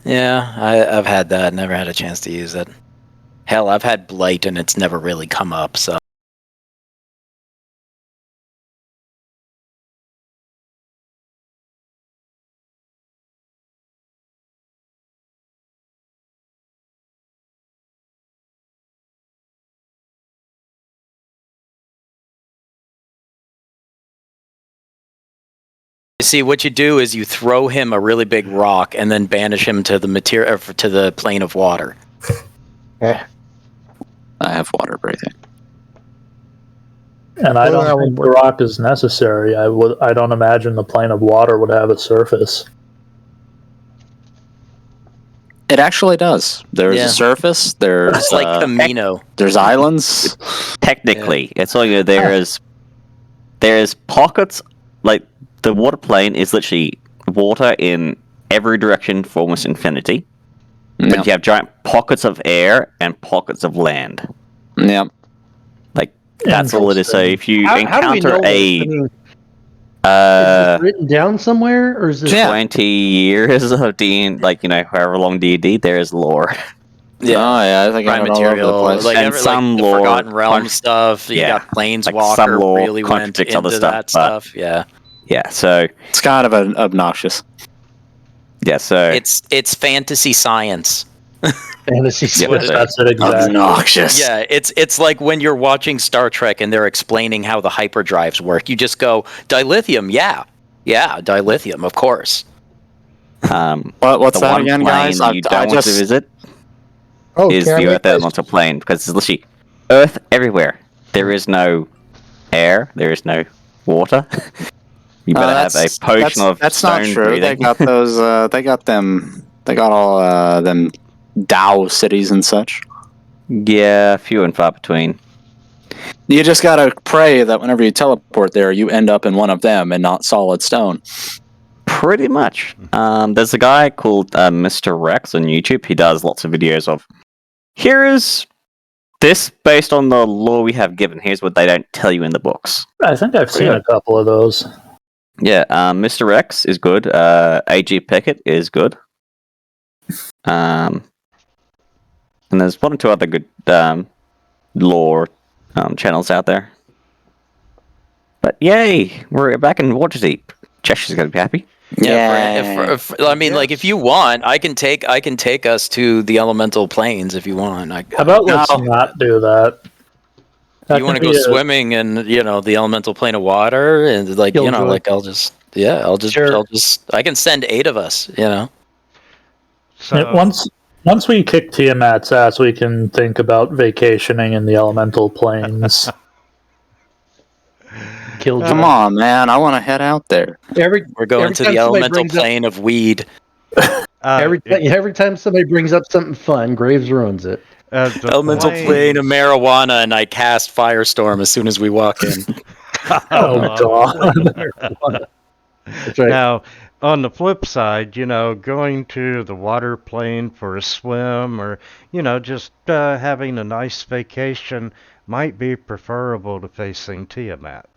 Yeah, I've had that. Never had a chance to use it. Hell, I've had Blight and it's never really come up, so. See, what you do is you throw him a really big rock and then banish him to the material to the plane of water. Yeah. I have water breathing. And I don't think the rock is necessary. I don't imagine the plane of water would have a surface. It actually does. There's a surface. There's it's like Camino. There's islands. Technically, it's like there's pockets. Like the water plane is literally water in every direction for almost infinity. But you have giant pockets of air and pockets of land. Yep. Like that's all it is. So if you encounter is this written down somewhere, or is this 20 years of D, like however long D&D, there is lore. Yeah, I think prime material, like some lore, Forgotten Realm stuff. You got Planeswalker some lore really went into other that stuff. Yeah, so it's kind of obnoxious. Yeah, so it's fantasy science. Fantasy science. That's it exactly. Obnoxious. Yeah, it's like when you're watching Star Trek and they're explaining how the hyperdrives work. You just go, dilithium, yeah, dilithium, of course. What's that again, guys? You don't want to visit is the Earth elemental plane, because it's literally Earth everywhere. There is no air. There is no water. You better have a potion of That's stone not true. breathing. They got those. They got them. They got all them Tao cities and such. Yeah, few and far between. You just gotta pray that whenever you teleport there, you end up in one of them and not solid stone. Pretty much. There's a guy called Mr. Rex on YouTube. He does lots of videos of, here is this based on the lore we have given. Here's what they don't tell you in the books. I think I've seen a couple of those. Yeah, Mr. Rex is good. AG Pickett is good. And there's one or two other good lore channels out there. But yay, we're back in Waterdeep. Cheshire's gonna be happy. Yeah, I mean, like if you want, I can take us to the elemental planes if you want. How about let's not do that? You want to go swimming in the elemental plane of water and I'll just I can send 8 of us. So once we kick Tiamat's ass, we can think about vacationing in the elemental planes. Come on, man! I want to head out there. We're going to the elemental plane of weed. Every time somebody brings up something fun, Graves ruins it. Elemental plane of marijuana, and I cast Firestorm as soon as we walk in. Oh God! That's right. Now, on the flip side, going to the water plane for a swim, or just having a nice vacation might be preferable to facing Tiamat.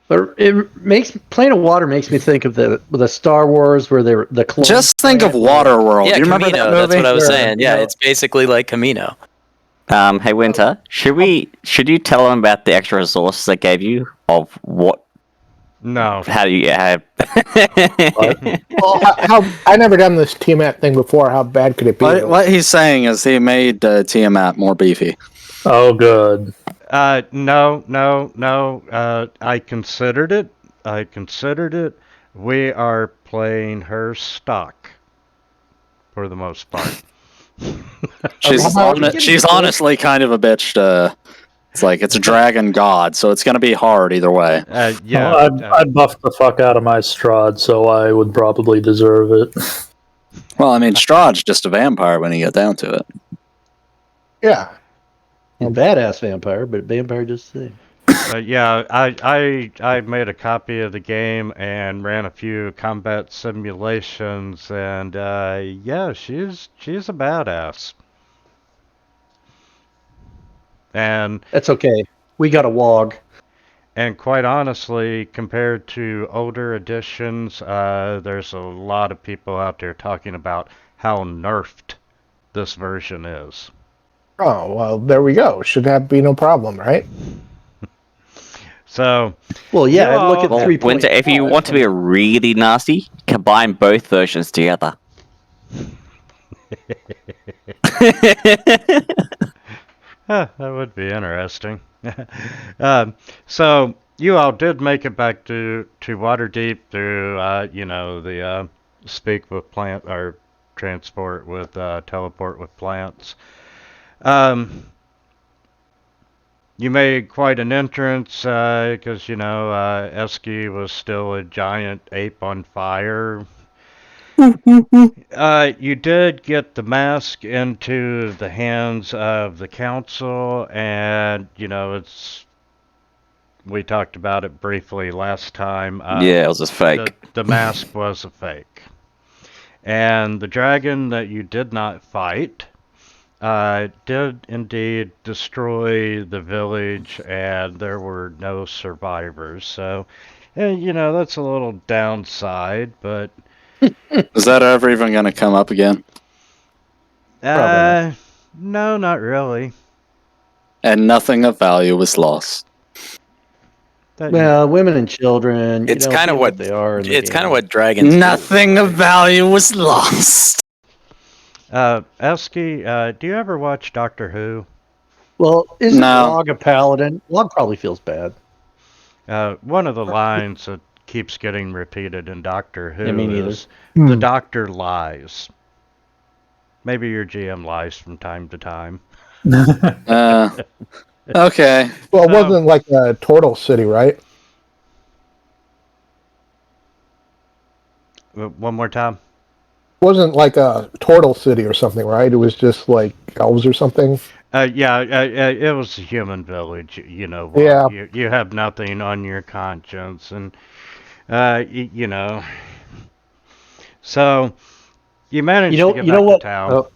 But Plane of Water makes me think of the Star Wars where the clones. Just think of Waterworld. Yeah, you remember Camino, that movie? That's what I was saying. Yeah, it's basically like Camino. Hey Winter, should you tell them about the extra resources they gave you of what? No. How do you have? Well, I never done this Tiamat thing before. How bad could it be? What he's saying is he made Tiamat more beefy. Oh, good. No. I considered it. We are playing her stock for the most part. She's honestly kind of a bitch. It's a dragon god, so it's going to be hard either way. I'd buff the fuck out of my Strahd, so I would probably deserve it. Well, I mean, Strahd's just a vampire when you get down to it. Yeah. A badass vampire, but vampire just the same. Yeah, I made a copy of the game and ran a few combat simulations, and she's a badass. And that's okay. We got a WOG. And quite honestly, compared to older editions, there's a lot of people out there talking about how nerfed this version is. Oh, well, there we go. Should that be no problem, right? So, well, yeah, I'd look at 3.5. Winter, if you want to be really nasty, combine both versions together. that would be interesting. So you all did make it back to Waterdeep through, the speak with plant or transport with teleport with plants. You made quite an entrance because Eski was still a giant ape on fire. You did get the mask into the hands of the council, and we talked about it briefly last time. Yeah, it was just fake. The mask was a fake. And the dragon that you did not fight did indeed destroy the village, and there were no survivors. So, that's a little downside, but... Is that ever even going to come up again? No, not really. And nothing of value was lost. Well, women and children. It's kind of what they are. It's kind of what dragons. Nothing of value was lost. Eski, do you ever watch Doctor Who? Well, isn't No. Log a paladin? Log probably feels bad. One of the lines that keeps getting repeated in Doctor Who is Hmm. the Doctor lies. Maybe your GM lies from time to time. Okay. Well, it wasn't like a Turtle City, right? One more time. It wasn't like a Turtle City or something, right? It was just like elves or something. It was a human village. Yeah. You have nothing on your conscience, and So you managed to get back to town.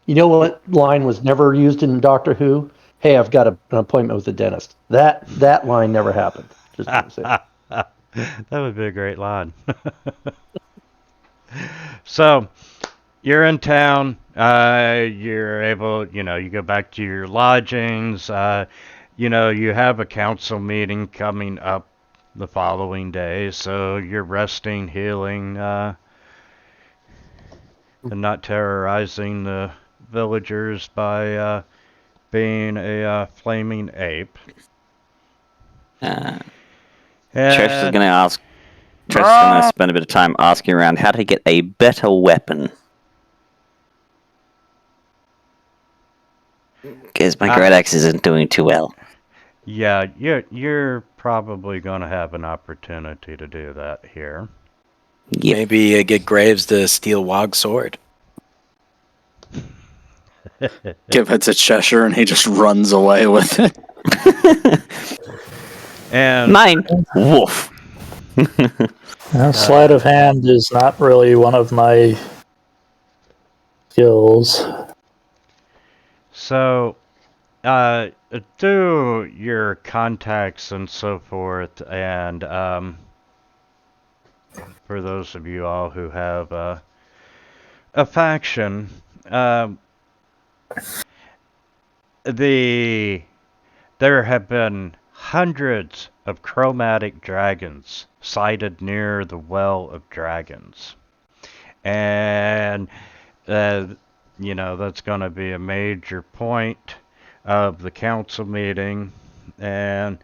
You know what line was never used in Doctor Who? Hey, I've got an appointment with the dentist. That line never happened. Just to say. That would be a great line. So, you're in town. You're able, you go back to your lodgings. You have a council meeting coming up the following day, so you're resting, healing, and not terrorizing the villagers by being a flaming ape. Trish is going to spend a bit of time asking around how to get a better weapon. Because my great axe isn't doing too well. Yeah, you're probably going to have an opportunity to do that here. Yep. Maybe get Graves to steal Wog's sword. Give it to Cheshire and he just runs away with it. And mine. Woof. Sleight of hand is not really one of my skills. So, through your contacts and so forth, and for those of you all who have a faction, there have been hundreds of chromatic dragons sighted near the Well of Dragons. And, that's going to be a major point of the council meeting. And,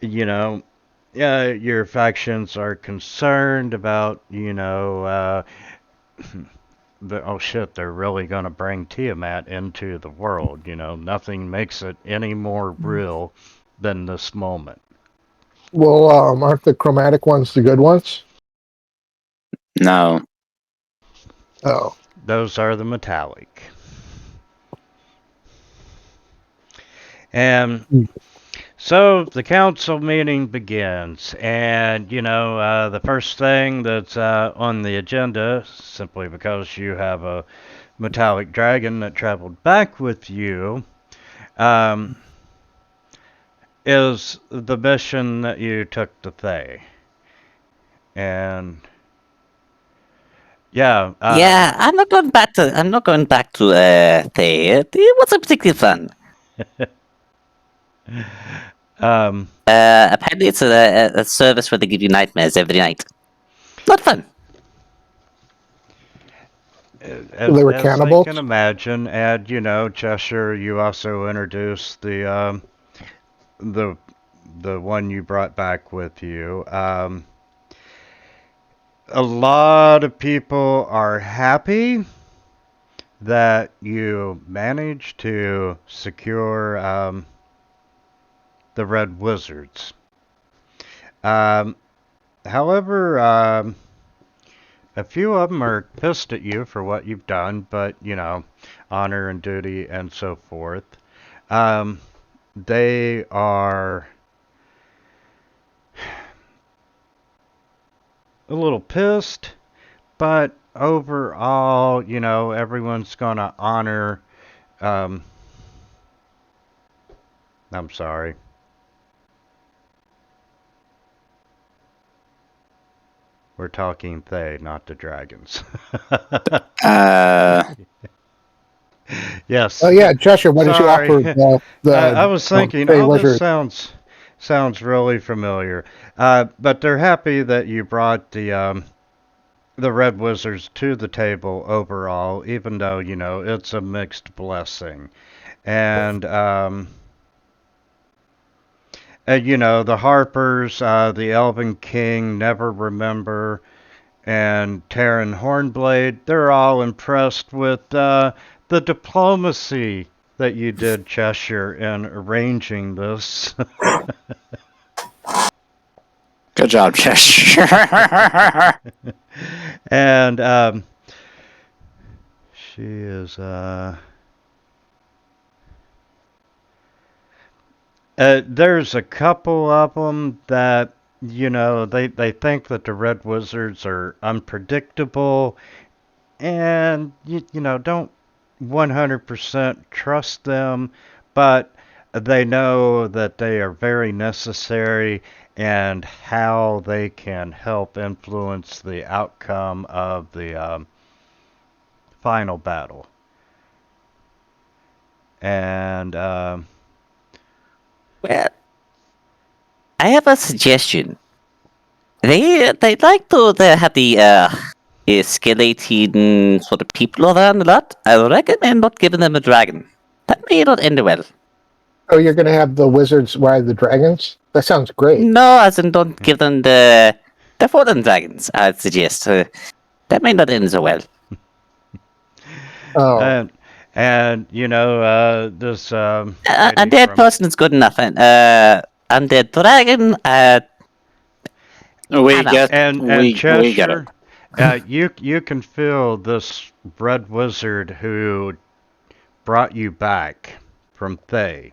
your factions are concerned about, oh shit, they're really going to bring Tiamat into the world. Nothing makes it any more real than this moment. Well, aren't the chromatic ones the good ones? No. Oh. Those are the metallic. And so the council meeting begins, and the first thing that's on the agenda, simply because you have a metallic dragon that traveled back with you, is the mission that you took to Thay. And yeah, yeah, I'm not going back to Thay. It wasn't particularly fun. Apparently it's a service where they give you nightmares every night. Not fun. They were cannibals? I can imagine, and Cheshire, you also introduced the one you brought back with you. A lot of people are happy that you managed to secure the Red Wizards. However, a few of them are pissed at you for what you've done, but, honor and duty and so forth. They are a little pissed, but overall, everyone's going to honor... I'm sorry. We're talking Thay, not the dragons. Yes. Oh yeah, Cheshire. What did you Sorry. offer? I was thinking, this sounds really familiar. But they're happy that you brought the Red Wizards to the table overall, even though it's a mixed blessing, and the Harpers, the Elven King, Never Remember, and Terran Hornblade, they're all impressed with the diplomacy that you did, Cheshire, in arranging this. Good job, Cheshire. And she is there's a couple of them that they think that the Red Wizards are unpredictable, and don't 100% trust them, but they know that they are very necessary and how they can help influence the outcome of the final battle. And Well, I have a suggestion. They'd like to have the skeleton sort of people around a lot. I would recommend not giving them a dragon. That may not end well. Oh, you're going to have the wizards ride the dragons? That sounds great. No, as in don't give them the fallen dragons, I'd suggest. That may not end so well. Oh. And this undead person is good enough, and undead dragon, we get Cheshire, it. You can feel this Red Wizard who brought you back from Thay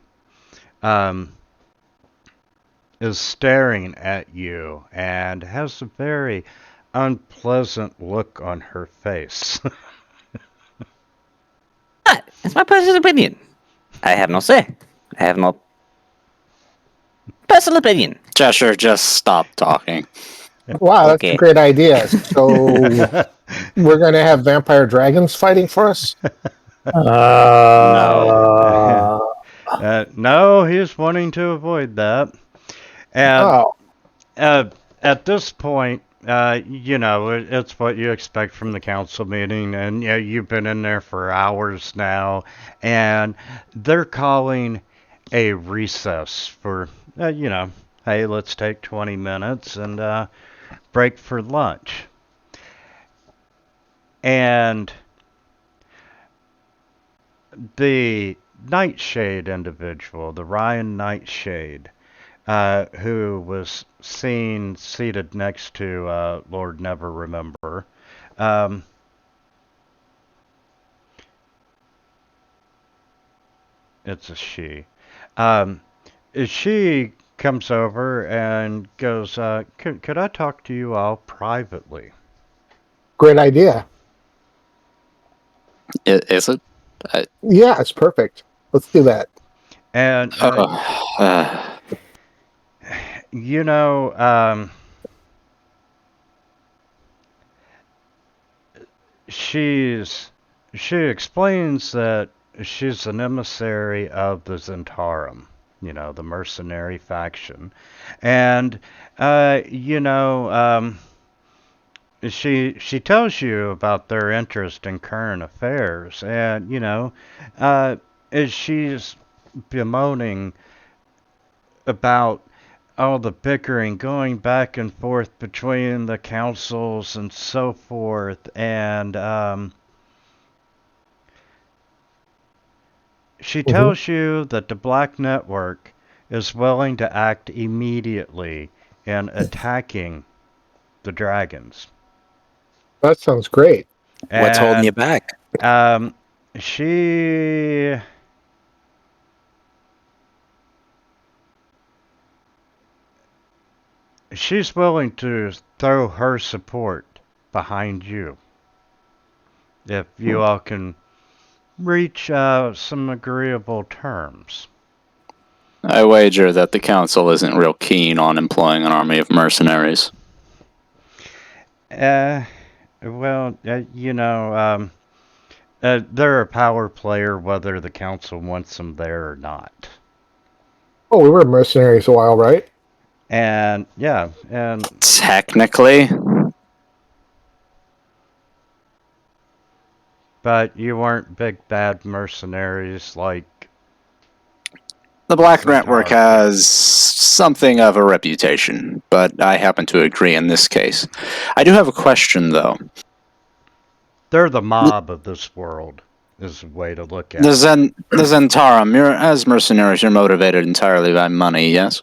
is staring at you and has a very unpleasant look on her face. It's my personal opinion. I have no say. I have no personal opinion. Cheshire, just stop talking. Wow, that's a great idea. So we're going to have vampire dragons fighting for us? No, he's wanting to avoid that. And at this point, it's what you expect from the council meeting, and you've been in there for hours now, and they're calling a recess for, hey, let's take 20 minutes and break for lunch. And the Nightshade individual, the Ryan Nightshade, who was seen seated next to Lord Never Remember. It's a she. She comes over and goes, could I talk to you all privately? Great idea. Is it? Yeah, it's perfect. Let's do that. And you know, she explains that she's an emissary of the Zentarum, you know, the mercenary faction, and she tells you about their interest in current affairs, and she's bemoaning about all the bickering going back and forth between the councils and so forth, and she tells you that the Black Network is willing to act immediately in attacking the dragons. That sounds great. What's holding you back? She's willing to throw her support behind you if you all can reach some agreeable terms. I wager that the council isn't real keen on employing an army of mercenaries. They're a power player whether the council wants them there or not. Oh, we were mercenaries a while, right? And technically, but you weren't big bad mercenaries like the Black Network has something of a reputation, but I happen to agree in this case. I do have a question, though. They're the mob of this world, is a way to look at it. The Zentarum, as mercenaries, you're motivated entirely by money, yes?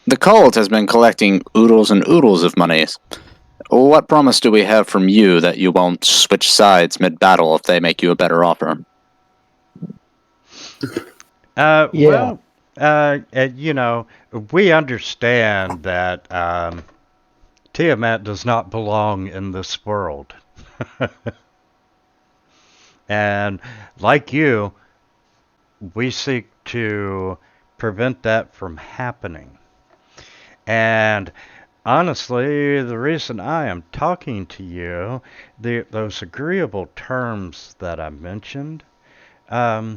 The cult has been collecting oodles and oodles of monies. What promise do we have from you that you won't switch sides mid-battle if they make you a better offer? Well, we understand that Tiamat does not belong in this world. And like you, we seek to prevent that from happening. And honestly, the reason I am talking to you, those agreeable terms that I mentioned, well,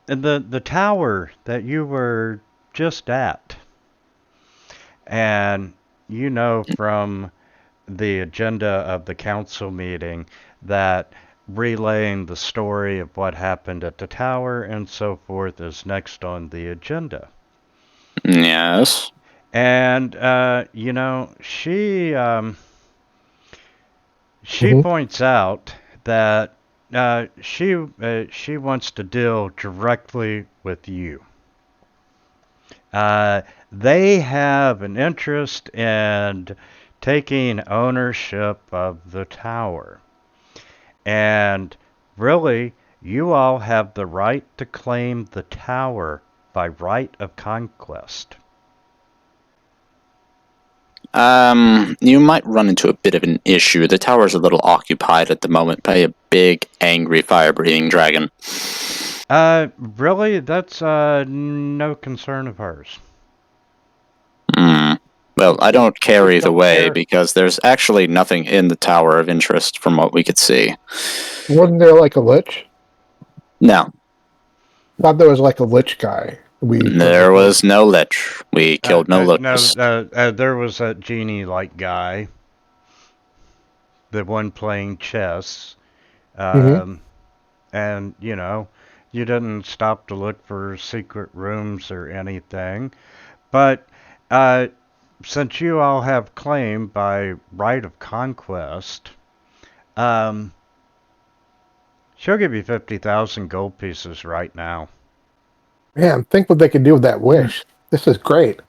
the tower that you were just at, and you know from the agenda of the council meeting that relaying the story of what happened at the tower and so forth is next on the agenda. Yes. And, she points out that she wants to deal directly with you. They have an interest in taking ownership of the tower. And really, you all have the right to claim the tower by right of conquest. You might run into a bit of an issue. The tower's a little occupied at the moment by a big, angry, fire-breathing dragon. Really? That's no concern of hers. Well, I don't care either way, because there's actually nothing in the tower of interest from what we could see. Wasn't there like a lich? No. Thought there was like a lich guy. There was no lich. We killed no liches. No, there was that genie-like guy. The one playing chess. And, you didn't stop to look for secret rooms or anything. But, since you all have claim by right of conquest, she'll give you 50,000 gold pieces right now. Man, think what they could do with that wish. This is great.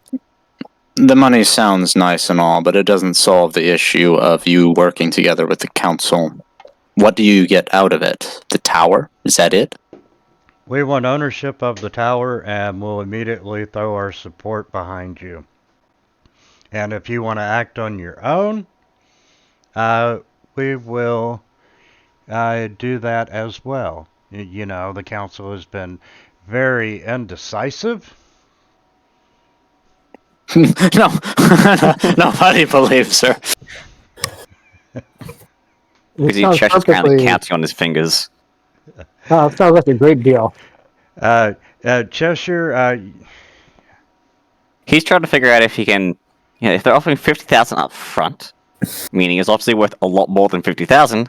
The money sounds nice and all, but it doesn't solve the issue of you working together with the council. What do you get out of it? The tower? Is that it? We want ownership of the tower, and we'll immediately throw our support behind you. And if you want to act on your own, we will do that as well. The council has been very indecisive. No, nobody believes her. Because he Cheshire's kind of counting on his fingers. Sounds like a great deal. Cheshire, he's trying to figure out if he can, if they're offering 50,000 up front, meaning it's obviously worth a lot more than 50,000.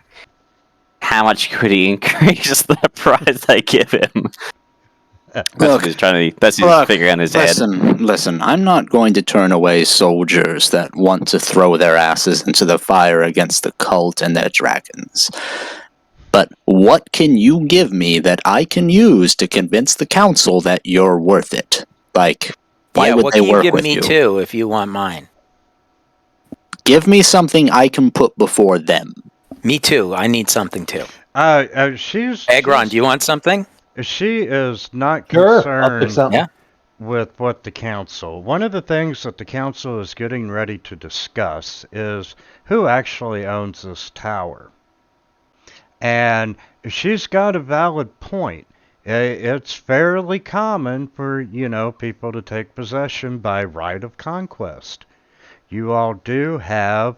How much could he increase the price they give him? That's he's figuring in his head. Listen, I'm not going to turn away soldiers that want to throw their asses into the fire against the cult and their dragons. But what can you give me that I can use to convince the council that you're worth it? Like, why would they work with you? What can you give me too if you want mine? Give me something I can put before them. Me too. I need something too. Agron, do you want something? She is not concerned Sure, with what the council. One of the things that the council is getting ready to discuss is who actually owns this tower. And she's got a valid point. It's fairly common for, people to take possession by right of conquest. You all do have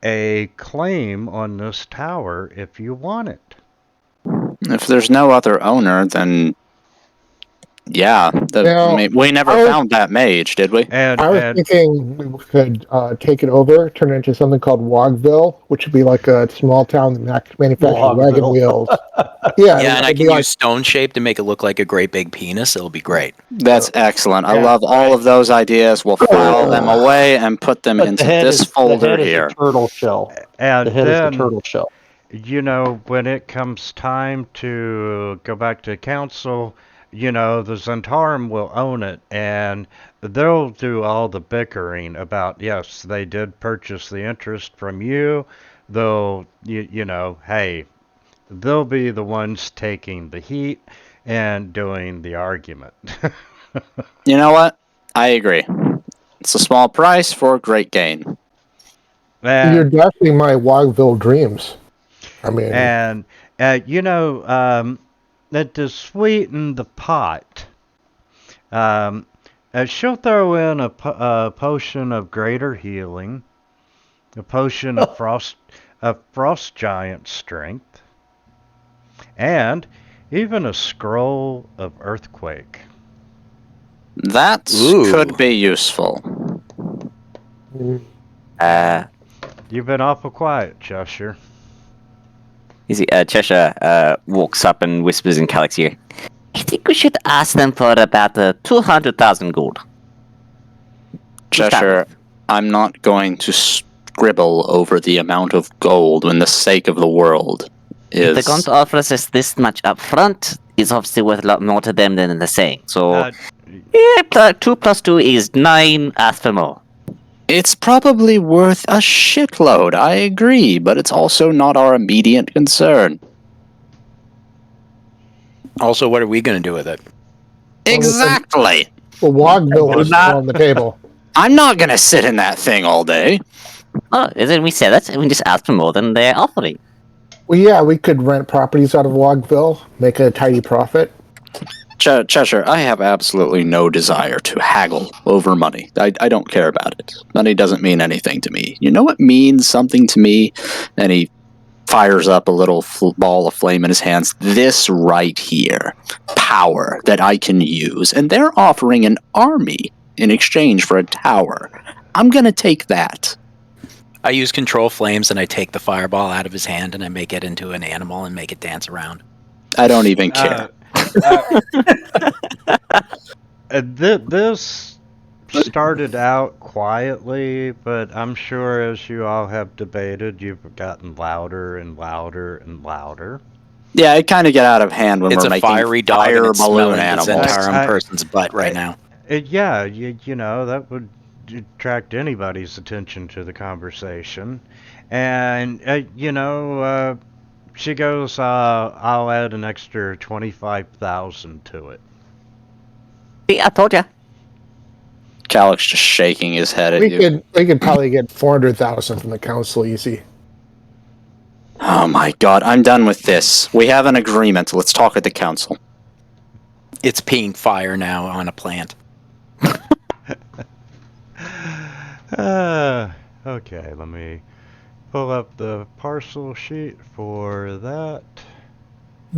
a claim on this tower if you want it. If there's no other owner, then yeah. We never found that mage, did we? I was thinking we could take it over, turn it into something called Wogville, which would be like a small town that manufactures wagon wheels. And I can use stone shape to make it look like a great big penis. It'll be great. That's excellent. I love all of those ideas. We'll file them away and put them into this folder here. The turtle shell. And the head is the turtle shell. When it comes time to go back to council, the Zentarum will own it, and they'll do all the bickering about, yes, they did purchase the interest from you. They'll, hey, they'll be the ones taking the heat and doing the argument. You know what? I agree. It's a small price for a great gain. You're definitely my Wogville dreams. I mean, and that to sweeten the pot, she'll throw in a potion of greater healing, a potion of frost giant strength, and even a scroll of earthquake. That could be useful. You've been awful quiet, Cheshire. Cheshire walks up and whispers in Calix's ear. I think we should ask them for about 200,000 gold. Cheshire, I'm not going to scribble over the amount of gold when the sake of the world is... If they're going to offer us this much up front, it's obviously worth a lot more to them than they're saying. So, 2 plus 2 is 9, ask for more. It's probably worth a shitload, I agree, but it's also not our immediate concern. Also, what are we going to do with it? Exactly! Well, Wogville is on the table. I'm not going to sit in that thing all day. Oh, then we say that, and we just ask for more than they're offering. Well, yeah, we could rent properties out of Wogville, make a tidy profit. Cheshire, I have absolutely no desire to haggle over money. I don't care about it. Money doesn't mean anything to me. You know what means something to me? And he fires up a little ball of flame in his hands. This right here. Power that I can use. And they're offering an army in exchange for a tower. I'm going to take that. I use control flames and I take the fireball out of his hand and I make it into an animal and make it dance around. I don't even care. This started out quietly, but I'm sure as you all have debated, you've gotten louder and louder and louder. Yeah, it kind of get out of hand when we're making fiery dog fire and balloon animals. It's an entire person's butt right now. Yeah, that would attract anybody's attention to the conversation. And, she goes, I'll add an extra 25,000 to it. See, I told ya. Calix just shaking his head at you. We could probably get 400,000 from the council easy. Oh my god, I'm done with this. We have an agreement. Let's talk at the council. It's peeing fire now on a plant. Okay, let me pull up the parcel sheet for that.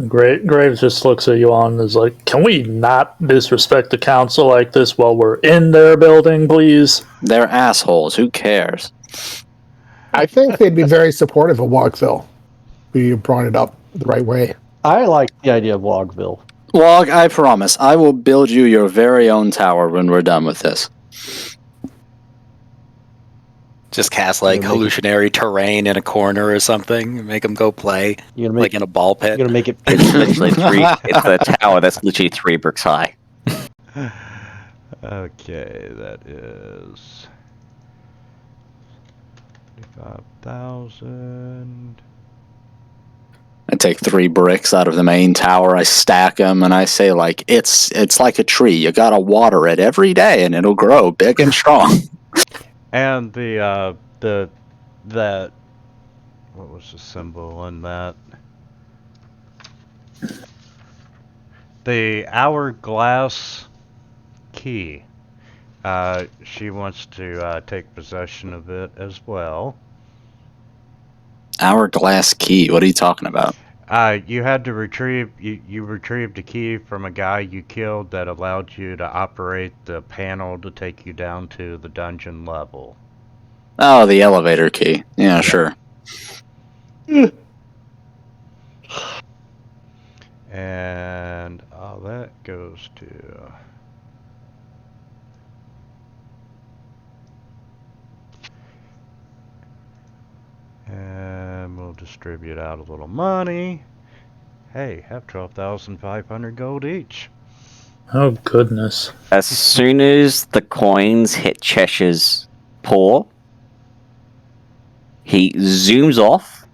Graves just looks at you on and is like, can we not disrespect the council like this while we're in their building, please? They're assholes. Who cares? I think they'd be very supportive of Wogville. We brought it up the right way. I like the idea of Wogville. Wog, I promise, I will build you your very own tower when we're done with this. Just cast like hallucinatory terrain in a corner or something, and make them go play like in a ball pit. You're gonna make it. It's literally it's a tower that's literally 3 bricks high. Okay, that is 25,000. I take 3 bricks out of the main tower, I stack them, and I say, like, it's like a tree. You gotta water it every day, and it'll grow big and strong. And that what was the symbol on that? The hourglass key. She wants to take possession of it as well. Hourglass key. What are you talking about? You had to retrieve. You retrieved a key from a guy you killed that allowed you to operate the panel to take you down to the dungeon level. Oh, the elevator key. Yeah, sure. And all that goes to. And we'll distribute out a little money. Hey, have 12,500 gold each. Oh, goodness. As soon as the coins hit Cheshire's paw, he zooms off,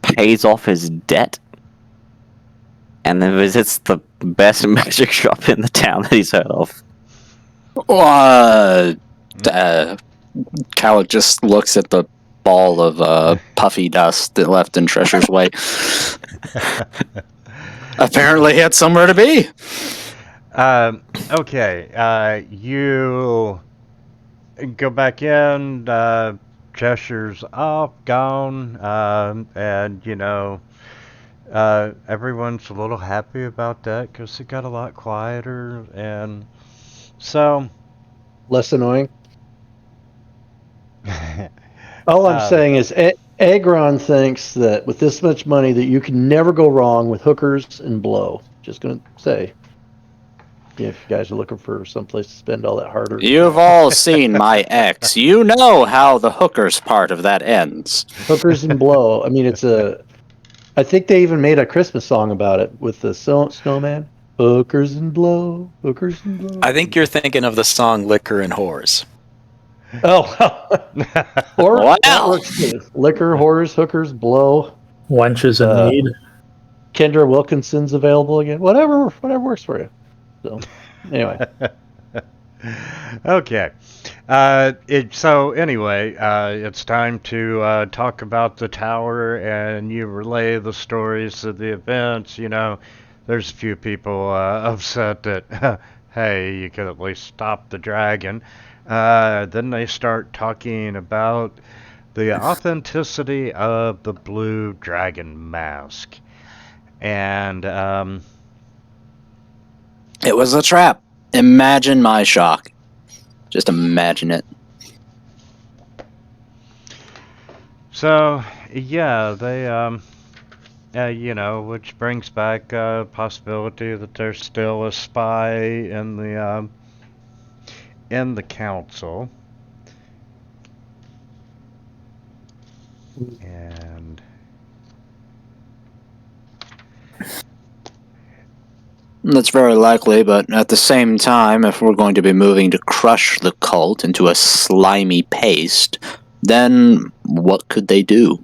pays off his debt, and then visits the best magic shop in the town that he's heard of. Cowlick just looks at the ball of puffy dust that left in Treasure's way. Apparently he had somewhere to be. Okay, you go back in, Cheshire's off, gone, and, you know, everyone's a little happy about that because it got a lot quieter, and so... Less annoying? All I'm saying is Agron thinks that with this much money that you can never go wrong with hookers and blow. Just going to say. If you guys are looking for someplace to spend all that hard earned. You've all seen my ex. You know how the hookers part of that ends. Hookers and blow. I mean, I think they even made a Christmas song about it with the snowman. Hookers and blow. Hookers and blow. I think you're thinking of the song Liquor and Whores. Oh. Or wow. Liquor, whores, hookers, blow. Wenches in need. Kendra Wilkinson's available again. Whatever works for you. So, anyway. Okay. So anyway, it's time to talk about the tower, and you relay the stories of the events. You know, there's a few people upset that, hey, you could at least stop the dragon. Then they start talking about the authenticity of the blue dragon mask. And, it was a trap. Imagine my shock. Just imagine it. So, yeah, they, you know, which brings back a possibility that there's still a spy in the council. And that's very likely, but at the same time, if we're going to be moving to crush the cult into a slimy paste, then what could they do?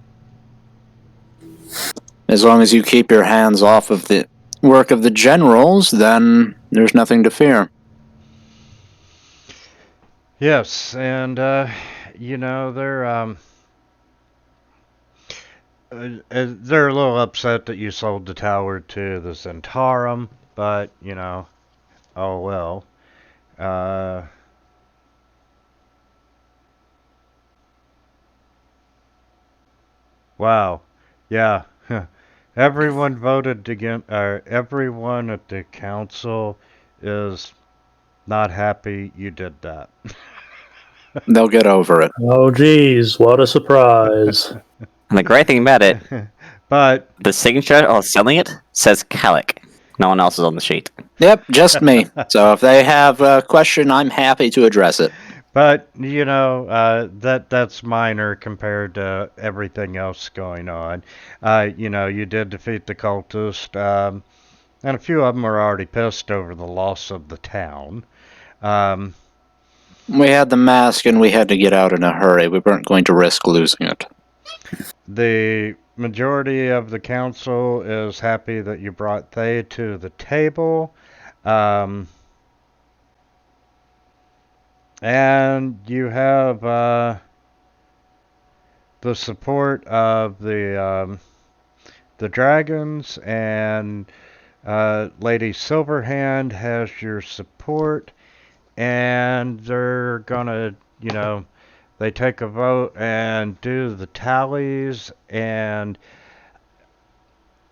As long as you keep your hands off of the work of the generals, then there's nothing to fear. yes, and you know, they're a little upset that you sold the tower to the Zentarum. but, oh well. Wow. Yeah. Everyone voted against, everyone at the council is not happy you did that. They'll get over it. Oh, geez, what a surprise. And the great thing about it, But the signature or selling it says Calic. No one else is on the sheet. Yep, just me. So if they have a question, I'm happy to address it. But that's minor compared to everything else going on. You did defeat the cultist, and a few of them are already pissed over the loss of the town. We had the mask and we had to get out in a hurry. We weren't going to risk losing it. The majority of the council is happy that you brought Thay to the table. And you have the support of the dragons, and Lady Silverhand has your support, and they're gonna, they take a vote and do the tallies, and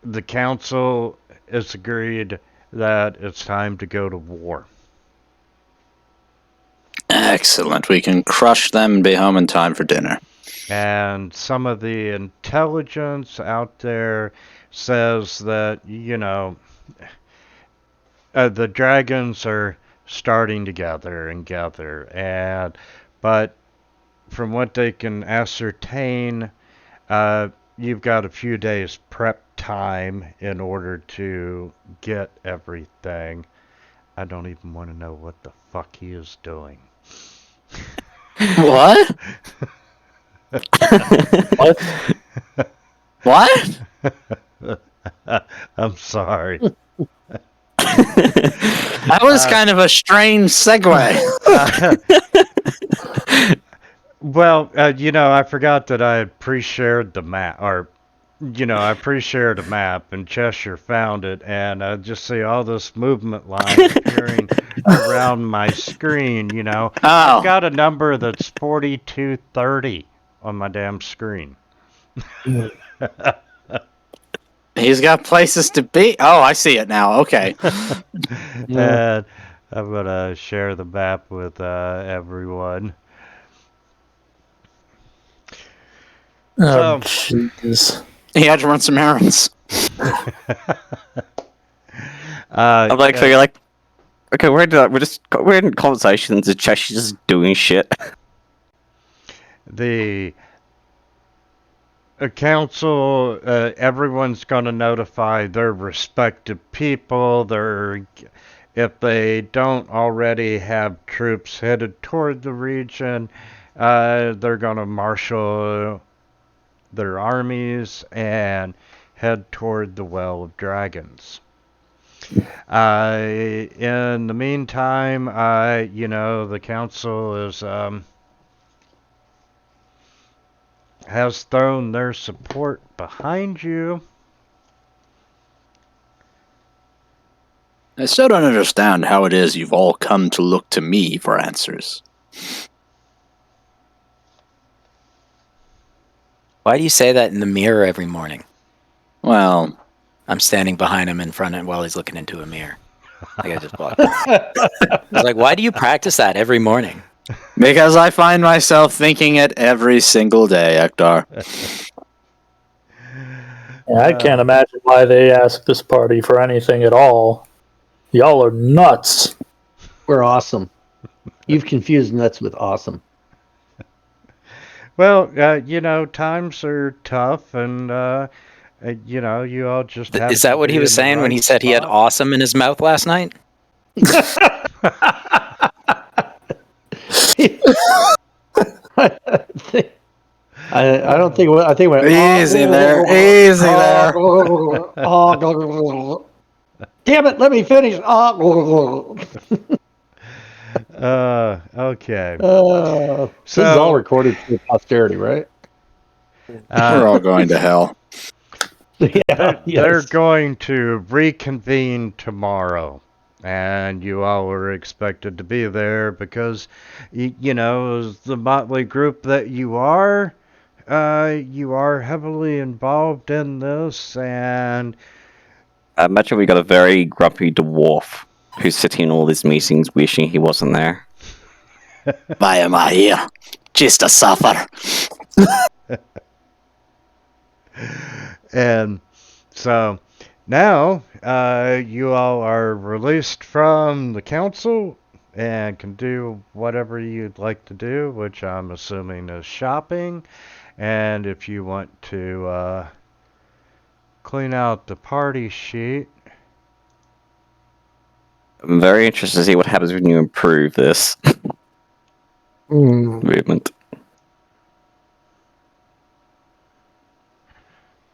the council has agreed that it's time to go to war. Excellent. We can crush them and be home in time for dinner. And some of the intelligence out there says that, the dragons are starting to gather, but from what they can ascertain, you've got a few days prep time in order to get everything. I don't even want to know what the fuck he is doing. What? What? I'm sorry. That was kind of a strange segue. Well, I forgot that I had pre-shared the map, I pre-shared a map, and Cheshire found it, and I just see all this movement line appearing around my screen, Oh. I've got a number that's 4230 on my damn screen. He's got places to be. Oh, I see it now. Okay. And I'm going to share the map with everyone. Oh, jeez. He had to run some errands. I'm like, so you're like, okay, we're in conversations. Is Cheshire just doing shit? The council, everyone's going to notify their respective people. If they don't already have troops headed toward the region, they're going to marshal their armies and head toward the Well of Dragons. In the meantime, the council has thrown their support behind you. I still don't understand how it is you've all come to look to me for answers. Why do you say that in the mirror every morning? Well, I'm standing behind him in front of him while he's looking into a mirror. Like I just blocked. I was like, why do you practice that every morning? because I find myself thinking it every single day, Ektar. Yeah, I can't imagine why they asked this party for anything at all. Y'all are nuts. We're awesome. You've confused nuts with awesome. Well, times are tough, and you all just have. Is that what he was saying when he said he had awesome in his mouth last night? I don't think. I think it went Easy there. Easy there. Damn it! Let me finish. Okay. This is all recorded for posterity, right? We're all going to hell. They're going to reconvene tomorrow, and you all are expected to be there because, you know, as the motley group that you are heavily involved in this, and I imagine we got a very grumpy dwarf who's sitting in all these meetings wishing he wasn't there. Why am I here? Just to suffer. and so now you all are released from the council and can do whatever you'd like to do, which I'm assuming is shopping. And if you want to clean out the party sheet. I'm very interested to see what happens when you improve this movement.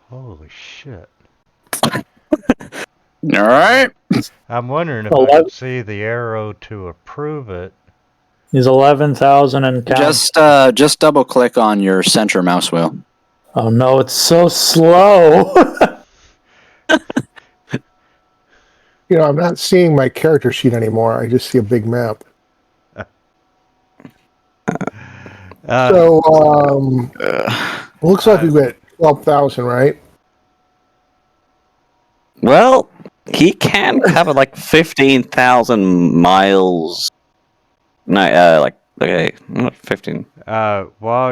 Holy shit. Alright. I'm wondering if I can see the arrow to approve it. He's 11,000 and counting. Just double click on your center mouse wheel. Oh no, it's so slow. You know, I'm not seeing my character sheet anymore. I just see a big map. Looks like we've got 12,000, right? Well, he can cover like 15,000 miles. No, okay, not 15.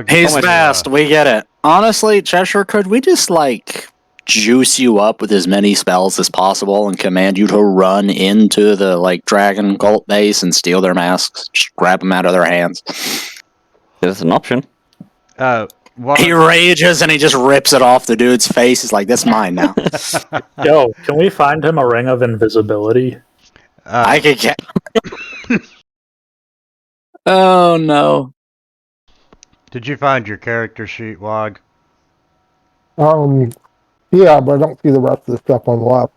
He's fast. We get it. Honestly, Cheshire, could we just juice you up with as many spells as possible and command you to run into the dragon cult base and steal their masks? Just grab them out of their hands. There's an option. He rages and he just rips it off the dude's face. He's like, "That's mine now." Yo, can we find him a ring of invisibility? I could get. Oh no! Did you find your character sheet, Wog? Yeah, but I don't see the rest of the stuff on the left.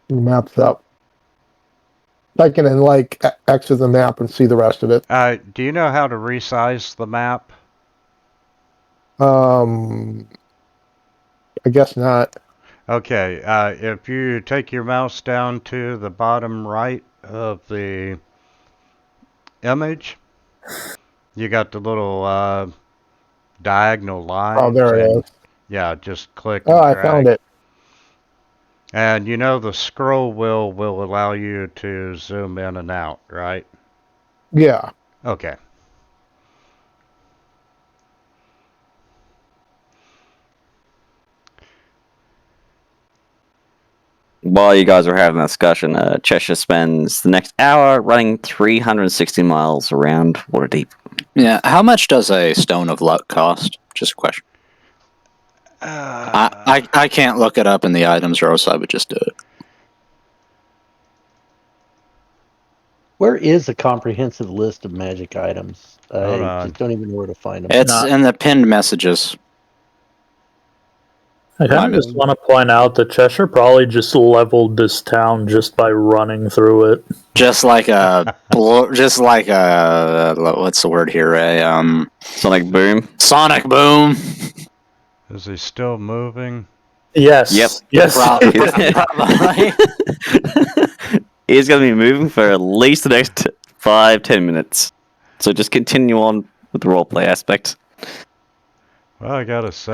The map's up. I can exit the map and see the rest of it. Do you know how to resize the map? I guess not. Okay, if you take your mouse down to the bottom right of the image, you got the little diagonal line. Oh, there it is. Yeah, just click Oh, and I drag. found it. And you know the scroll wheel will allow you to zoom in and out, right? Yeah. Okay. While you guys are having that discussion, Cheshire spends the next hour running 360 miles around Waterdeep. Yeah, how much does a Stone of Luck cost? Just a question. I can't look it up in the items, or else I would just do it. Where is a comprehensive list of magic items? I just don't even know where to find them. It's in the pinned messages. I kind of just want to point out that Cheshire probably just leveled this town just by running through it. Just like a, what's the word here? Sonic boom. Sonic boom. Is he still moving? Yes. Yep. Yes. He's going to be moving for at least the next 5-10 minutes. So just continue on with the roleplay aspect. Well, I gotta say,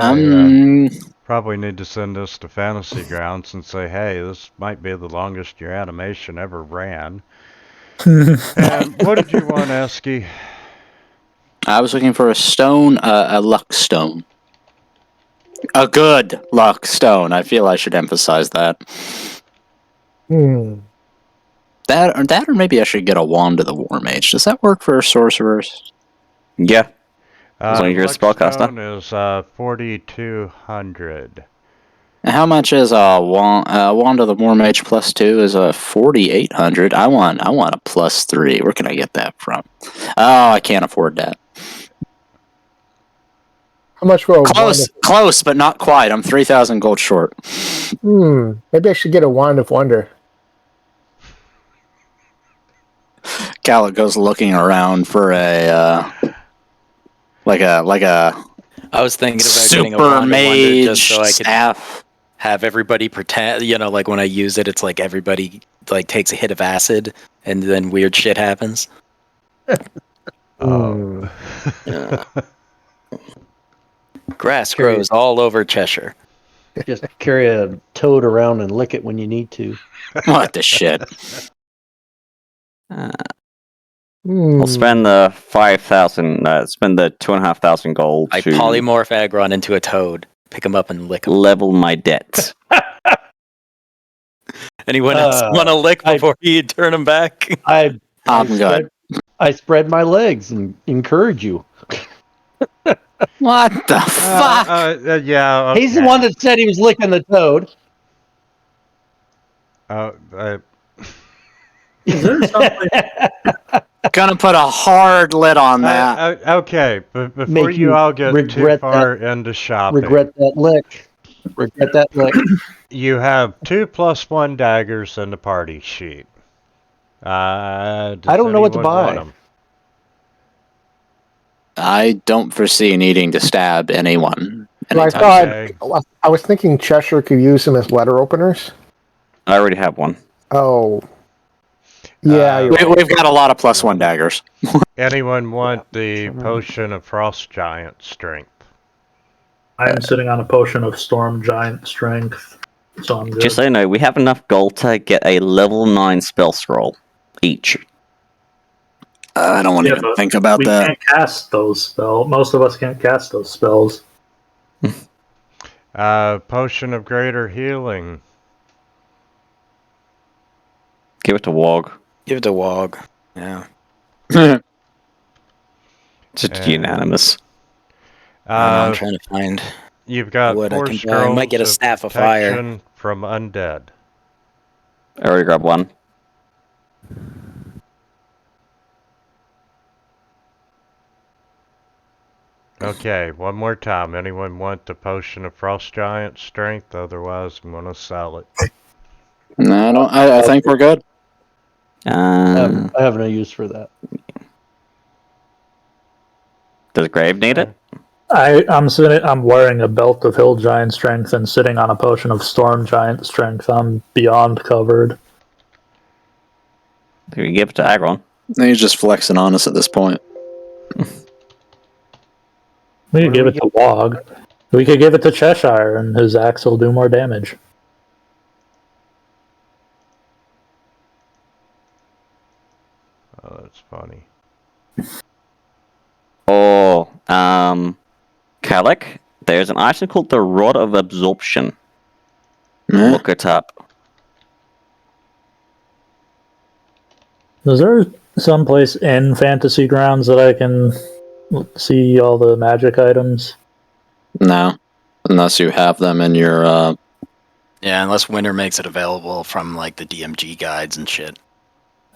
probably need to send this to Fantasy Grounds and say, hey, this might be the longest your animation ever ran. And what did you want, Esky? I was looking for a stone, a luck stone. A good luck stone. I feel I should emphasize that. That or maybe I should get a wand of the War Mage. Does that work for sorcerers? Yeah. As long as you're a spellcaster. Is 4,200. How much is a wand of the War Mage +2 is 4,800. I want a +3. Where can I get that from? Oh, I can't afford that. How much for a Close, but not quite. I'm 3,000 gold short. Maybe I should get a wand of wonder. Gallic goes looking around for a I was thinking about getting a super Wanda Wonder mage just so I could staff. have everybody pretend, like when I use it, it's like everybody like takes a hit of acid and then weird shit happens. Oh. Yeah. Grass grows all over Cheshire. Just carry a toad around and lick it when you need to. What the shit? I'll spend the 5,000. Spend the 2,500 gold I to polymorph Aggron into a toad. Pick him up and lick him. level my debt. Anyone else want to lick before you turn him back? I'm good. I spread my legs and encourage you. What the fuck? Yeah. Okay. He's the one that said he was licking the toad. Is there something? Gonna put a hard lid on that. Okay, but before Make you you all get too regret far into shopping, Regret that lick. Regret that lick. you have 2+1 daggers in the party sheet. I don't know what to buy. I don't foresee needing to stab anyone. So I anytime thought I was thinking Cheshire could use them as letter openers. I already have one. Oh, yeah. You're right. We've got a lot of +1 daggers. Anyone want the potion of frost giant strength? I am sitting on a potion of storm giant strength, so I'm good. Just so you know, we have enough gold to get a level 9 spell scroll each. I don't want to even think about we that. We can't cast those spells. Most of us can't cast those spells. Potion of greater healing. Give it to Wog. Give it to Wog. Yeah. Just unanimous. I'm trying to find. You've got what 4 I scrolls might get a of staff of fire protection from undead. I already grabbed one. Okay, one more time. Anyone want the potion of frost giant strength? Otherwise, I'm gonna sell it. No, I think we're good. I have no use for that. Does Grave need it? I'm wearing a belt of hill giant strength and sitting on a potion of storm giant strength. I'm beyond covered. Do we give it to Agron? He's just flexing on us at this point. We could give it to Wog. We could give it to Cheshire, and his axe will do more damage. Oh, that's funny. Or, Kalik, there's an item called the Rod of Absorption. Look it up. Is there someplace in Fantasy Grounds that I can see all the magic items? No, unless you have them in your. Yeah, unless Winter makes it available from like the DMG guides and shit.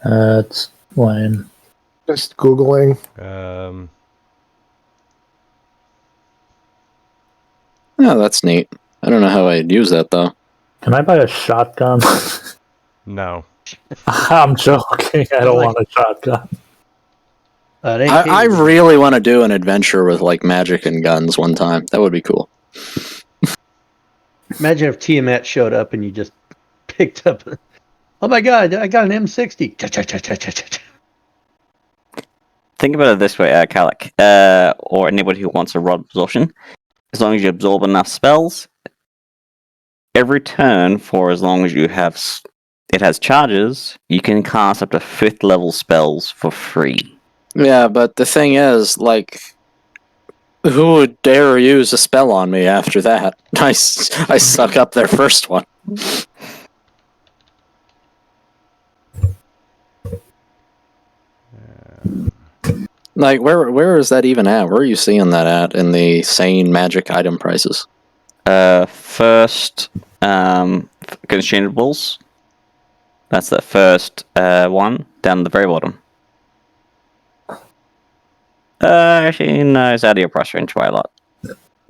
It's lame. Just Googling. Yeah, that's neat. I don't know how I'd use that though. Can I buy a shotgun? No. I'm joking. I don't want a shotgun. I really want to do an adventure with like magic and guns one time. That would be cool. Imagine if Tiamat showed up and you just picked up. Oh my god! I got an M60. Think about it this way, Kalik, or anybody who wants a Rod of Absorption. As long as you absorb enough spells, every turn, for as long as you have it has charges, you can cast up to 5th level spells for free. Yeah, but the thing is, like, who would dare use a spell on me after that? I suck up their first one. Like, where is that even at? Where are you seeing that at in the sane magic item prices? First, consumables. That's the first one, down the very bottom. Actually, no, it's out of your price range by a lot.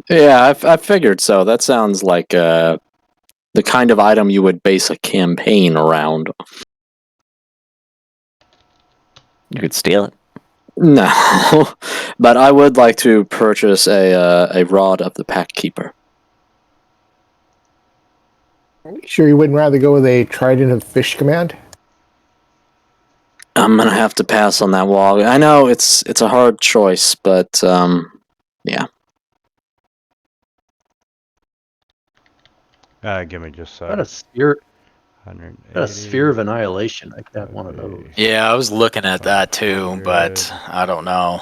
Yeah, I figured so. That sounds like the kind of item you would base a campaign around. You could steal it. No, but I would like to purchase a rod of the Pack Keeper. Sure, you wouldn't rather go with a Trident of Fish Command? I'm gonna have to pass on that wall. I know it's a hard choice, but yeah. Give me just What a sphere! 180. A sphere of annihilation. I got one of those. Yeah, I was looking at that too, but I don't know.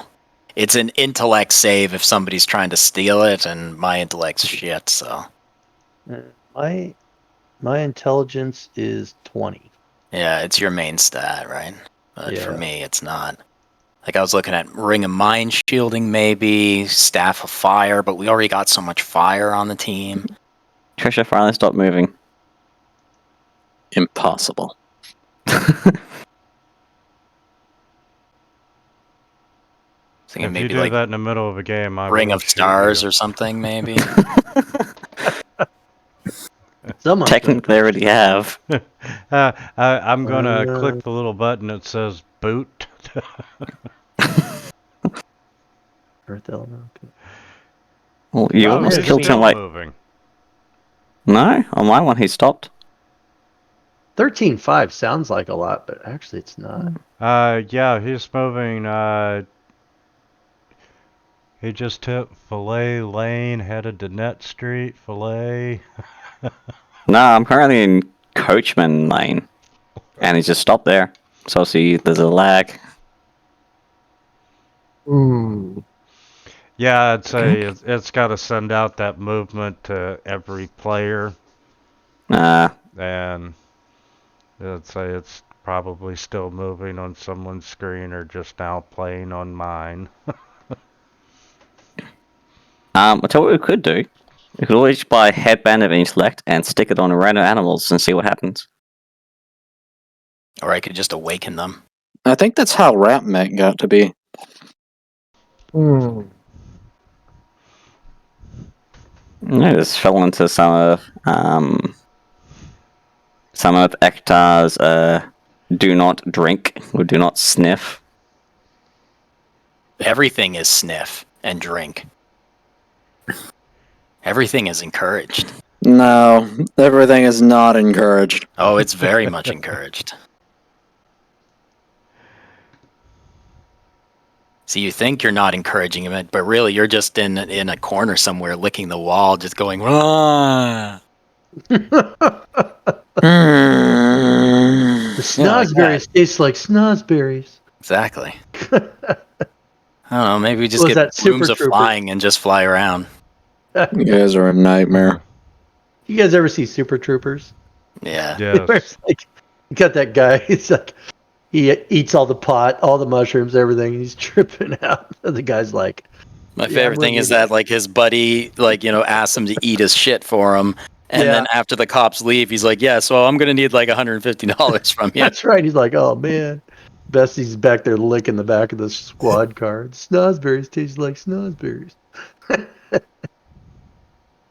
It's an intellect save if somebody's trying to steal it, and my intellect's shit. So My intelligence is 20. yeah, it's your main stat, right? But for Yeah. me, it's not. Like I was looking at Ring of Mind Shielding, maybe Staff of Fire, but we already got so much fire on the team. Trisha finally stopped moving. Impossible. Thinking If maybe you do like that in the middle of a game, I Ring will of shoot Stars you. or something, maybe. Someone's Technically, they already have. I'm gonna click the little button that says boot. Well, you almost he's killed him still like... moving. No, on my one he stopped. 13.5 sounds like a lot, but actually it's not. Yeah, he's moving. He just hit Filet Lane, headed to Net Street. Filet. No, I'm currently in Coachman Lane. And he's just stopped there. So see, there's a lag. Yeah, I'd say it's got to send out that movement to every player. And I'd say it's probably still moving on someone's screen or just now playing on mine. I'll tell you what we could do. We could always buy a headband of intellect and stick it on random animals and see what happens. Or I could just awaken them. I think that's how Rap Mech got to be. I just fell into some of Ektar's do not drink or do not sniff. Everything is sniff and drink. Everything is encouraged. No, everything is not encouraged. Oh, it's very much encouraged. See, you think you're not encouraging him, but really you're just in a corner somewhere licking the wall, just going, ah. The snozberries taste like snozberries. Exactly. I don't know, maybe we just Was that get blooms Super of Trooper? flying and just fly around. You guys are a nightmare. You guys ever see Super Troopers? Yeah. Yes. It's like, you got that guy, he's like, he eats all the pot, all the mushrooms, everything, and he's tripping out. The guy's like... My favorite thing is that, like, his buddy, like, you know, asks him to eat his shit for him. And then after the cops leave, he's like, yeah, so I'm going to need like $150 from you. That's right. He's like, oh, man. Bessie's back there licking the back of the squad card. Snozberries taste like snozberries.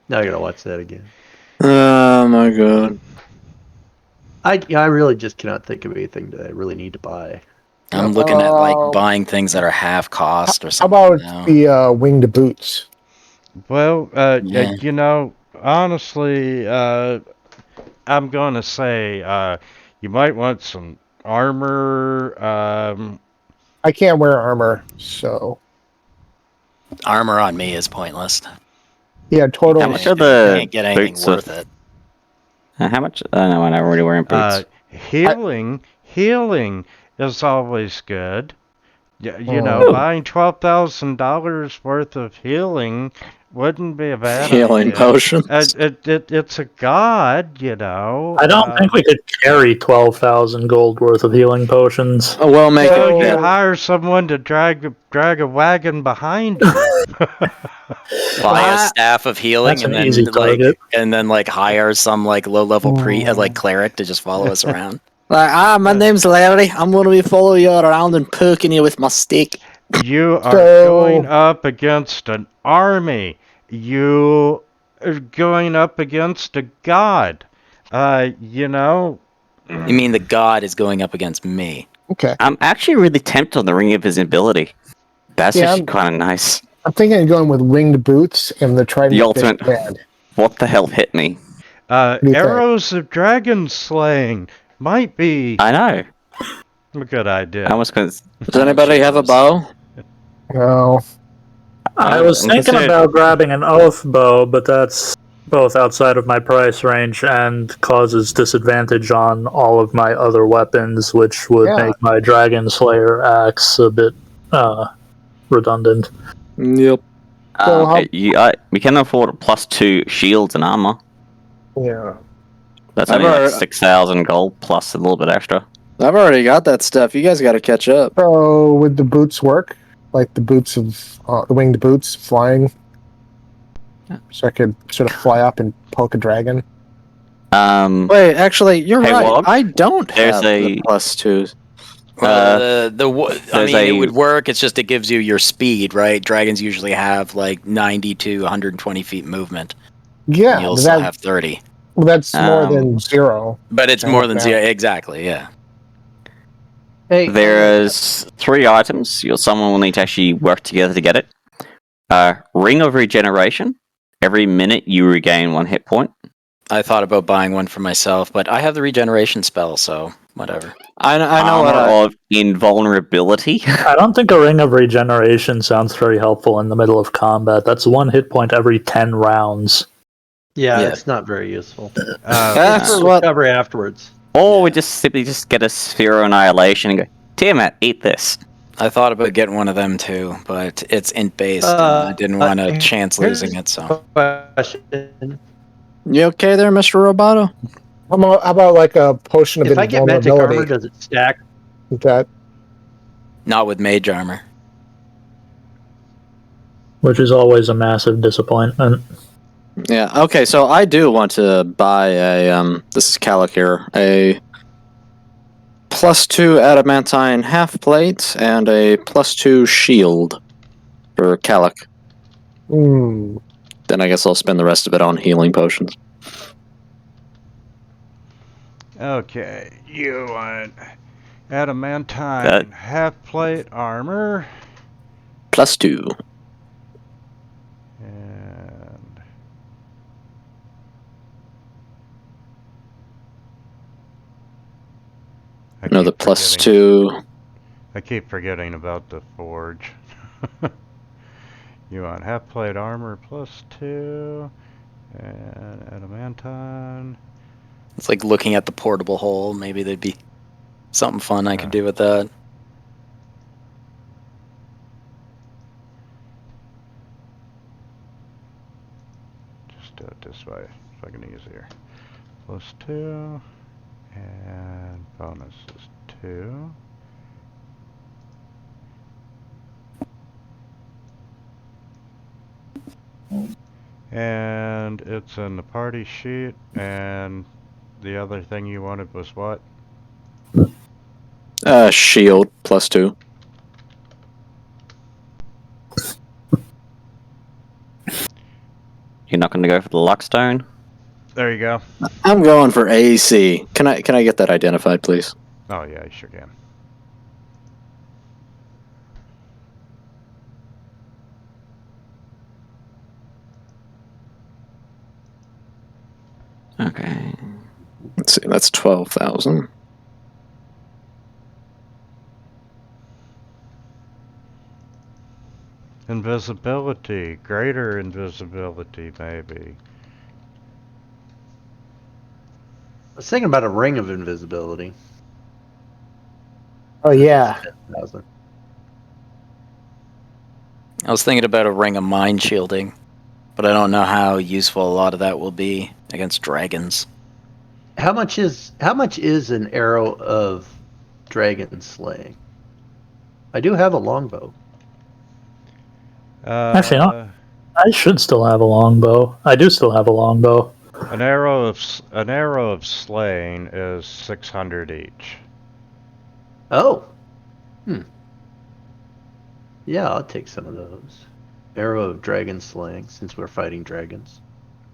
Now I got to watch that again. Oh, my God. I really just cannot think of anything that I really need to buy. I'm looking at, like, buying things that are half cost or something. How about the winged boots? Well, you know, honestly, I'm going to say you might want some armor. I can't wear armor, so... Armor on me is pointless. Yeah, total... How much are the can't get anything boots worth it. How much? No, I'm already wearing boots. Healing is always good. You know, buying $12,000 worth of healing wouldn't be a bad Healing idea. potions. It's a god, you know. I don't think we could carry 12,000 gold worth of healing potions. Oh, well, make So it. you hire someone to drag a wagon behind you. Buy a staff of healing That's and an then easy target. hire some like low level cleric to just follow us around. Like, my name's Larry. I'm going to be following you around and poking you with my stick. You are going up against an army. You are going up against a god. You know. You mean the god is going up against me? Okay. I'm actually really tempted on the Ring of Invisibility. That's Yeah, actually kind of nice. I'm thinking of going with winged boots and the trident. The of ultimate. Bad. What the hell hit me? do you think? Arrows of dragon slaying might be I know. a good idea. I almost Does anybody have a bow? No. I was I'm thinking considered- about grabbing an oath bow, but that's both outside of my price range and causes disadvantage on all of my other weapons, which would Yeah. make my Dragon Slayer axe a bit redundant. Yep. So how- we can afford +2 shields and armor. Yeah. That's I've only like already- 6,000 gold plus a little bit extra. I've already got that stuff. You guys got to catch up. So would the boots work? Like the boots of the winged boots flying? So I could sort of fly up and poke a dragon. Wait, actually, you're Hey, right. Wog, I don't there's have a- the +2s. I there's mean, it a- would work. It's just it gives you your speed, right? Dragons usually have like 90 to 120 feet movement. Yeah, And you'll but still have 30. that's more Um, than 0. But it's I more hope than not. 0. Exactly, yeah. Hey, There's 3 items. Someone will need to actually work together to get it. Ring of Regeneration. Every minute you regain 1 hit point. I thought about buying one for myself, but I have the regeneration spell, so whatever. I know what Armor of Invulnerability. I don't think a Ring of Regeneration sounds very helpful in the middle of combat. That's 1 hit point every 10 rounds. Yeah, Yeah. it's not very useful. That's For what. recovery afterwards. Or we just simply just get a Sphere of Annihilation and go, Tiamat, eat this. I thought about getting one of them too, but it's int based. And I didn't want to chance losing it, so. Question. You okay there, Mr. Roboto? How about like a potion of If I get magic armor, invulnerability? does it stack? That Not with mage armor. Which is always a massive disappointment. Yeah. Okay. So I do want to buy a. This is Calic here. A +2 adamantine half plate and a +2 shield for Calic. Then I guess I'll spend the rest of it on healing potions. Okay, you want adamantine half plate armor +2. and I No, the keep forgetting- +2. I keep forgetting about the forge. You want half plate armor +2 and adamantine. It's like looking at the portable hole. Maybe there'd be something fun I could do with that. Just do it this way, it's fucking easier. +2 and bonus is 2. And it's in the party sheet, and the other thing you wanted was what? Shield +2. You're not going to go for the Luckstone? There you go. I'm going for AC. Can I get that identified, please? Oh yeah, you sure can. Okay. Let's see. That's 12,000. Invisibility, greater invisibility maybe. I was thinking about a ring of invisibility. Oh yeah. 10,000. I was thinking about a ring of mind shielding, but I don't know how useful a lot of that will be against dragons. How much is an arrow of dragon slaying? I do have a longbow. Actually, not. I should still have a longbow. I do still have a longbow. An arrow of slaying is 600 each. Oh. Yeah, I'll take some of those. Arrow of dragon slaying, since we're fighting dragons.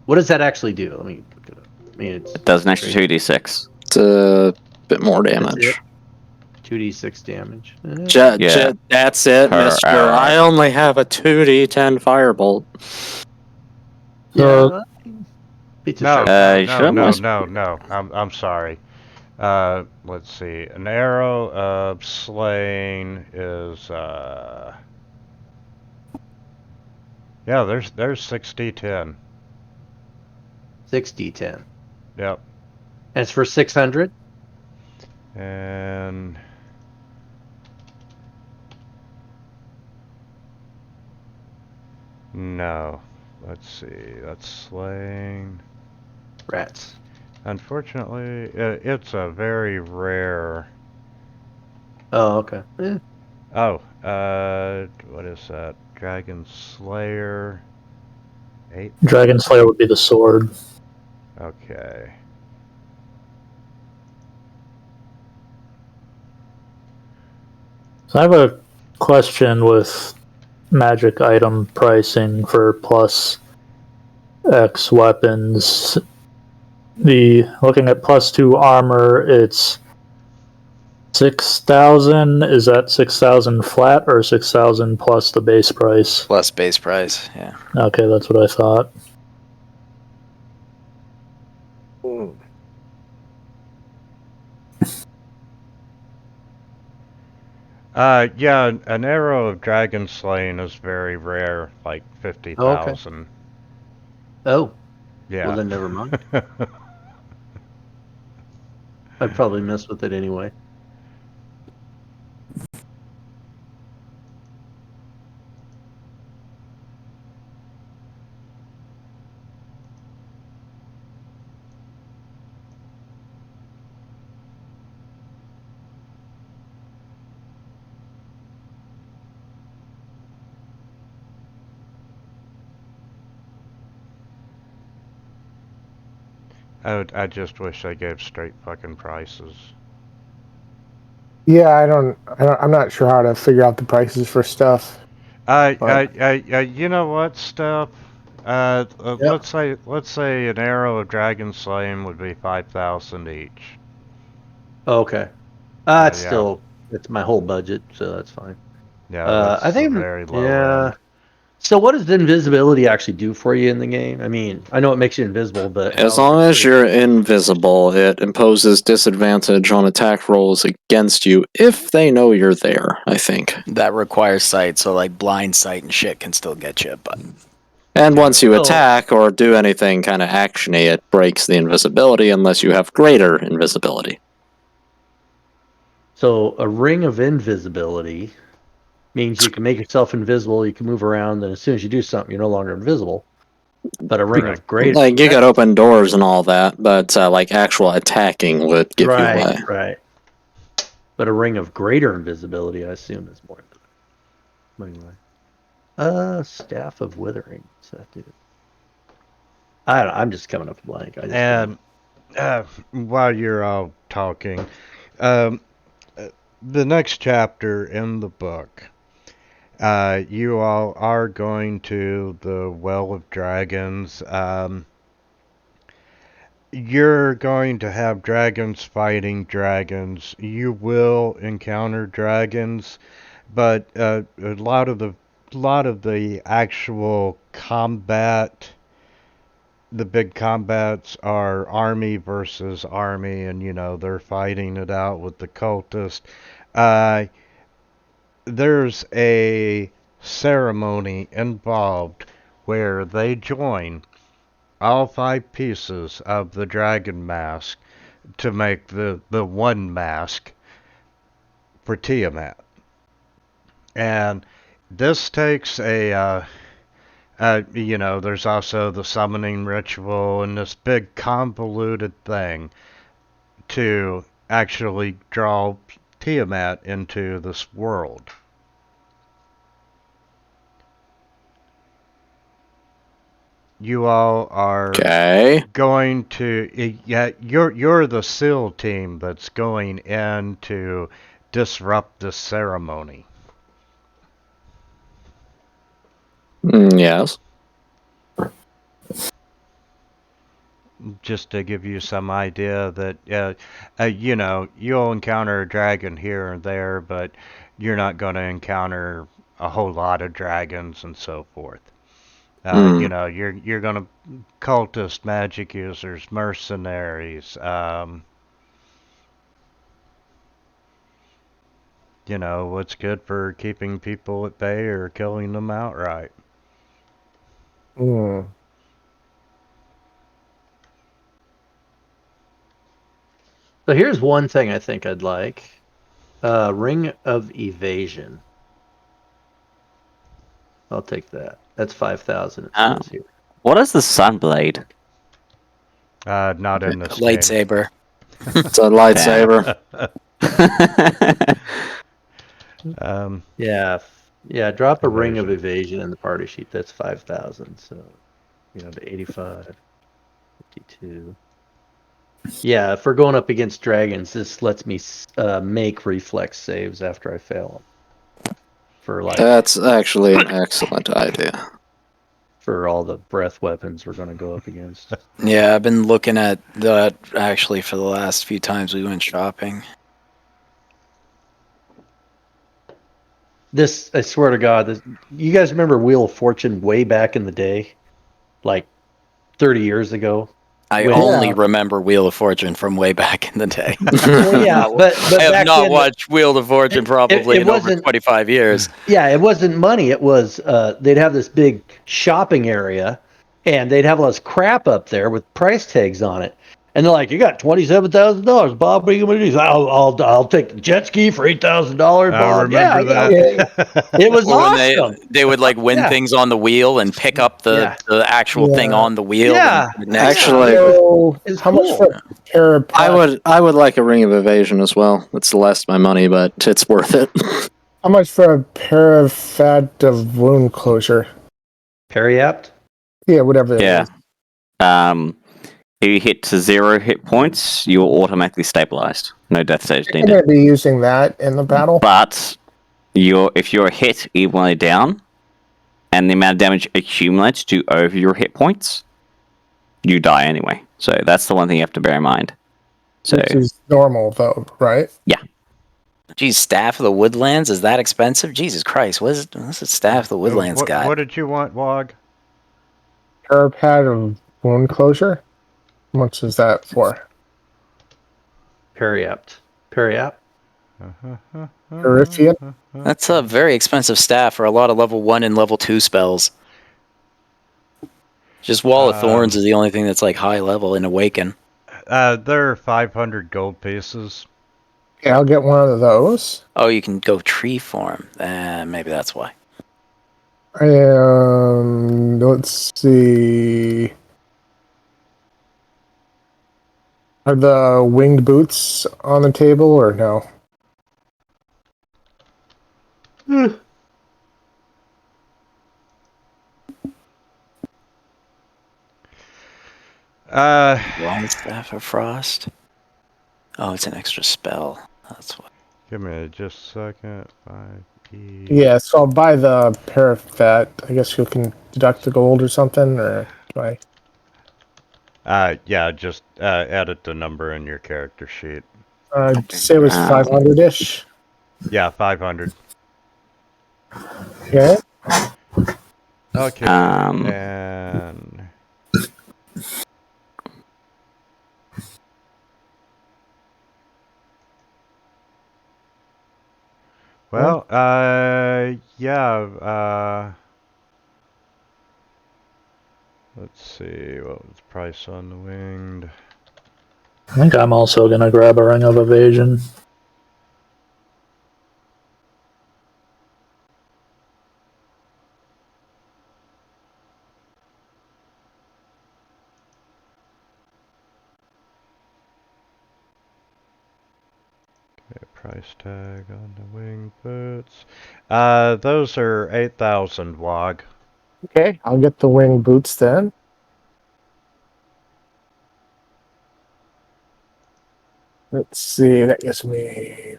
What does that actually do? Let me look it up. I mean, It does an extra 2d6. It's a bit more That's damage. it? 2d6 damage. Yeah. That's it, Per mister. hour. I only have a 2d10 firebolt. Yeah. Pizza No, sharp. no. I'm sorry. Let's see. An arrow of slaying is yeah. There's 6d10. 6d10. Yep. And it's for 600. And no. Let's see. That's slaying. Rats. Unfortunately, it's a very rare. Oh, okay. Eh. Oh, what is that? Dragon Slayer. 8. Dragon Slayer would be the sword. Okay. So I have a question with magic item pricing for plus X weapons. Looking at +2 armor, it's 6,000. Is that 6,000 flat or 6,000 plus the base price? Plus base price. Yeah. Okay, that's what I thought. Yeah, an arrow of dragon slaying is very rare, like 50,000. Oh, Yeah. well then never mind. I'd probably mess with it anyway. I just wish they gave straight fucking prices. Yeah, I'm not sure how to figure out the prices for stuff. You know what, Steph? Yep. Let's say an arrow of dragon slaying would be 5,000 each. Okay. It's Yeah. still, it's my whole budget, so that's fine. Yeah, that's I think, a very low yeah. end. So what does invisibility actually do for you in the game? I mean, I know it makes you invisible, but As long as you're invisible, it imposes disadvantage on attack rolls against you if they know you're there, I think. That requires sight, so like blind sight and shit can still get you, but And once you Oh. attack or do anything kind of actiony, it breaks the invisibility unless you have greater invisibility. So a ring of invisibility means you can make yourself invisible, you can move around, and as soon as you do something, you're no longer invisible. But a ring of great, Like, you got open doors and all that, but like actual attacking would give you away. Right. But a ring of greater invisibility, I assume, is more. Anyway. Staff of Withering. What's that do? I don't know, I'm just coming up blank. I just And while you're all talking, the next chapter in the book, you all are going to the Well of Dragons. You're going to have dragons fighting dragons. You will encounter dragons, but a lot of the actual combat, the big combats are army versus army, and they're fighting it out with the cultists. There's a ceremony involved where they join all 5 pieces of the dragon mask to make the one mask for Tiamat. And this takes there's also the summoning ritual and this big convoluted thing to actually draw Tiamat into this world. You all are going to, you're the SEAL team that's going in to disrupt the ceremony. Yes. just to give you some idea that, you'll encounter a dragon here and there, but you're not going to encounter a whole lot of dragons and so forth. You're going to cultist, magic users, mercenaries, what's good for keeping people at bay or killing them outright. Hmm. So here's one thing I think I'd like. Ring of Evasion. I'll take that. That's 5,000 it says here. What is the Sunblade? Not in this Lightsaber. It's a lightsaber. Yeah, drop a Ring of Evasion. Evasion in the party sheet. That's 5,000. So, to 85, 52. Yeah, if we're going up against dragons, this lets me make reflex saves after I fail them. That's actually an excellent idea. For all the breath weapons we're going to go up against. Yeah, I've been looking at that actually for the last few times we went shopping. This, I swear to God, you guys remember Wheel of Fortune way back in the day? Like 30 years ago? I only remember Wheel of Fortune from way back in the day. Well, yeah, but I have back not then, watched Wheel of Fortune probably in over 25 years. Yeah, it wasn't money. It was, they'd have this big shopping area, and they'd have all this crap up there with price tags on it. And they're like, "You got $27,000, Bob. What are you going to do?" I'll take the jet ski for $8,000, Bob. I remember that. Okay. It was Or when awesome. they would like win things on the wheel and pick up the actual thing on the wheel. Yeah. Actually, It's how much cool. for a pair of I would like a Ring of Evasion as well. It's less my money, but it's worth it. How much for a pair of fat of wound closure? Periapt? Yeah, whatever. Yeah. If you hit to 0 hit points, you're automatically stabilized. No death saves I'm needed. going to be using that in the battle. But if you're hit evenly down, and the amount of damage accumulates to over your hit points, you die anyway. So that's the one thing you have to bear in mind. So Which is normal, though, right? Yeah. Geez, Staff of the Woodlands, is that expensive? Jesus Christ, what's the Staff of the Woodlands got? What did you want, Wog? Pair pad of wound closure? How much is that for? Periapt. Perifian? That's a very expensive staff for a lot of level 1 and level 2 spells. Just Wall of Thorns is the only thing that's like high level in Awaken. They're 500 gold pieces. Yeah, I'll get one of those. Oh, you can go tree form. Maybe that's why. Let's see. Are the winged boots on the table or no? Long Staff of Frost. Oh, it's an extra spell. That's what. Give me just a second. 5E. Yeah, so I'll buy the pair of that. I guess you can deduct the gold or something, or do I? Yeah, just edit the number in your character sheet. Say it was 500-ish. Yeah, 500. Okay. Okay. And well, yeah. Let's see, what was the price on the winged? I think I'm also going to grab a Ring of Evasion. Okay, price tag on the winged boots. Those are 8,000 Wog. Okay, I'll get the winged boots then. Let's see, that gives me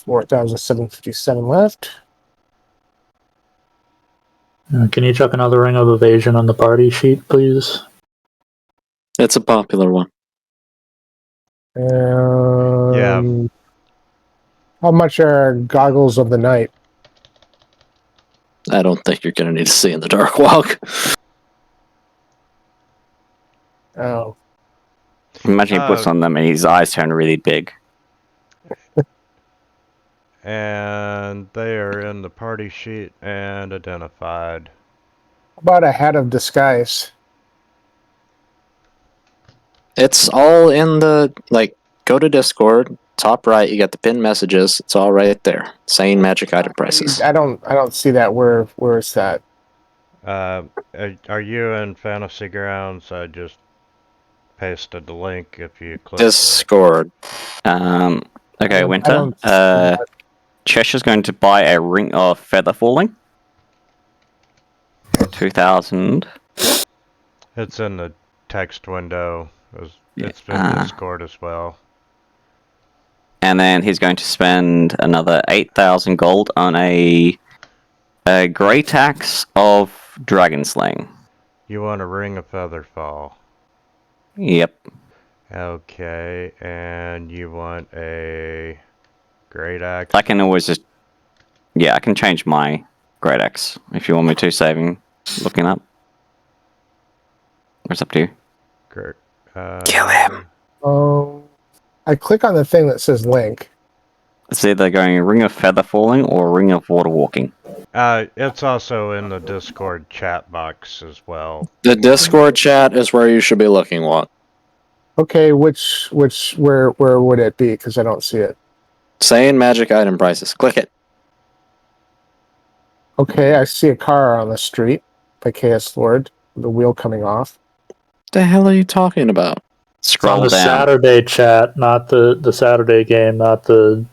4,757 left. Can you chuck another Ring of Evasion on the party sheet, please? It's a popular one. Yeah. How much are goggles of the night? I don't think you're going to need to see in the dark walk. Oh, Imagine he puts on them and his eyes turn really big. And they are in the party sheet and identified. about a hat of disguise. It's all in the, like, go to Discord, top right, you got the pinned messages. It's all right there. Saying magic item prices. I don't see that. Where is that? Are you in Fantasy Grounds? I just pasted the link if you click Discord. Okay, Winter. I don't see that. Cheshire's going to buy a ring of feather falling. 2,000. It's in the text window. It's in Discord as well. And then he's going to spend another 8,000 gold on a grey tax of dragon slaying. You want a ring of Featherfall. Yep. Okay, and you want a great axe. I can always just... Yeah, I can change my great axe if you want me to, saving looking up. It's up to you. Great. Kill him. Oh, I click on the thing that says link. It's either going ring of feather falling or ring of water walking. It's also in the Discord chat box as well. The Discord chat is where you should be looking, what? Okay, where would it be? Because I don't see it. Saying magic item prices. Click it. Okay, I see a car on the street by KS Lord. The wheel coming off. What the hell are you talking about? It's on Scroll the down. Saturday chat, not the Saturday game, not the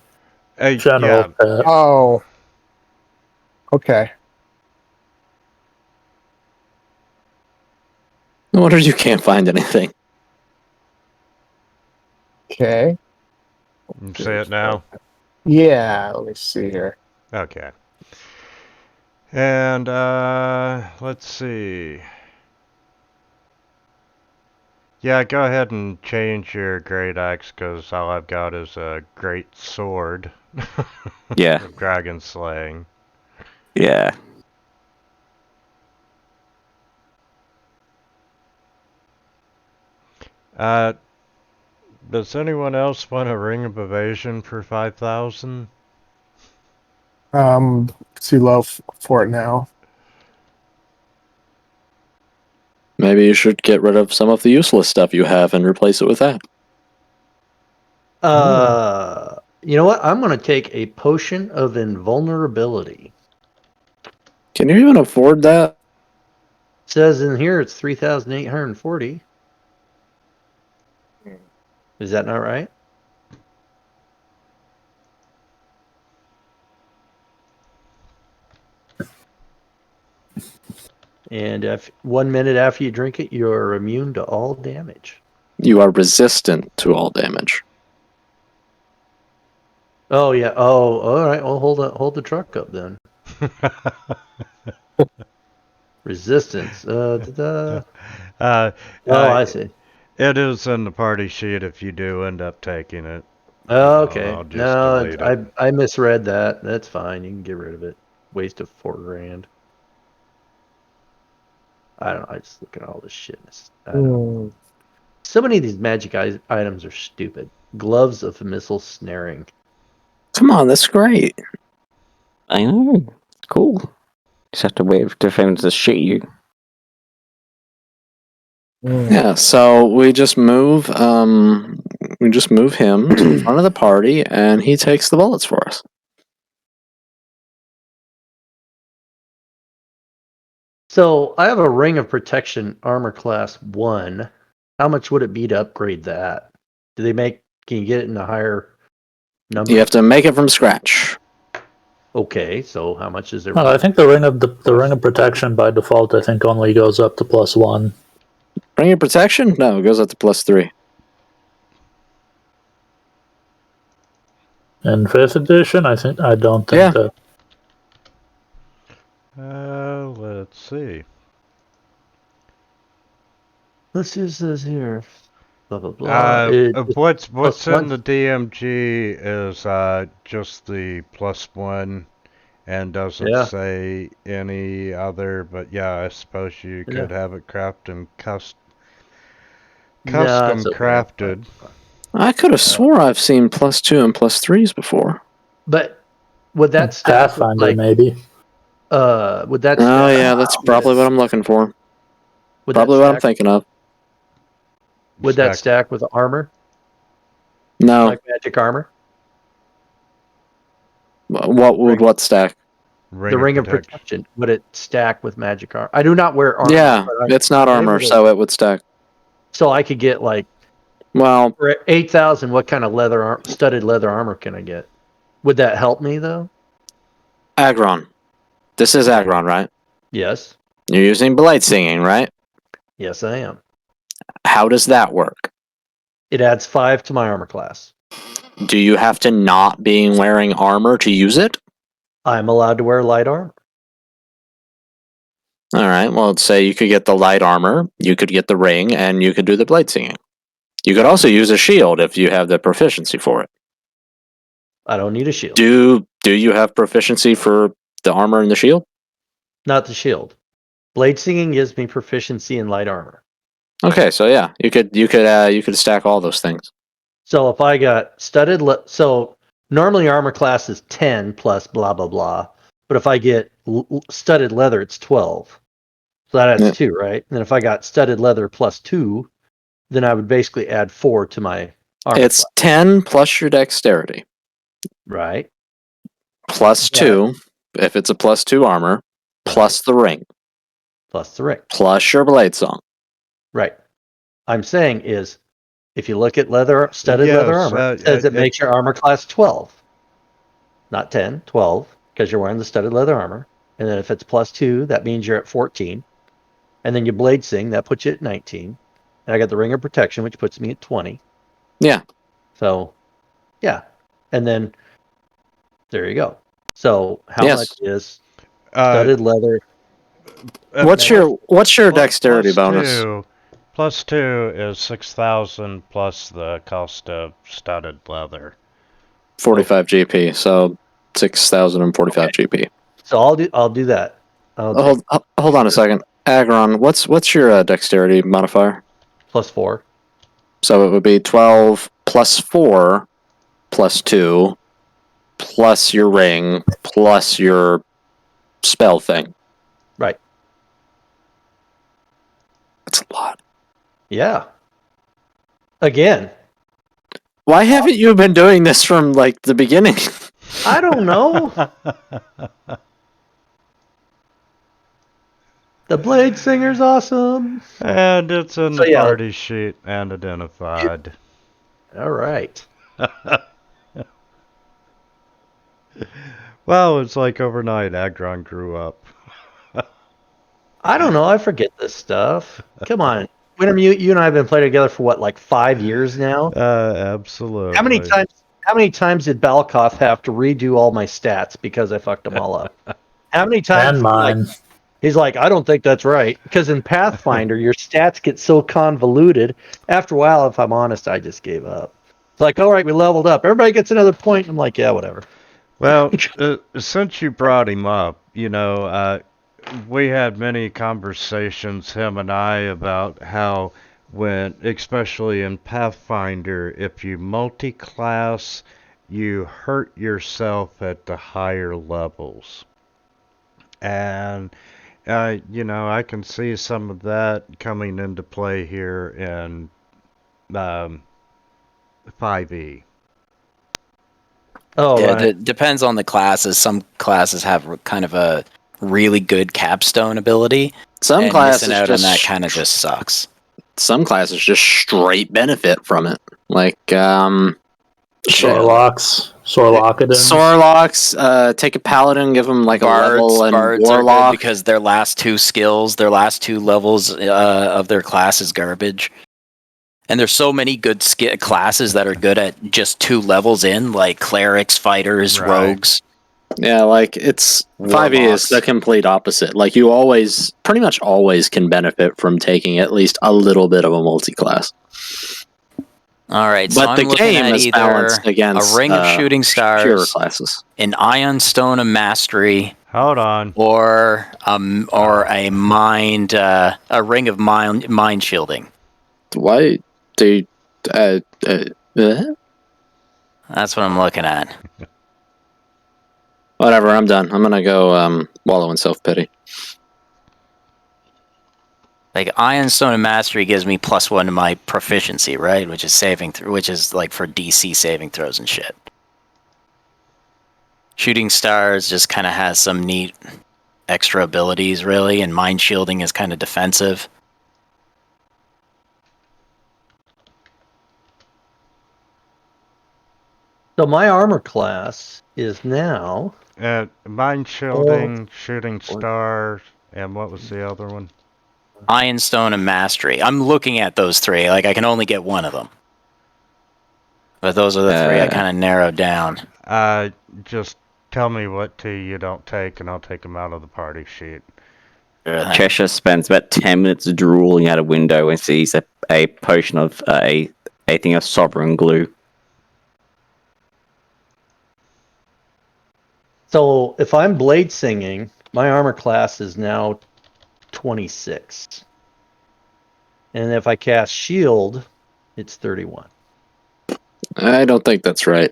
general chat. Oh. Okay. No wonder you can't find anything. Okay. You see it now? Yeah, let me see here. Okay. And, let's see. Yeah, go ahead and change your great axe, because all I've got is a great sword. Yeah. Dragon slaying. Yeah. Does anyone else want a ring of evasion for 5,000? Too low for it now. Maybe you should get rid of some of the useless stuff you have and replace it with that. You know what? I'm going to take a potion of invulnerability. Can you even afford that? It says in here it's 3,840. Is that not right? And if 1 minute after you drink it, you're immune to all damage. You are resistant to all damage. Oh yeah. Oh, all right. Well, hold the truck up then. Resistance. I see. It is in the party sheet if you do end up taking it. Oh, okay. I'll just delete it. I misread that. That's fine. You can get rid of it. Waste of $4,000. I don't know. I just look at all this shit. I don't know. So many of these magic items are stupid. Gloves of missile snaring. Come on, that's great. I know. Cool. Just have to wait for him to shit you. Yeah, so we just move him to the front of the party, and he takes the bullets for us. So I have a ring of protection armor class 1. How much would it be to upgrade that? Can you get it in a higher number? You have to make it from scratch. Okay, so how much is it? I think the ring of protection by default, I think, only goes up to +1. Ring of protection? No, it goes up to +3. In 5th edition, I don't think Yeah. that. Let's see. Let's use this here. Blah blah blah. What's one. in the DMG is just the +1 and doesn't say any other. But yeah, I suppose you could have it crafted custom crafted. I could have swore I've seen +2 and +3s before. But would that stack with, Pathfinder maybe? Would that? Oh yeah, that's probably what I'm looking for. Probably what I'm thinking of. Would that stack with armor? No. Like magic armor? What stack? The ring of protection. Would it stack with magic armor? I do not wear armor. Yeah, it's not armor, so it would stack. So I could get like, well, for 8,000. What kind of studded leather armor can I get? Would that help me though? Agron. This is Agron, right? Yes. You're using blade singing, right? Yes, I am. How does that work? It adds 5 to my armor class. Do you have to not be wearing armor to use it? I'm allowed to wear light armor. All right. Well, let's say you could get the light armor, you could get the ring, and you could do the blade singing. You could also use a shield if you have the proficiency for it. I don't need a shield. Do you have proficiency for the armor and the shield? Not the shield. Blade singing gives me proficiency in light armor. Okay, so yeah, you could stack all those things. So if I got studded, so normally armor class is 10 plus blah blah blah, but if I get studded leather, it's 12. So that adds 2, right? And then if I got studded leather plus 2, then I would basically add 4 to my armor. It's class. 10 plus your dexterity, right? Plus 2 if it's a +2 armor, plus the ring, plus your blade song. Right. I'm saying is, if you look at studded leather armor, it says it makes your armor class 12. Not 10, 12, because you're wearing the studded leather armor. And then if it's +2, that means you're at 14. And then you blade sing, that puts you at 19. And I got the ring of protection, which puts me at 20. Yeah. So, yeah. And then, there you go. So, how much is studded leather? What's your dexterity bonus? +2 is 6,000 plus the cost of studded leather. 45 GP, so 6,045 GP. So I'll do that. Hold on a second. Agron, what's your dexterity modifier? +4. So it would be 12 plus 4 plus 2 plus your ring plus your spell thing. Right. That's a lot. Yeah. Again. Why haven't you been doing this from like the beginning? I don't know. The Blade Singer's awesome. And it's in the party sheet and identified. All right. Well, it's like overnight Agron grew up. I don't know. I forget this stuff. Come on. Wintermute, you and I have been playing together for what, like 5 years now? Absolutely. How many times did Balkoff have to redo all my stats because I fucked them all up? How many times? And mine. He's like, I don't think that's right. Because in Pathfinder, your stats get so convoluted. After a while, if I'm honest, I just gave up. It's like, all right, we leveled up. Everybody gets another point. I'm like, yeah, whatever. Well, since you brought him up, we had many conversations, him and I, about how especially in Pathfinder, if you multi-class, you hurt yourself at the higher levels. And, I can see some of that coming into play here in 5e. Oh, yeah, it depends on the classes. Some classes have kind of a really good capstone ability. Some classes out on that kind of just sucks. Some classes just straight benefit from it, like Sorlocks, take a paladin, give them like Bards, a level, and Bards warlock are good because their last 2 skills, their last 2 levels of their class is garbage. And there's so many good classes that are good at just 2 levels in, like clerics, fighters, rogues. Yeah, like it's Warlocks. 5e is the complete opposite. Like you always, pretty much always, can benefit from taking at least a little bit of a multi-class. All right, so But I'm the looking game at is either balanced against a ring of shooting pure stars, classes. an ion stone of mastery, Hold on. or a mind, a ring of mind shielding. Why do uh, That's what I'm looking at. whatever, I'm done. I'm gonna go wallow in self-pity. Like ion stone of mastery gives me +1 to my proficiency, right? Which is which is like for DC saving throws and shit. Shooting stars just kind of has some neat extra abilities, really, and mind shielding is kind of defensive. So my armor class is now Mind shielding, shooting star, and what was the other one? Iron stone and mastery. I'm looking at those three. Like I can only get one of them, but those are the three I kind of narrowed down. Just tell me what two you don't take, and I'll take them out of the party sheet. Cheshire spends about 10 minutes drooling out a window and sees a potion of a thing of sovereign glue. So if I'm blade singing, my armor class is now 26. And if I cast shield, it's 31. I don't think that's right.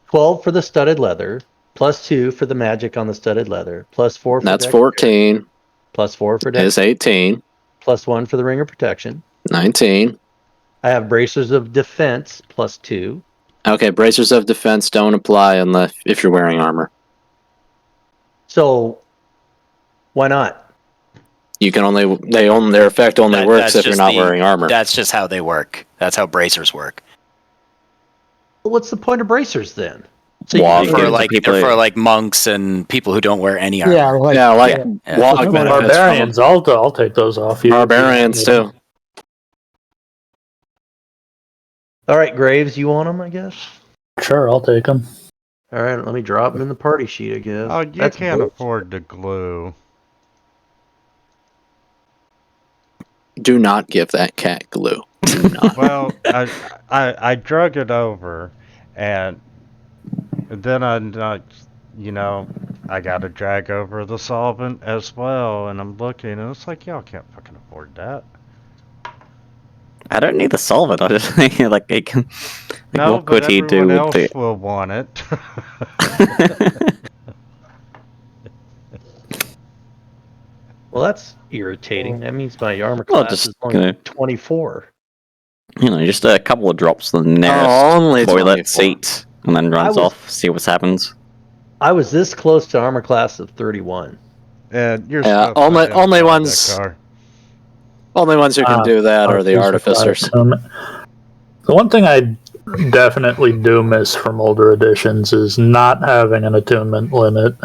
12 for the studded leather, +2 for the magic on the studded leather, +4 for That's dexterity, 14. +4 for Is dexterity, 18. +1 for the ring of protection. 19. I have bracers of defense, +2. Okay, bracers of defense don't apply unless if you're wearing armor. So why not? You can only their effect only works if you're not wearing armor. That's just how they work. That's how bracers work. Well, what's the point of bracers then? So Well, you For can, like people they're for who- like monks and people who don't wear any armor. Yeah, like, Yeah. Wog benefits from Barbarians, I'll take those off you. barbarians too. all right, Graves, you want them, I guess? Sure, I'll take them. All right, let me drop them in the party sheet, I guess. Oh, you That's can't bullshit. afford the glue. Do not give that cat glue. Do not. Well, I drug it over, and then I got to drag over the solvent as well, and I'm looking, and it's like, y'all can't fucking afford that. I don't need the solvent. I just think like it can. Like, No, what but could he do everyone with else it? will want it. Well, that's irritating. That means my armor Well, class just is only gonna- 24. Just a couple of drops on the nearest only toilet 24. seat, and then runs off. See what happens. I was this close to armor class of 31. And you're Yeah, supposed to only imply ones- that car. Only ones who can do that are the artificers. The one thing I definitely do miss from older editions is not having an attunement limit.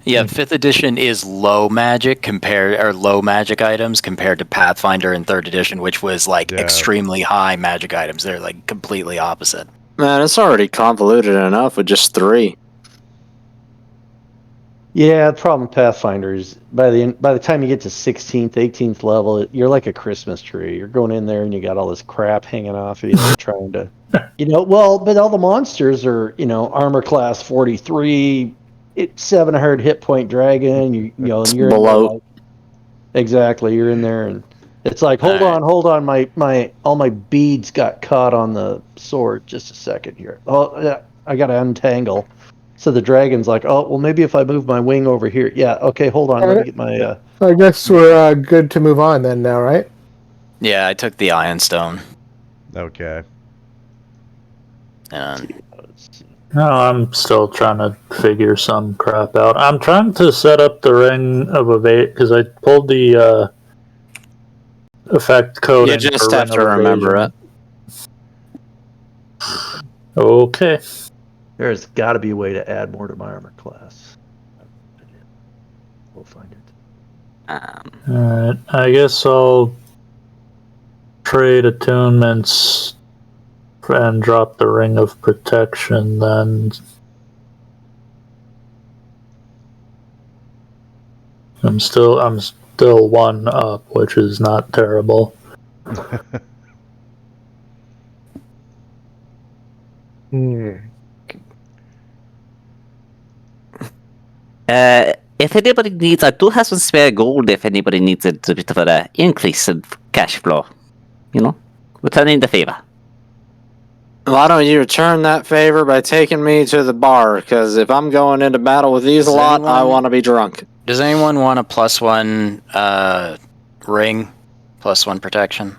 Yeah, 5th edition is low magic low magic items compared to Pathfinder in 3rd edition, which was like Yeah. extremely high magic items. They're like completely opposite. Man, it's already convoluted enough with just 3. Yeah, the problem with Pathfinder is by the time you get to 16th, 18th level, you're like a Christmas tree. You're going in there and you got all this crap hanging off of you, trying to, well, but all the monsters are, armor class 43, 700 hit point dragon. And you're in there Below. exactly. You're in there and it's like, hold on, my all my beads got caught on the sword. Just a second here. Oh, yeah, I got to untangle. So the dragon's like, oh, well, maybe if I move my wing over here. Yeah, okay, hold on. Let me get my... I guess we're good to move on then now, right? Yeah, I took the Iron Stone. Okay. And No, I'm still trying to figure some crap out. I'm trying to set up the Ring of Evasion because I pulled the effect code. You just have to remember it. Okay. There's got to be a way to add more to my armor class. We'll find it. Alright, I guess I'll trade attunements and drop the ring of protection then. I'm still 1 up, which is not terrible. If anybody needs, I do have some spare gold if anybody needs a bit of an increase in cash flow. You know? Returning the favor. Why don't you return that favor by taking me to the bar? Because if I'm going into battle with these a lot, I want to be drunk. Does anyone want a +1 ring, +1 protection?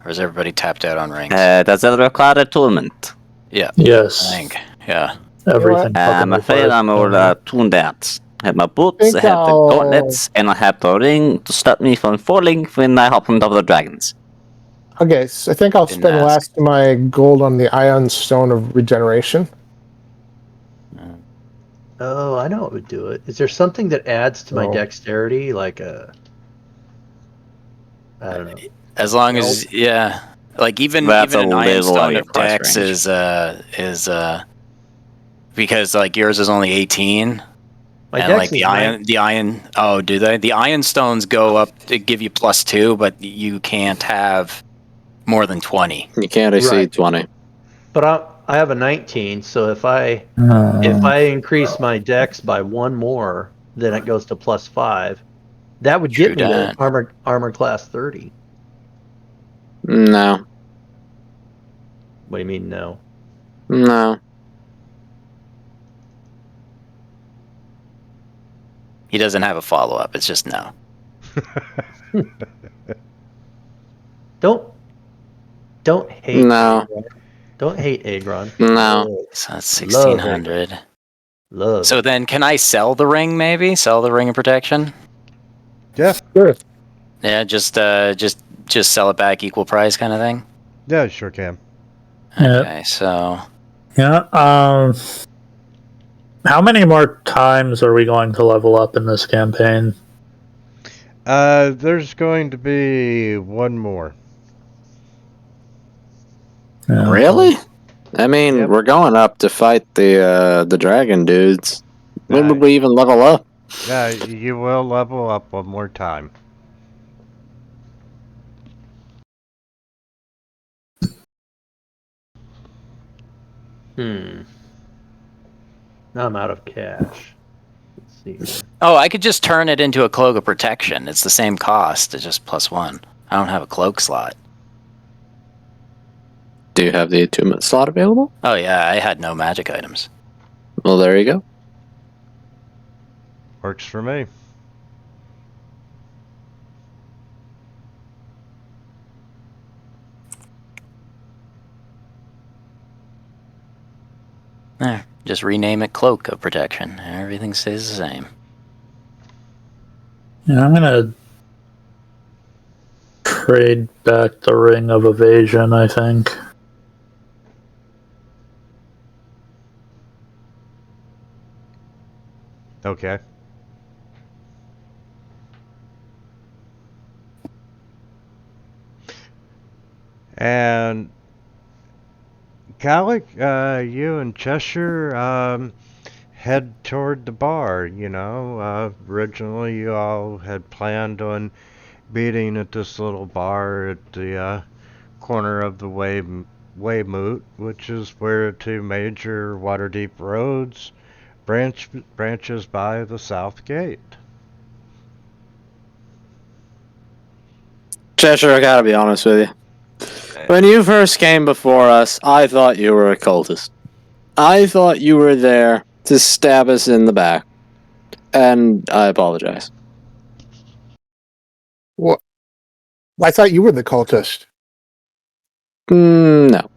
Or is everybody tapped out on rings? Does it require a tournament? Yeah. Yes. I think. Yeah. Everything. I'm afraid I'm all tuned out. I have my boots, I think have the gauntlets, and I have the ring to stop me from falling when I hop on top of the dragons. Okay, so I think I'll spend the last of my gold on the Ion Stone of Regeneration. Oh, I know what would do it. Is there something that adds to my dexterity, like a... I don't know. As long as, yeah. Like, even an Iron Stone of Dex is because, like, yours is only 18. And like the iron, oh, do they? The Iron Stones go up to give you +2, but you can't have more than 20. You can't exceed 20. But I have a 19, so if I increase my dex by 1 more, then it goes to +5. That would get me to armor class 30. No. What do you mean no? No. He doesn't have a follow-up. It's just no. Don't hate. No. Agron. Don't hate Agron. No. So that's 1,600. Love. So then, can I sell the ring? Maybe sell the ring of protection. Yeah. Sure. Yeah, just sell it back equal price, kind of thing. Yeah, sure can. Okay, so. Yeah. How many more times are we going to level up in this campaign? There's going to be 1 more. Yeah. Really? I mean, we're going up to fight the dragon dudes. When would we even level up? You will level up 1 more time. Now I'm out of cash. Let's see here. Oh, I could just turn it into a cloak of protection. It's the same cost. It's just +1. I don't have a cloak slot. Do you have the attunement slot available? Oh yeah, I had no magic items. Well, there you go. Works for me. There, just rename it Cloak of Protection. Everything stays the same. Yeah, I'm gonna trade back the Ring of Evasion, I think. Okay. And Gallic, you and Cheshire head toward the bar, you know. Originally you all had planned on meeting at this little bar at the corner of the Wintermute, which is where 2 major Waterdeep roads branches by the south gate. Cheshire, I gotta be honest with you. When you first came before us, I thought you were a cultist. I thought you were there to stab us in the back. And I apologize. What? I thought you were the cultist. No.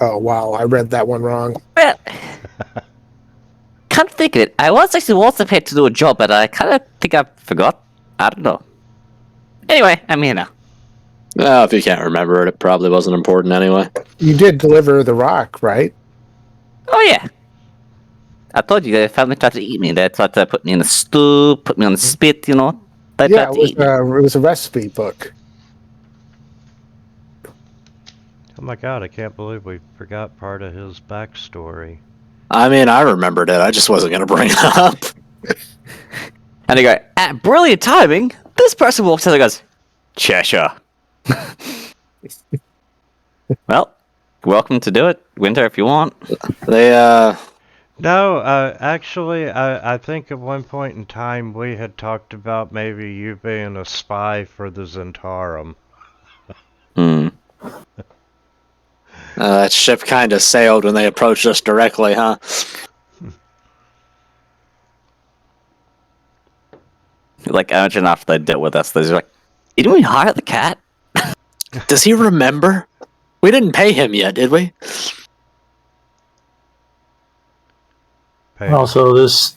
Oh, wow. I read that one wrong. Well, can't think of it. I was actually paid to do a job, but I kind of think I forgot. I don't know. Anyway, I'm here now. Well, if you can't remember it, it probably wasn't important anyway. You did deliver the rock, right? Oh, yeah. I told you, the family tried to eat me. They tried to put me in a stew, put me on the spit, you know. They tried to eat me. It was a recipe book. my god, I can't believe we forgot part of his backstory. I mean, I remembered it. I just wasn't going to bring it up. And they go, at brilliant timing, this person walks in and goes, Cheshire. Well, welcome to do it, Winter, if you want. They, No, actually, I think at one point in time we had talked about maybe you being a spy for the Zentarum. That ship kind of sailed when they approached us directly, huh? Like, imagine after they dealt with us, they're like, didn't we hire the cat? Does he remember? We didn't pay him yet, did we? Also, this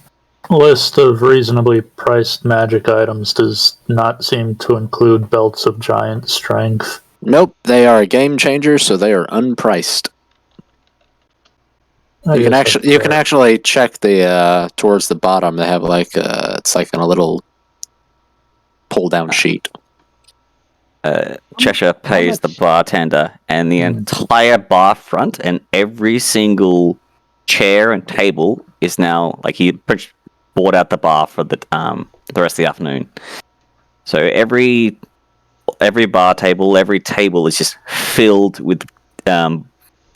list of reasonably priced magic items does not seem to include belts of giant strength. Nope, they are a game changer, so they are unpriced. You can actually check the towards the bottom. They have like it's like on a little pull down sheet. Cheshire pays the bartender, and the entire bar front and every single chair and table is now like he bought out the bar for the rest of the afternoon. So every bar table, every table is just filled with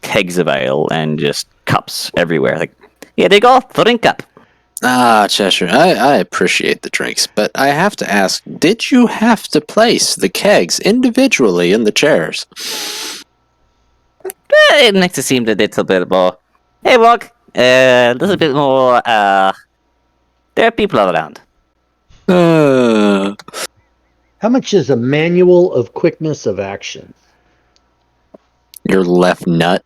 kegs of ale and just cups everywhere. Like, here they go, drink up. Ah, Cheshire, I appreciate the drinks, but I have to ask, did you have to place the kegs individually in the chairs? It makes it seem a little bit more. Hey, Wog, a little bit more. There are people around. How much is a manual of quickness of action? Your left nut.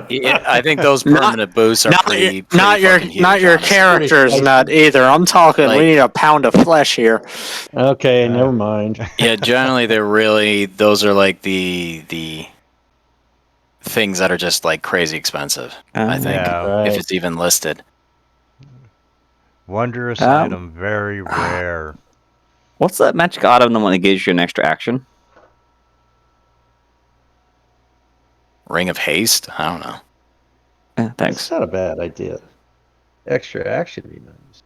Yeah, I think those permanent boosts are pretty not your fucking huge, honestly. character's nut either. I'm talking. Like, we need a pound of flesh here. Okay, never mind. Yeah, generally those are like the things that are just like crazy expensive. I think Yeah. if it's even listed. Wondrous item, very rare. What's that magic item the one that gives you an extra action? Ring of Haste? I don't know. Thanks. That's not a bad idea. Extra action would be nice.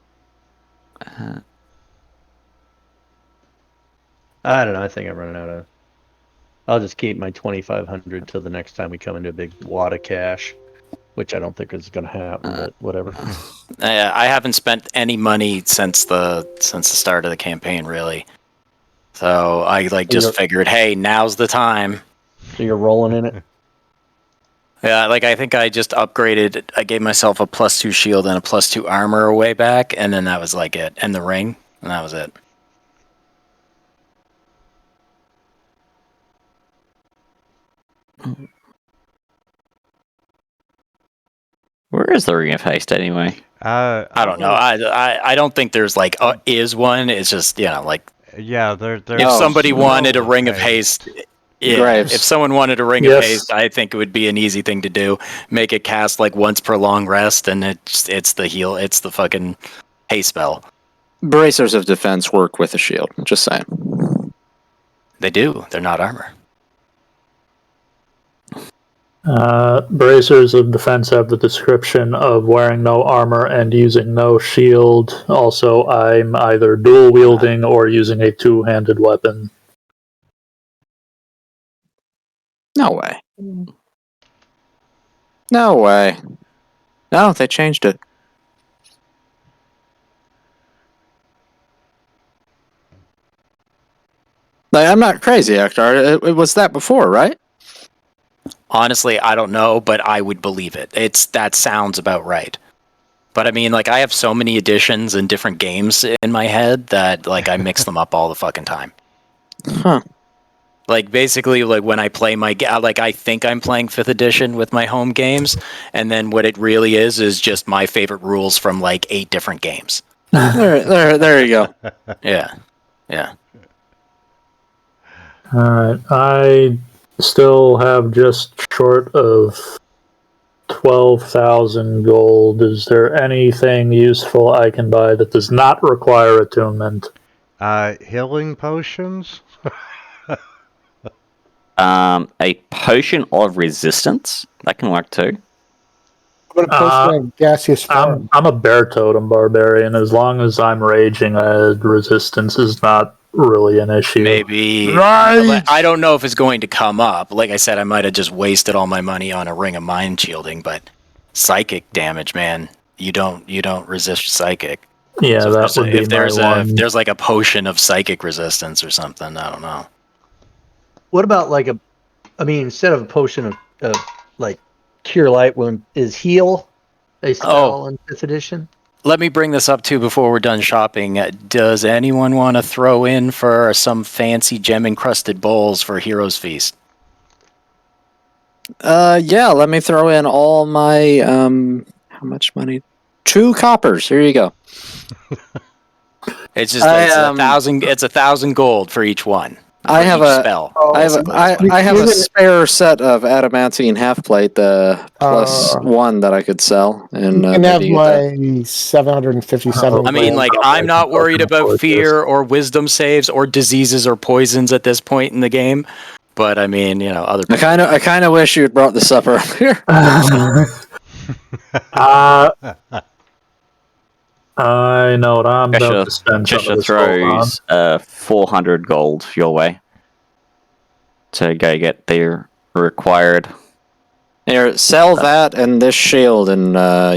I don't know. I think I'm running out of. I'll just keep my 2,500 till the next time we come into a big wad of cash, which I don't think is going to happen. But whatever. I haven't spent any money since the start of the campaign, really. So I just figured, hey, now's the time. So you're rolling in it. Yeah, I think I just upgraded. I gave myself a +2 shield and a +2 armor way back, and then that was like it. And the ring, and that was it. Where is the Ring of Haste anyway? I don't know. I don't think there's is one. It's just Yeah, there. If somebody wanted a Ring of Haste. Yeah, if someone wanted a Ring of Haste, I think it would be an easy thing to do. Make it cast once per long rest, and it's the heal. It's the fucking haste spell. Bracers of defense work with a shield. Just saying. They do. They're not armor. Bracers of defense have the description of wearing no armor and using no shield. Also, I'm either dual wielding or using a two-handed weapon. No way. No way. No, they changed it. I'm not crazy, Hector. It was that before, right? Honestly, I don't know, but I would believe it. That sounds about right. But I mean, I have so many editions and different games in my head that I mix them up all the fucking time. Huh. Basically, when I play my I think I'm playing 5th edition with my home games, and then what it really is just my favorite rules from 8 different games. There you go. Yeah. Alright, I still have just short of 12,000 gold. Is there anything useful I can buy that does not require attunement? Healing potions? A potion of resistance. That can work too. What a potion of gaseous form. I'm a bear totem barbarian. As long as I'm raging, resistance is not really an issue. Maybe. Right. I don't know if it's going to come up. Like I said, I might have just wasted all my money on a ring of mind shielding, but psychic damage, man. You don't resist psychic. Yeah, So that would be if there's my one. if there's like a potion of psychic resistance or something, I don't know. What about instead of a potion of like cure light wound, is heal a spell in 5th edition? Let me bring this up too before we're done shopping. Does anyone want to throw in for some fancy gem encrusted bowls for Heroes Feast? Yeah, let me throw in all my how much money? 2 coppers. Here you go. It's just it's 1,000. It's 1,000 gold for each one. I have a spell. I have a spare set of adamantine half plate, plus 1 that I could sell. And you can have my 757. I mean, like, I'm not worried about fear or wisdom saves or diseases or poisons at this point in the game. But I mean, other people. I kind of wish you had brought this up earlier. I know what I'm about to spend. Cheshire throws 400 gold your way to go get the required. Here, sell that and this shield, and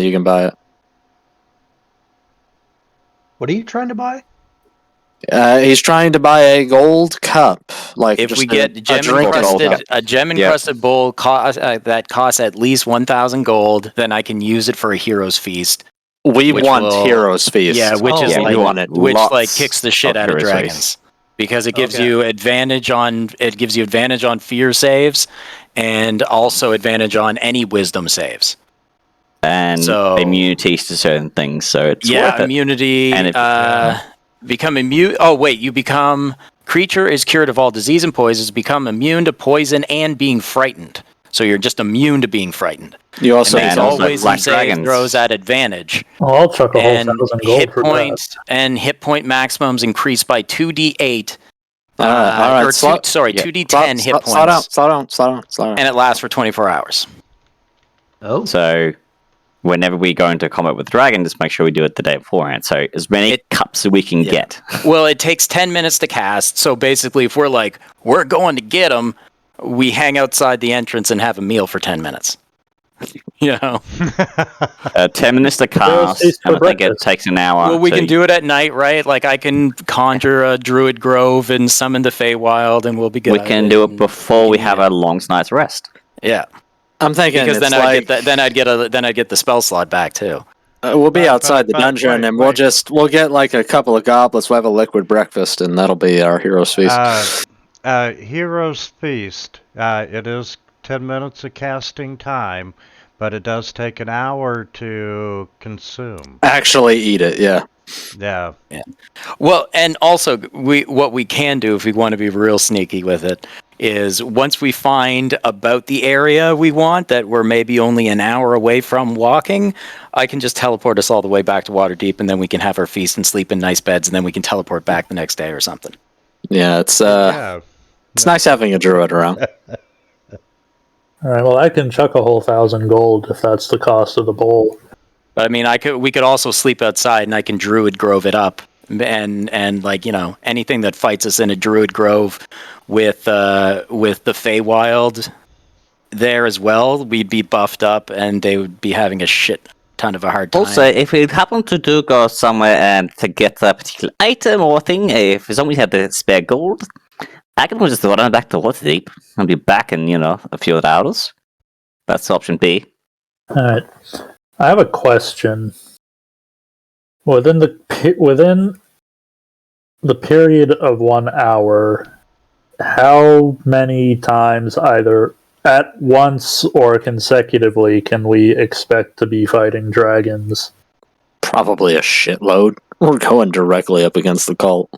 you can buy it. What are you trying to buy? He's trying to buy a gold cup. Like if just we get a gem encrusted bowl that costs at least 1,000 gold, then I can use it for a Hero's Feast. We want Hero's Feast. Yeah, which we want it. Which kicks the shit out of dragons. Because it gives you advantage on fear saves and also advantage on any wisdom saves. And immunities to certain things, so it's worth it. Immunity and become immune. Oh wait, you become creature is cured of all disease and poisons, become immune to poison and being frightened. So you're just immune to being frightened. You also always save throws at advantage. Oh, I'll chuck a whole 1,000 gold for that. And hit point maximums increase by 2d8. All right. 2d10 hit points. Slow down. And it lasts for 24 hours. Oh. So whenever we go into combat with dragon, just make sure we do it the day beforehand. So as many cups as we can get. Well, it takes 10 minutes to cast. So basically, if we're like, we're going to get them, we hang outside the entrance and have a meal for 10 minutes. 10 minutes to cast, and I think it takes an hour. Well, we can do it at night, right? Like, I can conjure a druid grove and summon the Feywild, and we'll be good. We can do it before we have a long night's rest. Yeah. I'm thinking because then I'd get the spell slot back too. We'll be outside the dungeon, and we'll get like a couple of goblets. We'll have a liquid breakfast, and that'll be our Hero's Feast. Hero's Feast. It is 10 minutes of casting time, but it does take an hour to consume. Actually, eat it. Yeah. Yeah. Well, and also what we can do if we want to be real sneaky with it is once we find about the area we want that we're maybe only an hour away from walking, I can just teleport us all the way back to Waterdeep, and then we can have our feast and sleep in nice beds, and then we can teleport back the next day or something. Yeah, it's nice having a druid around. All right, well, I can chuck a whole 1,000 gold if that's the cost of the bowl. But I mean, we could also sleep outside, and I can druid grove it up, and anything that fights us in a druid grove with the Feywild there as well, we'd be buffed up, and they would be having a shit ton of a hard time. Also, if we happen to go somewhere and to get a particular item or thing, if somebody had the spare gold, I can just run back to Waterdeep and be back in a few hours. That's option B. All right. I have a question. Within the period of 1 hour, how many times, either at once or consecutively, can we expect to be fighting dragons? Probably a shitload. We're going directly up against the cult.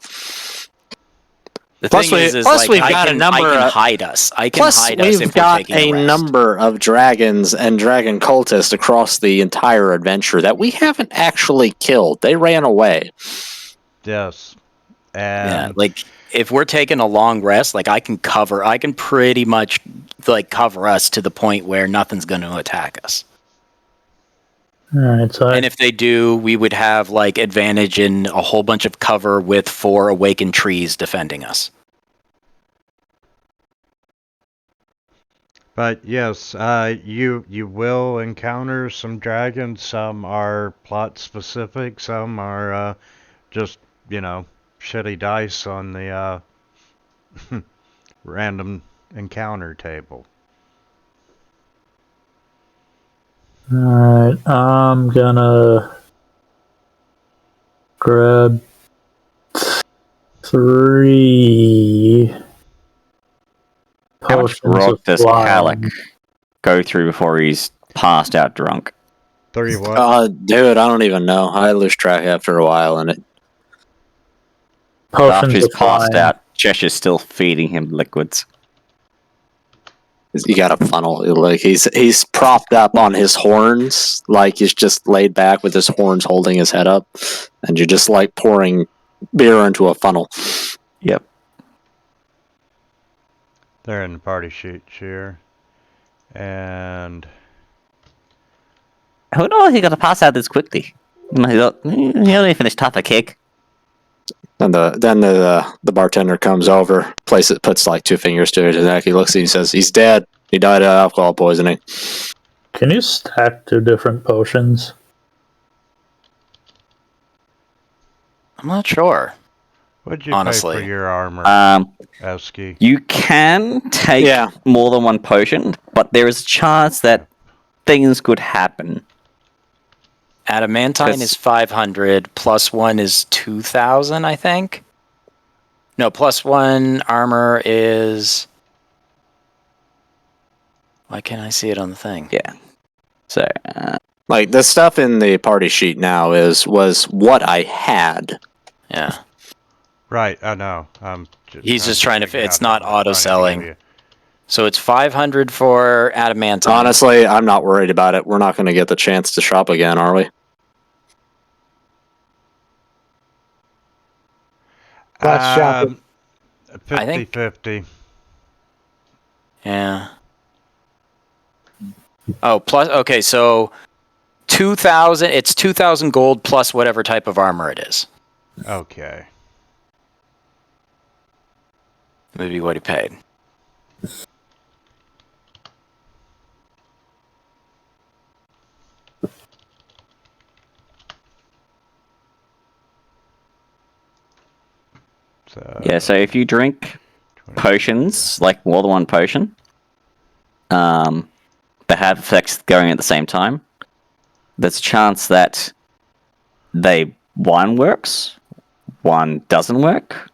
The thing is we've got a number. I can hide us. We've got a number of dragons and dragon cultists across the entire adventure that we haven't actually killed. They ran away. Yes. Yeah, like if we're taking a long rest, like I can pretty much like cover us to the point where nothing's going to attack us. All right, so And if they do, we would have like advantage in a whole bunch of cover with 4 awakened trees defending us. But yes, you will encounter some dragons. Some are plot specific. Some are just shitty dice on the random encounter table. Alright, I'm gonna grab 3 How much potions rock of does flying. Halleck go through before he's passed out drunk? 3 what? Dude, I don't even know. I lose track after a while, and it. After Potions he's of passed flying. out, Cheshire's still feeding him liquids. You got a funnel. Like he's propped up on his horns, like he's just laid back with his horns holding his head up, and you're just like pouring beer into a funnel. Yep. They're in the party sheet here. And Who knows he got to pass out this quickly? He only finished half a cake. And then the bartender comes over, puts like 2 fingers to his neck. He looks at you and says, "He's dead. He died of alcohol poisoning." Can you stack 2 different potions? I'm not sure. what'd you Honestly. pay for your armor, Eski? You can take more than 1 potion, but there is a chance that things could happen. Adamantine is 500, plus 1 is 2,000, I think. No, plus 1 armor is... Why can't I see it on the thing? Yeah. So, like the stuff in the party sheet now was what I had. Yeah. Right, I know. He's just trying to... It's not auto-selling. So it's 500 for adamantine. Honestly, I'm not worried about it. We're not going to get the chance to shop again, are we? Last shopping. 50-50. Yeah. Oh, plus... Okay, so 2,000... It's 2,000 gold plus whatever type of armor it is. Okay. Maybe what he paid. so if you drink potions, like more than 1 potion, that have effects going at the same time, there's a chance that one works, one doesn't work,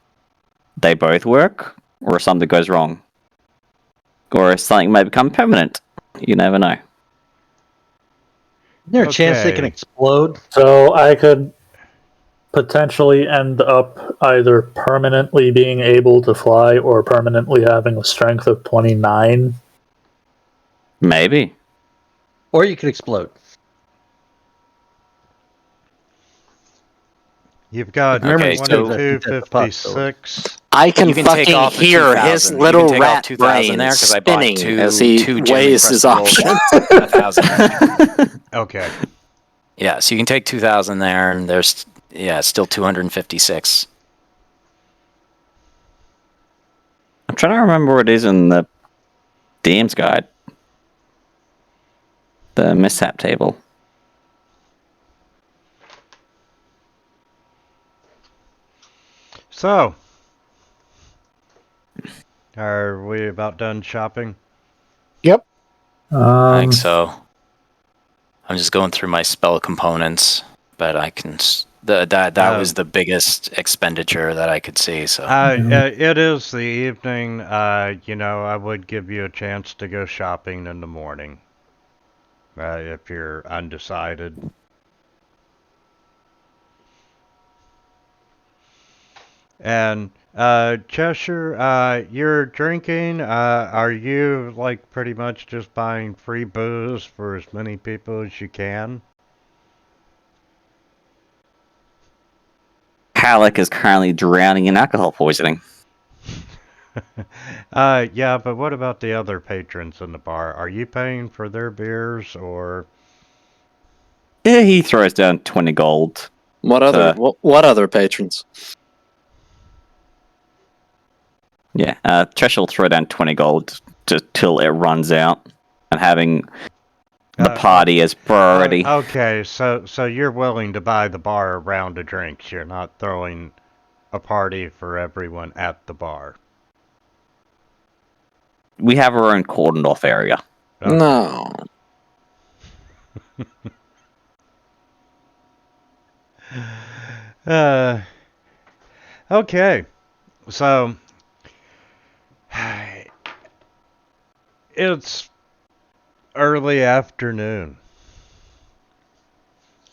they both work, or something goes wrong. Or something may become permanent. You never know. Is there a chance they can explode? So I could potentially end up either permanently being able to fly or permanently having a strength of 29. Maybe. Or you could explode. You've got 2256. I can fucking hear his little rat brain there, spinning as he weighs his options. Okay. Yeah, so you can take 2,000 there, and there's still 256. I'm trying to remember what it is in the DM's guide. The mishap table. So, are we about done shopping? Yep. I think so. I'm just going through my spell components, but I can... That was the biggest expenditure that I could see, so... It is the evening. I would give you a chance to go shopping in the morning. If you're undecided. And Cheshire, you're drinking. Are you like pretty much just buying free booze for as many people as you can? Calic is currently drowning in alcohol poisoning. Yeah, but what about the other patrons in the bar? Are you paying for their beers or? Yeah, he throws down 20 gold. What other patrons? Yeah, Tresh will throw down 20 gold till it runs out, and having the party as priority. Okay, so you're willing to buy the bar a round of drinks. You're not throwing a party for everyone at the bar. We have our own cordoned off area. Okay. No. Okay, so it's early afternoon,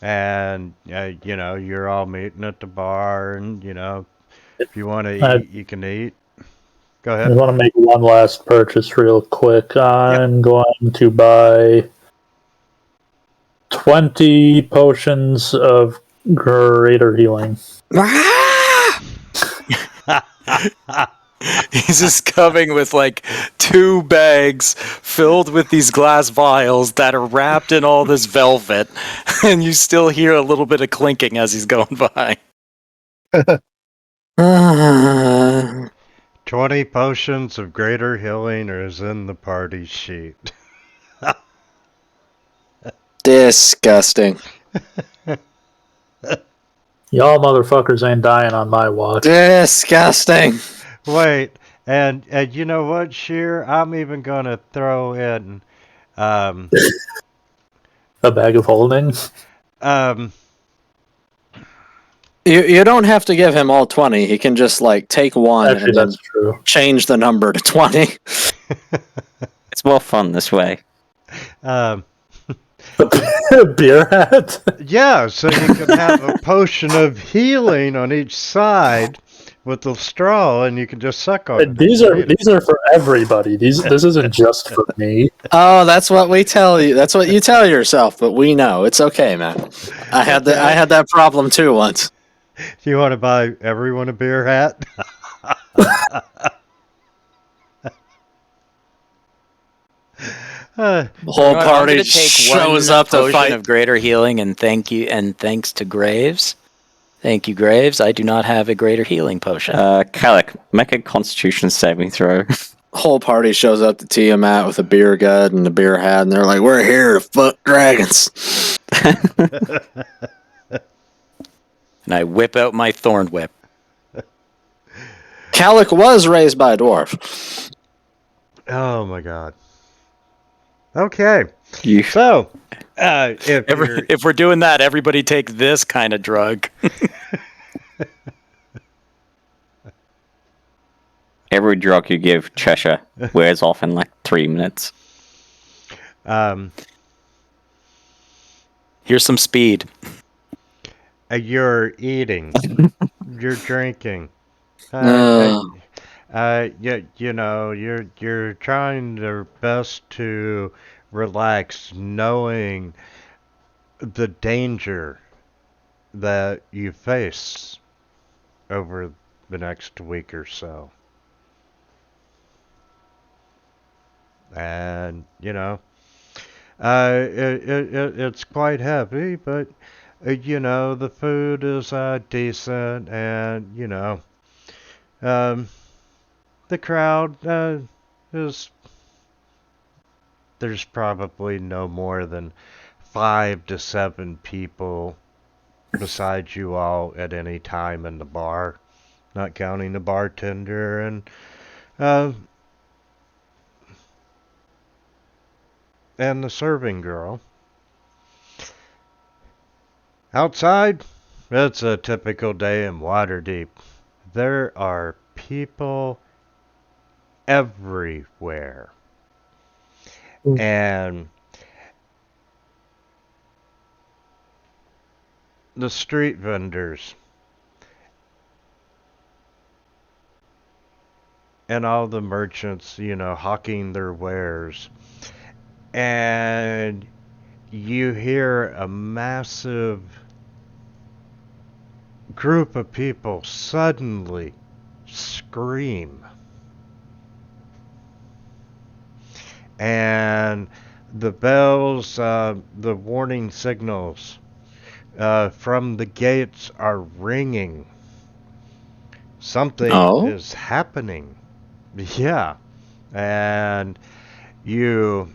and you're all meeting at the bar, and if you want to eat, you can eat. Go I ahead. want to make one last purchase real quick. I'm going to buy 20 potions of greater healing. He's just coming with like 2 bags filled with these glass vials that are wrapped in all this velvet, and you still hear a little bit of clinking as he's going by. 20 potions of greater healing is in the party sheet. Disgusting. Y'all motherfuckers ain't dying on my watch. Disgusting. Wait, and you know what, Sheer? I'm even gonna throw in A bag of holding? You don't have to give him all 20. He can just take one Actually, and then that's true. change the number to 20. It's more fun this way. Beer hat? Yeah, so you can have a potion of healing on each side with the straw, and you can just suck on it. These are for everybody. This isn't just for me. Oh, that's what we tell you. That's what you tell yourself, but we know. It's okay, man. I had that problem too once. Do you want to buy everyone a beer hat? The whole party shows up to fight. Of greater healing, and thanks to Graves. Thank you, Graves. I do not have a greater healing potion. Calic, make a Constitution saving throw. Whole party shows up to Tiamat with a beer gut and a beer hat, and they're like, "We're here to fuck dragons." And I whip out my thorn whip. Calic was raised by a dwarf. Oh my god. Okay. You So, if we're doing that, everybody take this kind of drug. Every drug you give Cheshire wears off in 3 minutes. Here's some speed. You're eating, you're drinking. You're trying your best to relax, knowing the danger that you face over the next week or so. And, it's quite heavy, but, the food is decent, and, the crowd is... There's probably no more than 5 to 7 people besides you all at any time in the bar, not counting the bartender and the serving girl. Outside, it's a typical day in Waterdeep. There are people everywhere. And the street vendors and all the merchants, hawking their wares. And you hear a massive group of people suddenly scream. And the bells, the warning signals from the gates are ringing. Something is happening. Yeah. And you,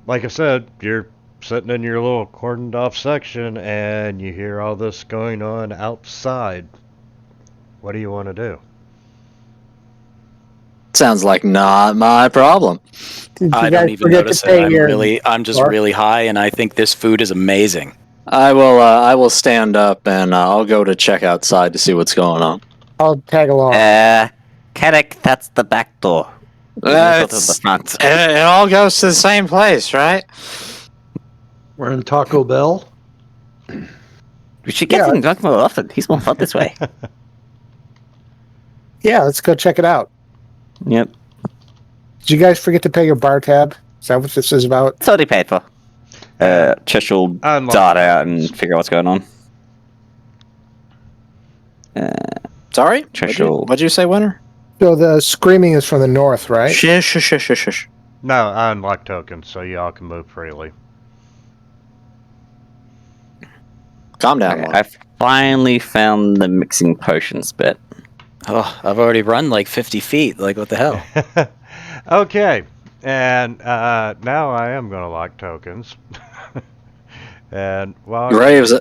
like I said, you're sitting in your little cordoned off section and you hear all this going on outside. What do you want to do? Sounds like not my problem. I don't even notice it. I'm just really high, and I think this food is amazing. I will stand up and I'll go to check outside to see what's going on. I'll tag along. Kadek, that's the back door. Go to the front. It all goes to the same place, right? We're in Taco Bell. We should get him drunk more often. He's more fun this way. Yeah, let's go check it out. Yep. Did you guys forget to pay your bar tab? Is that what this is about? It's already paid for. Chesh will dart out and figure out what's going on. Sorry? Chesh What'd you say, Winter? So the screaming is from the north, right? Shush. No, I unlocked tokens, so y'all can move freely. Calm down. Okay, I finally found the mixing potions bit. Oh, I've already run like 50 feet. Like, what the hell? Okay. And now I am going to lock tokens. And while Graves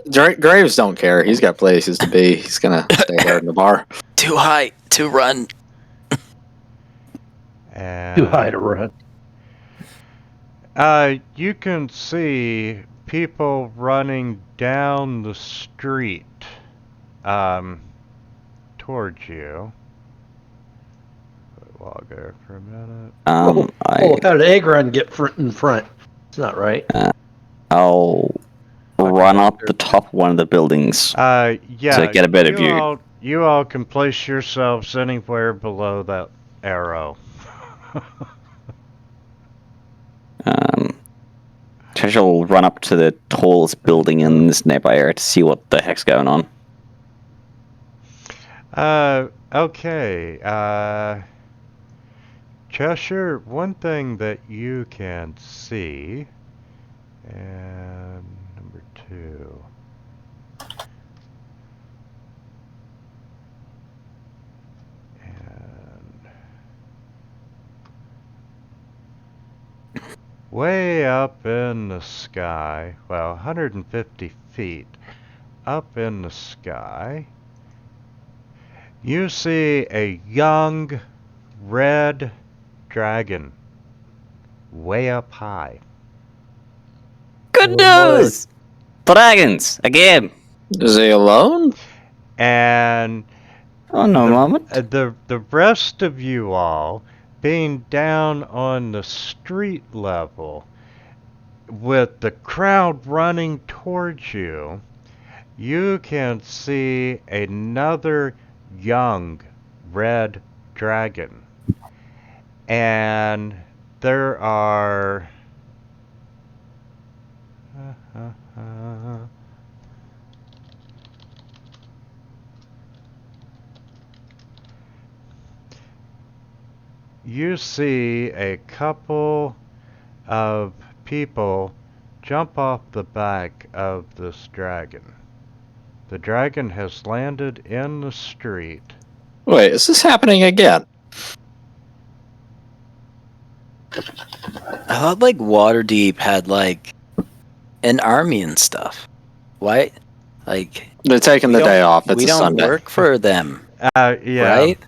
don't care. He's got places to be. He's gonna stay there in the bar. Too high to run. And Too high to run. You can see people running down the street towards you. Log there for a minute. How did Agron get in front? It's not right. I'll run up the top one of the buildings. Yeah. To get a better view. You all can place yourselves anywhere below that arrow. Chesh will run up to the tallest building in this nearby area to see what the heck's going on. Okay. Cheshire, one thing that you can see, and number 2. And way up in the sky, well, 150 feet up in the sky, you see a young red dragon way up high. Good news! Dragons, again! Is he alone? And moment. The rest of you all being down on the street level with the crowd running towards you, you can see another young red dragon. And there are you see a couple of people jump off the back of this dragon. The dragon has landed in the street. Wait, is this happening again? I thought like Waterdeep had like an army and stuff. Why? Like they're taking the day off. It's we a don't Sunday. work for them. Yeah. Right?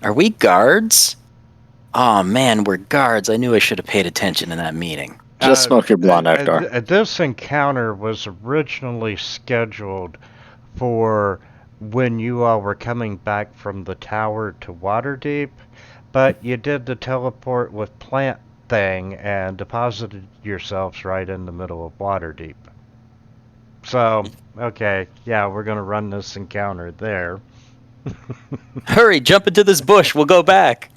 Are we guards? Oh man, we're guards. I knew I should have paid attention in that meeting. Just smoke your blonde nectar. This encounter was originally scheduled for when you all were coming back from the tower to Waterdeep, but you did the teleport with plant thing and deposited yourselves right in the middle of Waterdeep. So, okay, yeah, we're gonna run this encounter there. Hurry, jump into this bush. We'll go back.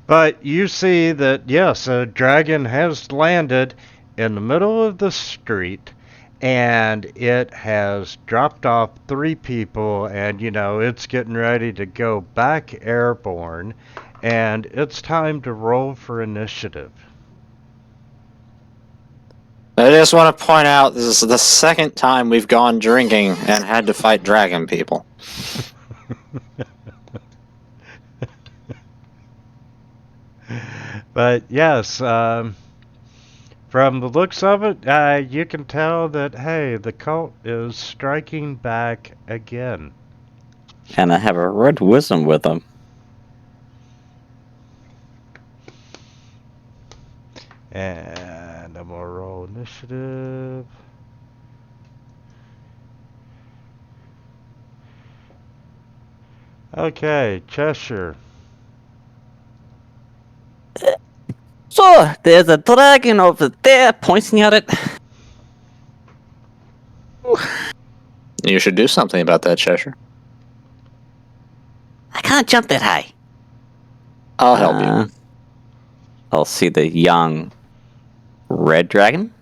But you see that, yes, a dragon has landed in the middle of the street, and it has dropped off 3 people, and it's getting ready to go back airborne, and it's time to roll for initiative. I just want to point out this is the second time we've gone drinking and had to fight dragon people. But yes, from the looks of it, you can tell that, hey, the cult is striking back again. And I have a red wisdom with them. And I'm gonna roll initiative. Okay, Cheshire. So, there's a dragon over there pointing at it. You should do something about that, Cheshire. I can't jump that high. I'll help you. I'll see the young red dragon.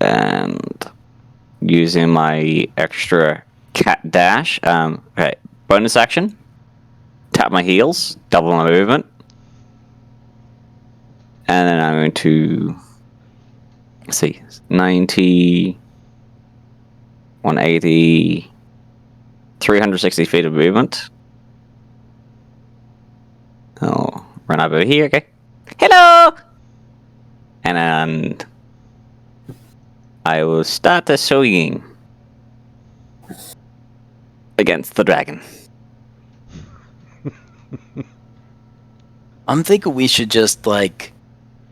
And using my extra cat dash, okay, bonus action. Tap my heels, double my movement. And then I'm going to, let's see, 90, 180, 360 feet of movement. I'll run over here, okay. Hello! And then I will start the swinging against the dragon. I'm thinking we should just,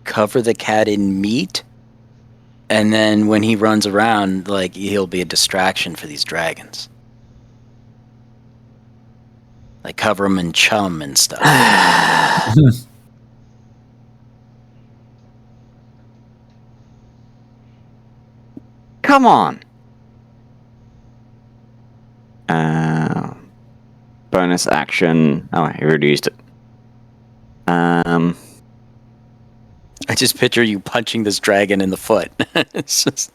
cover the cat in meat, and then when he runs around, he'll be a distraction for these dragons. Cover him in chum and stuff. Come on! Bonus action. Oh, I already used it. I just picture you punching this dragon in the foot. It's just...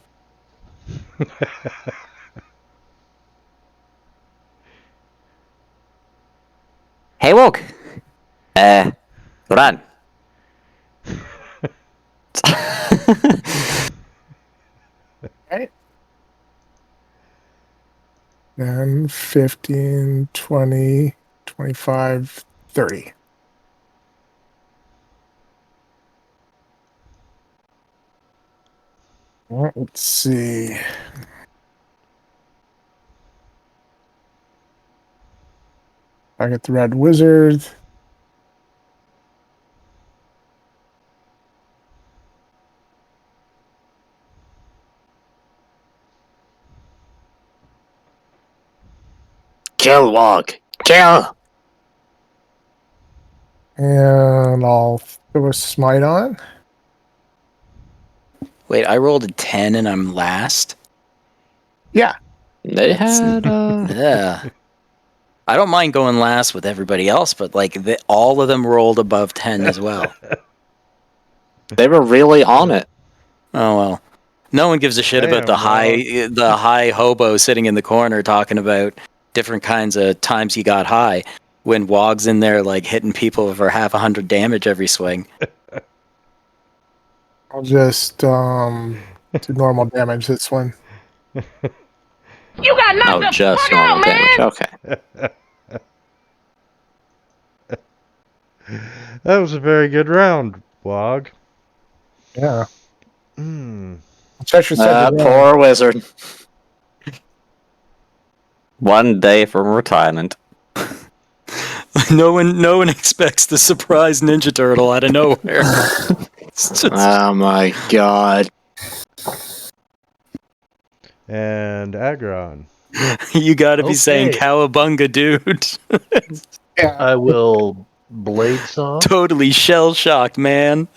Hey, Wog! Run! Right. 10, 15, 20, 25, 30. All right, let's see. I get the red wizard. Kill, Wog. Kill! And I'll throw a smite on. Wait, I rolled a 10 and I'm last? Yeah. They had, Yeah. I don't mind going last with everybody else, but all of them rolled above 10 as well. They were really on it. Oh well. No one gives a shit about the high hobo sitting in the corner talking about different kinds of times he got high when Wog's in there hitting people for 100 damage every swing. I'll just do normal damage this one. You got knocked the just fuck normal out, man! damage. Okay. That was a very good round, Wog. Yeah. Mm. Cheshire said Poor wizard. One day from retirement. No one expects the surprise Ninja Turtle out of nowhere. It's just... Oh my god. And Agron. You gotta be saying Okay. cowabunga, dude. I will blade saw. Totally shell-shocked, man.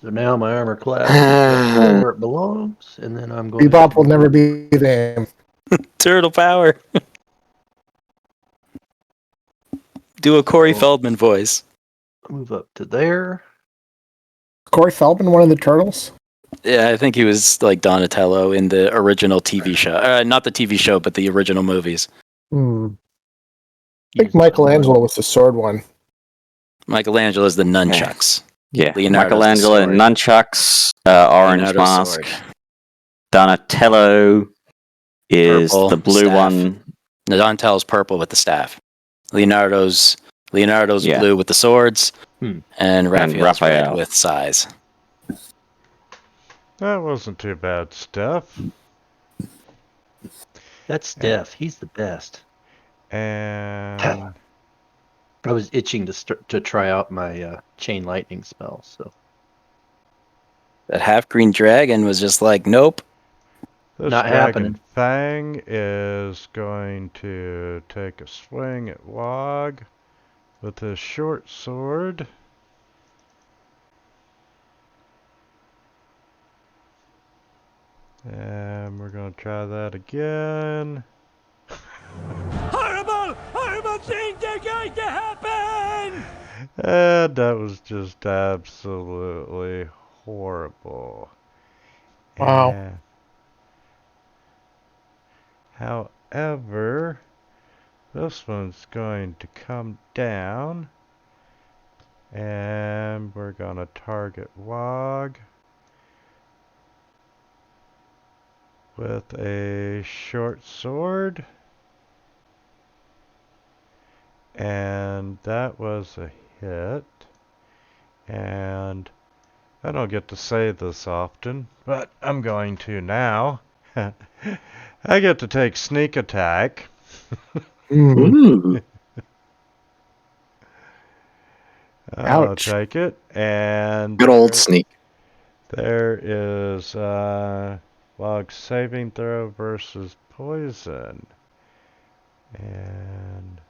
So now my armor class is where it belongs, and then I'm going Bebop will never be the aim. Turtle power. Do a Corey Feldman voice. move up to there. Corey Feldman, one of the turtles? Yeah, I think he was like Donatello in the original TV show. Not the TV show, but the original movies. I think Michelangelo was the sword one. Michelangelo is the nunchucks. Yeah, Leonardo's Michelangelo, the sword. nunchucks, orange Leonardo's mask. sword. Donatello is Purple, the blue staff. one. No, Donatello's purple with the staff. Leonardo's Yeah. blue with the swords, and Raphael's red Raphael. with size. That wasn't too bad, Steph. That's Steph. He's the best. And I was itching to try out my chain lightning spell. So That half-green dragon was just like, nope. this Not Dragon happening. Fang is going to take a swing at Wog with his short sword. And we're going to try that again. Horrible! Horrible things are going to happen! And that was just absolutely horrible. Wow. And however, this one's going to come down. And we're going to target Wog with a short sword. And that was a hit. And I don't get to say this often, but I'm going to now. I get to take sneak attack. Ooh. I'll Ouch. take it. And Good old sneak. there is log saving throw versus poison. And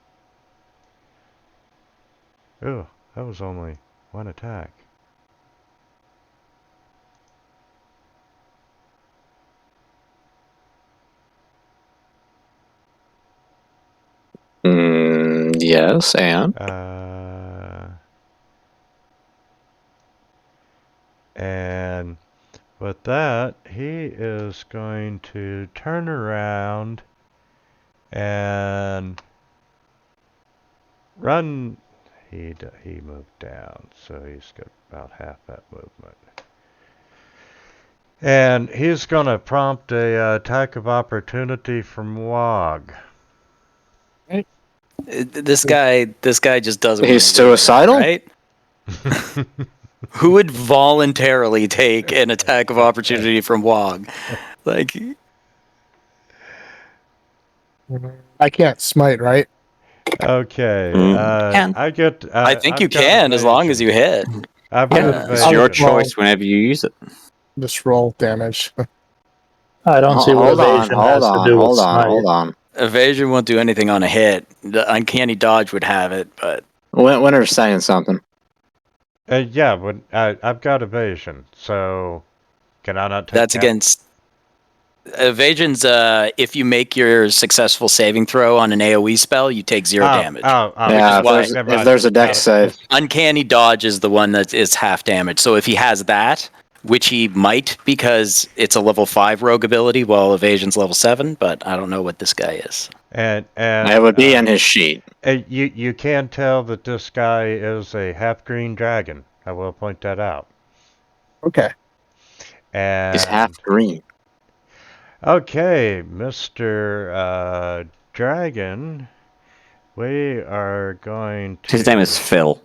oh, that was only one attack. Yes, and And with that, he is going to turn around and run. He moved down, so he's got about half that movement. And he's going to prompt a attack of opportunity from Wog. This guy just doesn't. he's suicidal, right? Who would voluntarily take an attack of opportunity from Wog? Like, I can't smite, right? Okay, Can. I get. I think I've you got can as long as evasion. you hit. I've got Yeah. It's your evasion. choice whenever you use it. Just roll damage. I don't see what hold on, evasion hold has to on, do with hold on, smite. hold on. Evasion won't do anything on a hit. The uncanny dodge would have it, but Winter's saying something. Yeah, but I've got evasion, so can I not take that's that? against evasion's. If you make your successful saving throw on an AOE spell, you take 0 damage. Yeah, which is if there's a dex save. Uncanny dodge is the one that is half damage. So if he has that, which he might because it's a level 5 rogue ability, while evasion's level 7, but I don't know what this guy is. And It would be in his sheet. You can tell that this guy is a half green dragon. I will point that out. Okay. And He's half green. okay, Mr. Dragon, we are going to His name is Phil.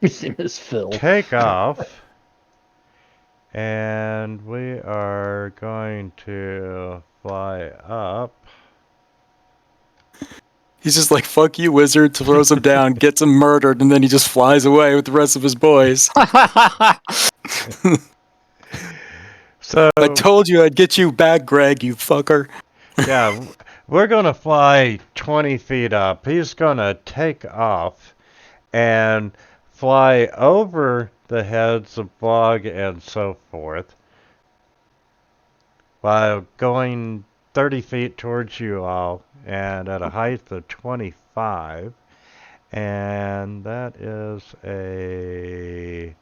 his name is Phil. take off, and we are going to fly up. He's just like, fuck you, wizard, throws him down, gets him murdered, and then he just flies away with the rest of his boys. So I told you I'd get you back, Greg, you fucker. yeah, we're going to fly 20 feet up. He's going to take off and fly over the heads of Bog and so forth while going 30 feet towards you all and at a height of 25. And that is a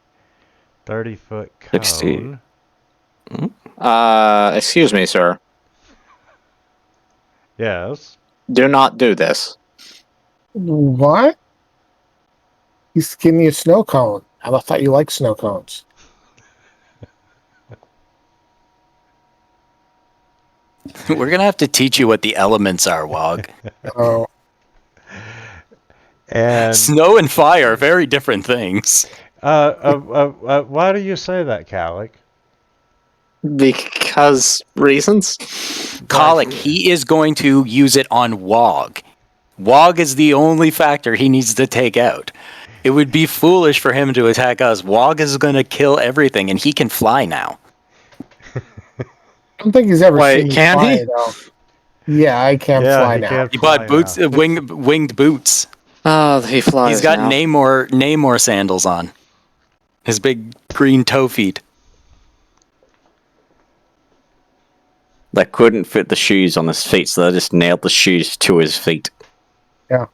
30-foot cone. 60. Excuse me, sir. Yes. Do not do this. What? He's giving you a snow cone. I thought you liked snow cones. We're going to have to teach you what the elements are, Wog. Oh. And Snow and fire are very different things. why do you say that, Calic? Because reasons? Colic, he is going to use it on Wog. Wog is the only factor he needs to take out. It would be foolish for him to attack us. Wog is going to kill everything, and he can fly now. I don't think he's ever Wait, seen me can fly, he? though. Yeah, I can fly he now. can He fly bought boots, now. winged boots. Oh, he flies He's got now. Namor sandals on. His big green toe feet. They couldn't fit the shoes on his feet, so they just nailed the shoes to his feet. Yeah.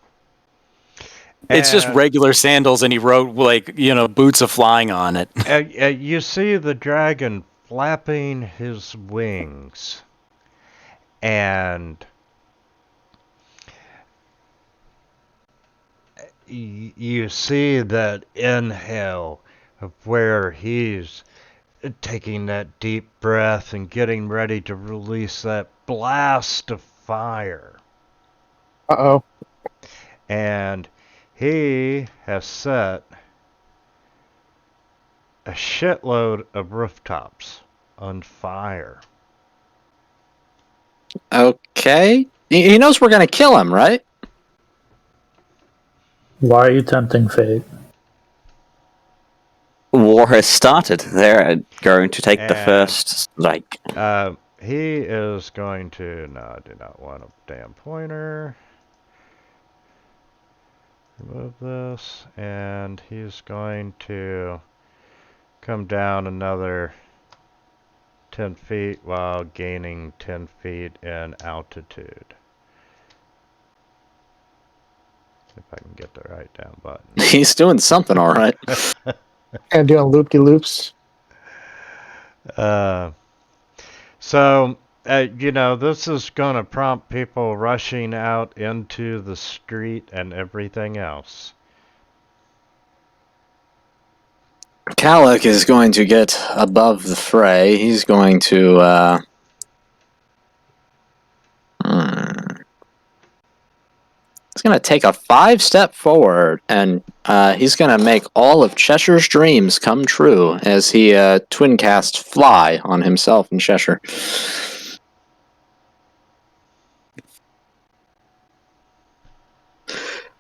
It's just regular sandals, and he wrote, boots of flying on it. You see the dragon flapping his wings, and you see that inhale of where he's taking that deep breath and getting ready to release that blast of fire. Uh-oh. And he has set a shitload of rooftops on fire. Okay. He knows we're going to kill him, right? Why are you tempting fate? War has started. They're going to take the first strike. He is going to... No, I do not want a damn pointer. Remove this. And he's going to come down another 10 feet while gaining 10 feet in altitude. If I can get the right damn button. He's doing something all right. And doing loop-de-loops. So, this is going to prompt people rushing out into the street and everything else. Calic is going to get above the fray. He's going to, he's going to take a 5-step forward, and he's going to make all of Cheshire's dreams come true as he twin cast Fly on himself and Cheshire.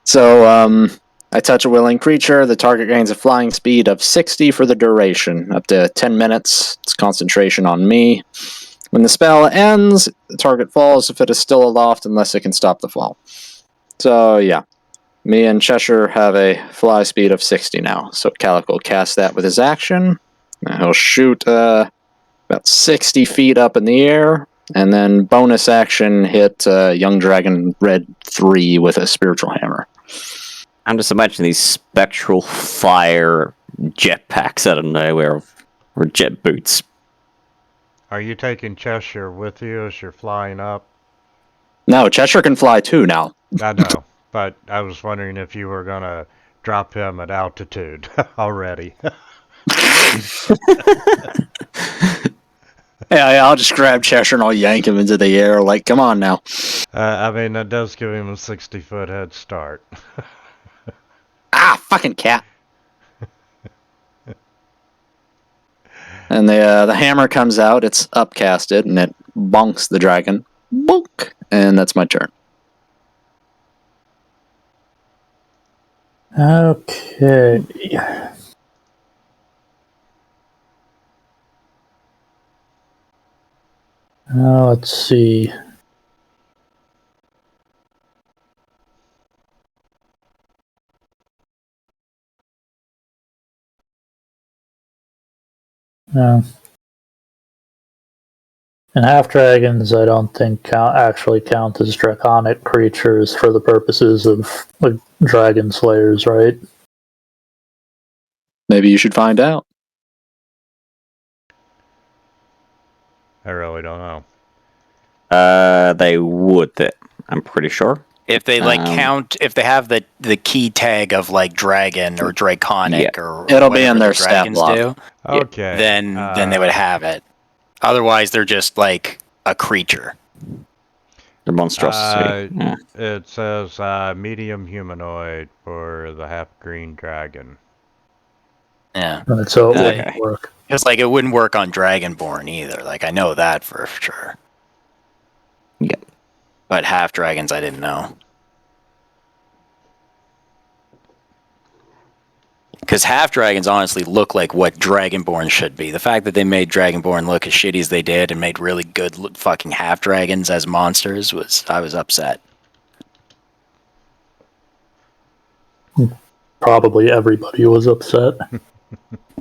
So, I touch a willing creature. The target gains a flying speed of 60 for the duration, up to 10 minutes. It's concentration on me. When the spell ends, the target falls if it is still aloft unless it can stop the fall. So, yeah. Me and Cheshire have a fly speed of 60 now. So Calic will cast that with his action. And he'll shoot about 60 feet up in the air. And then bonus action hit Young Dragon Red 3 with a Spiritual Hammer. I'm just imagining these spectral fire jetpacks out of nowhere, or jet boots. Are you taking Cheshire with you as you're flying up? No, Cheshire can fly too now. I know, but I was wondering if you were going to drop him at altitude already. Yeah, I'll just grab Cheshire and I'll yank him into the air. Like, come on now. That does give him a 60-foot head start. Ah, fucking cat. And the hammer comes out. It's upcasted, and it bonks the dragon. Bonk! And that's my turn. Okay. Let's see. No. And half dragons, I don't think actually count as draconic creatures for the purposes of dragon slayers, right? Maybe you should find out. I really don't know. They would. I'm pretty sure. If they count, if they have the key tag of like dragon or draconic or it'll be in whatever their the stat dragons block. do, Okay. then they would have it. Otherwise, they're just like a creature. The monstrosity. It says medium humanoid for the half-green dragon. Yeah. So it wouldn't work. It's like it wouldn't work on Dragonborn either. Like I know that for sure. Yeah. But half dragons, I didn't know. Because half dragons honestly look like what Dragonborn should be. The fact that they made Dragonborn look as shitty as they did and made really good fucking half dragons as monsters I was upset. Probably everybody was upset.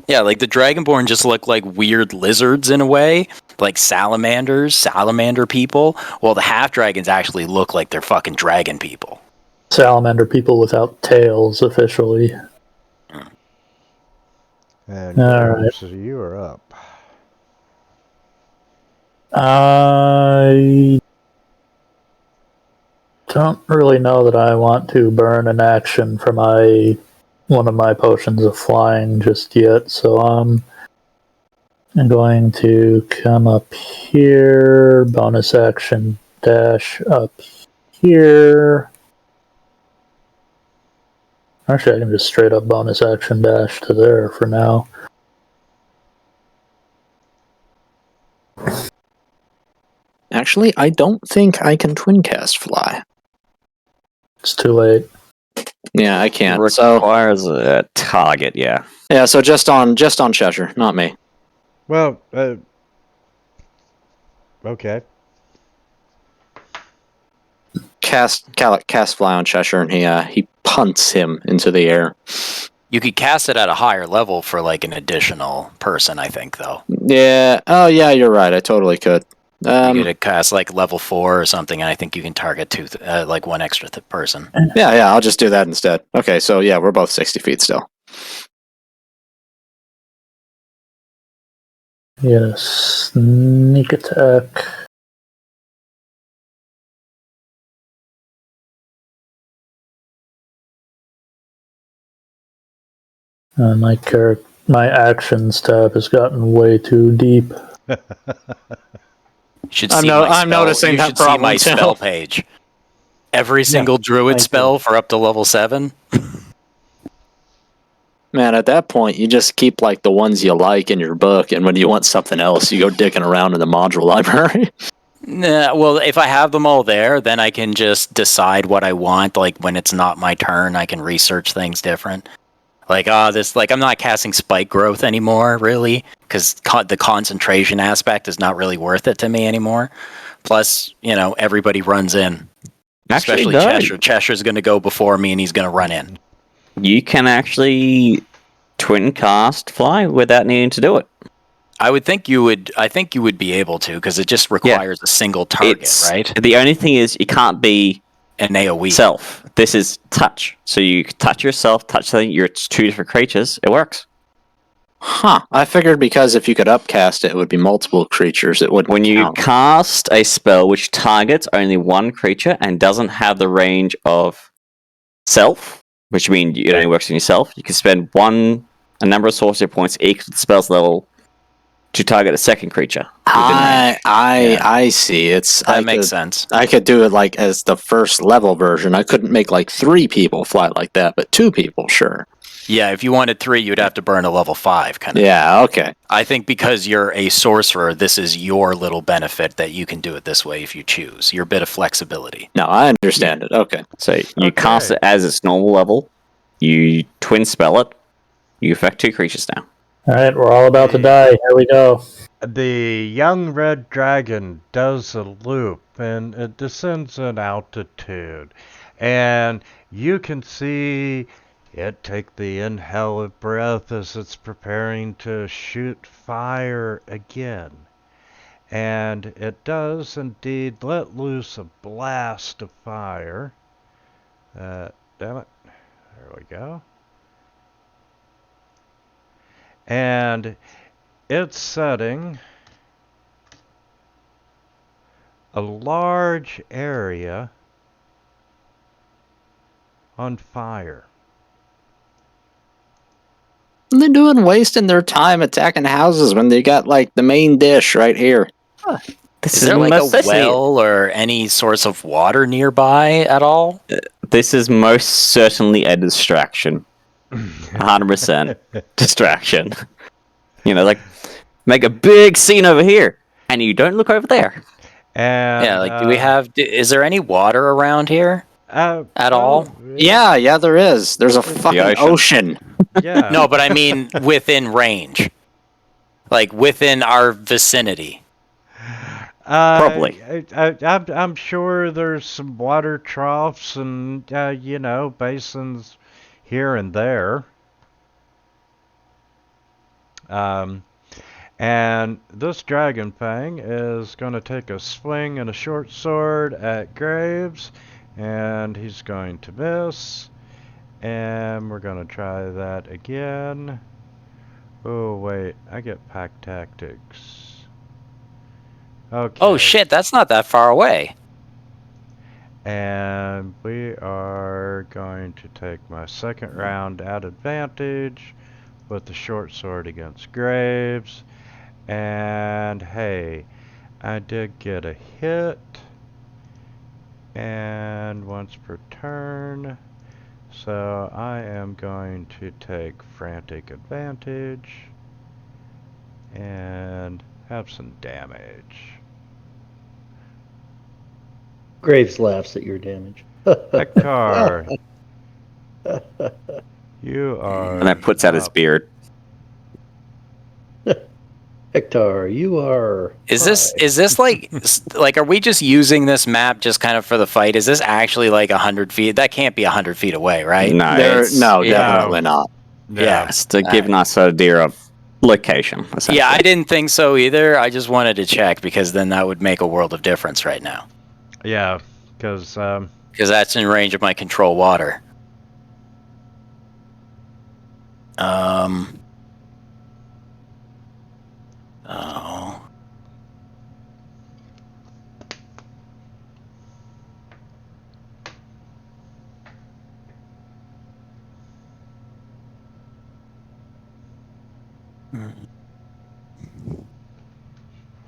Yeah, like the Dragonborn just look like weird lizards in a way, like salamander people. Well, the half dragons actually look like they're fucking dragon people. Salamander people without tails, officially. And Alright. so you are up. I don't really know that I want to burn an action for one of my potions of flying just yet, so I'm going to come up here, bonus action dash up here. Actually, I can just straight up bonus action dash to there for now. Actually, I don't think I can twin cast fly. It's too late. Yeah, I can't. Requires a target, yeah. Yeah, so just on Cheshire, not me. Well, okay. Cast fly on Cheshire, and he punts him into the air. You could cast it at a higher level for like an additional person, I think, though. Yeah. Oh, yeah. You're right. I totally could. You could cast like level 4 or something, and I think you can target like one extra person. Yeah. I'll just do that instead. Okay. So yeah, we're both 60 feet still. Yes. Sneak attack. My actions tab has gotten way too deep. I'm noticing that problem see my too. spell page. Every single druid spell for up to level 7. Man, at that point, you just keep like the ones you like in your book, and when you want something else, you go dicking around in the module library. Nah, well, if I have them all there, then I can just decide what I want. Like when it's not my turn, I can research things different. Like, I'm not casting spike growth anymore, really, because the concentration aspect is not really worth it to me anymore. Plus, everybody runs in. Especially Cheshire. Cheshire's going to go before me, and he's going to run in. You can actually twin cast fly without needing to do it. I think you would be able to, because it just requires a single target, right? The only thing is, you can't be an AoE. Self. This is touch. So you touch yourself, touch something, it's 2 different creatures. It works. Huh. I figured because if you could upcast it, it would be multiple creatures. It wouldn't When you count. cast a spell which targets only one creature and doesn't have the range of self, which means it only works on yourself, you can spend a number of sorcery points equal to the spell's level to target a second creature. I see. That makes sense. I could do it like as the first level version. I couldn't make like 3 people fly like that, but 2 people, sure. Yeah, if you wanted 3, you'd have to burn a level 5 kind of. Yeah, okay. I think because you're a sorcerer, this is your little benefit that you can do it this way if you choose. Your bit of flexibility. No, I understand it. Okay. So you cast it as its normal level, you twin spell it, you affect 2 creatures now. Alright, we're all about to die. Here we go. The young red dragon does a loop, and it descends in altitude. And you can see it take the inhale of breath as it's preparing to shoot fire again. And it does indeed let loose a blast of fire. Damn it. There we go. And its setting a large area on fire. What are they doing wasting their time attacking houses when they got like the main dish right here? Is there like a well or any source of water nearby at all? This is most certainly a distraction. 100% distraction. Like, make a big scene over here, and you don't look over there. And yeah, like, do we have? Is there any water around here at all? Yeah, there is. There's a fucking ocean. Yeah. No, but I mean within range, like within our vicinity. Probably. I'm sure there's some water troughs and basins here and there. And this Dragon Fang is going to take a swing and a short sword at Graves, and he's going to miss. And we're going to try that again. Oh, wait, I get pack tactics. Okay. Oh shit, that's not that far away. And we are going to take my second round at advantage with the short sword against Graves. And hey, I did get a hit. And once per turn. So I am going to take frantic advantage and have some damage. Graves laughs at your damage. Hector, you are. And that puts out his beard. Hector, you are. Is this like are we just using this map just kind of for the fight? Is this actually like 100 feet? That can't be 100 feet away, right? No, Definitely not. Yeah, it's to give us an idea of location. Yeah, I didn't think so either. I just wanted to check because then that would make a world of difference right now. Yeah, because that's in range of my control water. Oh.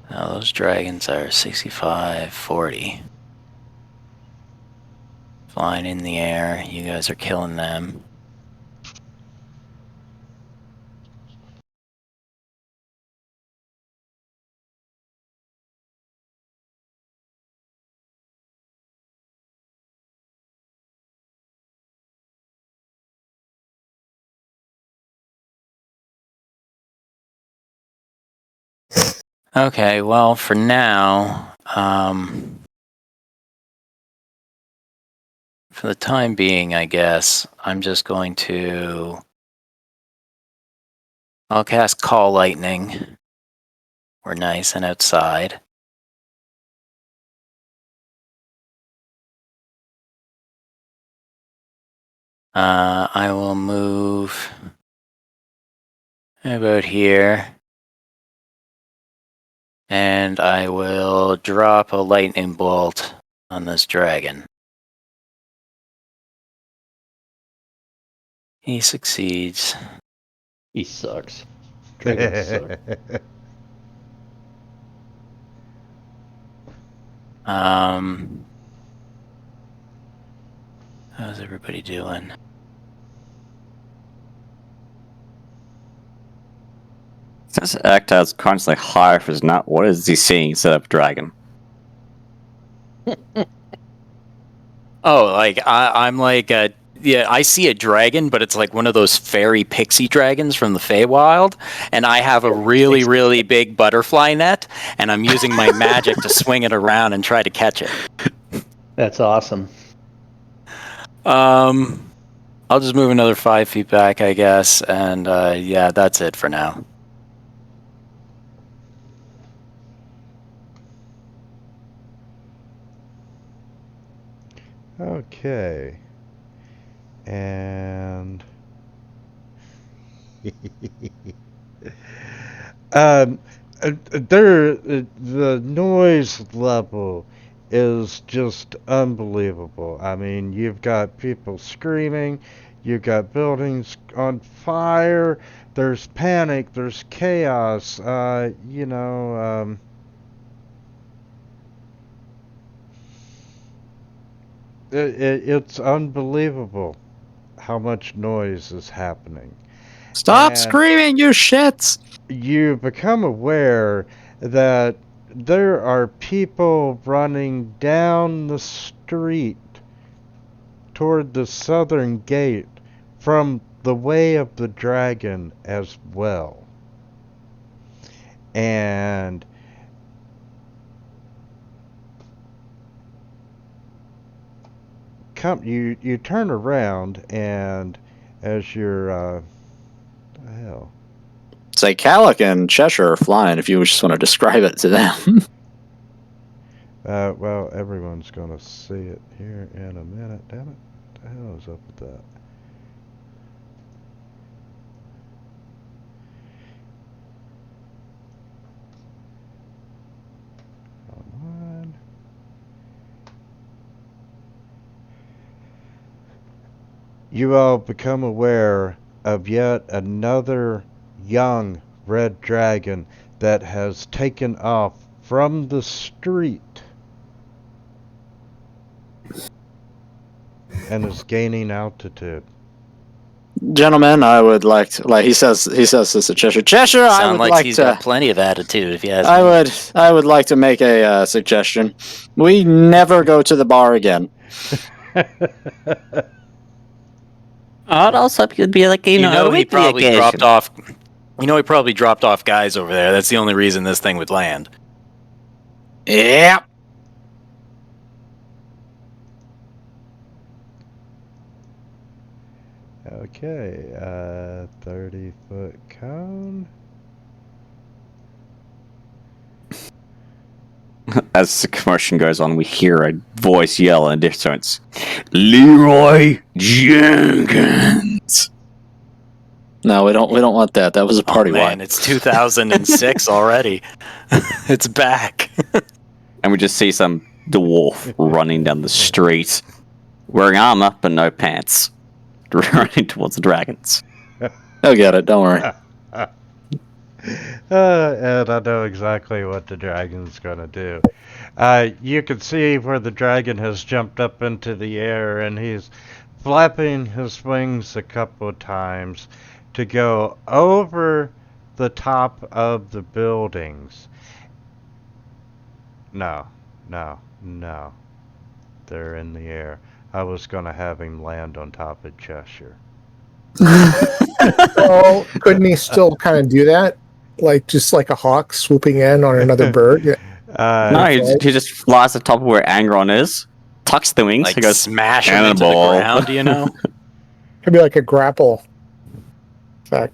Now those dragons are 65, 40. Flying in the air. You guys are killing them. Okay, well, for now, for the time being, I guess, I'm just going to... I'll cast Call Lightning. We're nice and outside. I will move about here. And I will drop a lightning bolt on this dragon. He succeeds. He sucks. Dragons suck. How's everybody doing? Since Actar's constantly higher for his nut, what is he seeing instead of dragon? Oh, like I'm like I see a dragon, but it's like one of those fairy pixie dragons from the Feywild, and I have a really, really big butterfly net, and I'm using my magic to swing it around and try to catch it. That's awesome. I'll just move another 5 feet back, I guess, and yeah, that's it for now. Okay. And The noise level is just unbelievable. I mean, you've got people screaming, you've got buildings on fire, there's panic, there's chaos, it's unbelievable how much noise is happening. Stop And screaming, you shits! you become aware that there are people running down the street toward the southern gate from the Way of the Dragon as well. And you turn around, and as you're the hell. Say Calic and Cheshire are flying if you just want to describe it to them. Well, everyone's gonna see it here in a minute. Damn it! What the hell is up with that? Come on. You all become aware of yet another young red dragon that has taken off from the street and is gaining altitude. Gentlemen, I would like to, he says this to Cheshire. Cheshire, I Sound would like like he's to. got plenty of attitude. If you ask me. I would like to make a suggestion. We never go to the bar again. I'd also hope you'd be like, He weekly probably occasion. dropped off. He probably dropped off guys over there. That's the only reason this thing would land. Yep. Okay, 30-foot cone. As the commotion goes on, we hear a voice yell in distance. Leroy Jenkins. No, we don't want that. That was a party man, line. it's 2006 already. It's back. And we just see some dwarf running down the street, wearing armor but no pants, running towards the dragons. I'll get it. Don't worry. And I know exactly what the dragon's gonna do. You can see where the dragon has jumped up into the air, and he's flapping his wings a couple of times to go over the top of the buildings. No. They're in the air. I was gonna have him land on top of Cheshire. Oh, couldn't he still kind of do that? Just like a hawk swooping in on another bird? No, he just flies to the top of where Angron is, tucks the wings, Like and goes, smash him into the ground, Could be like a grapple.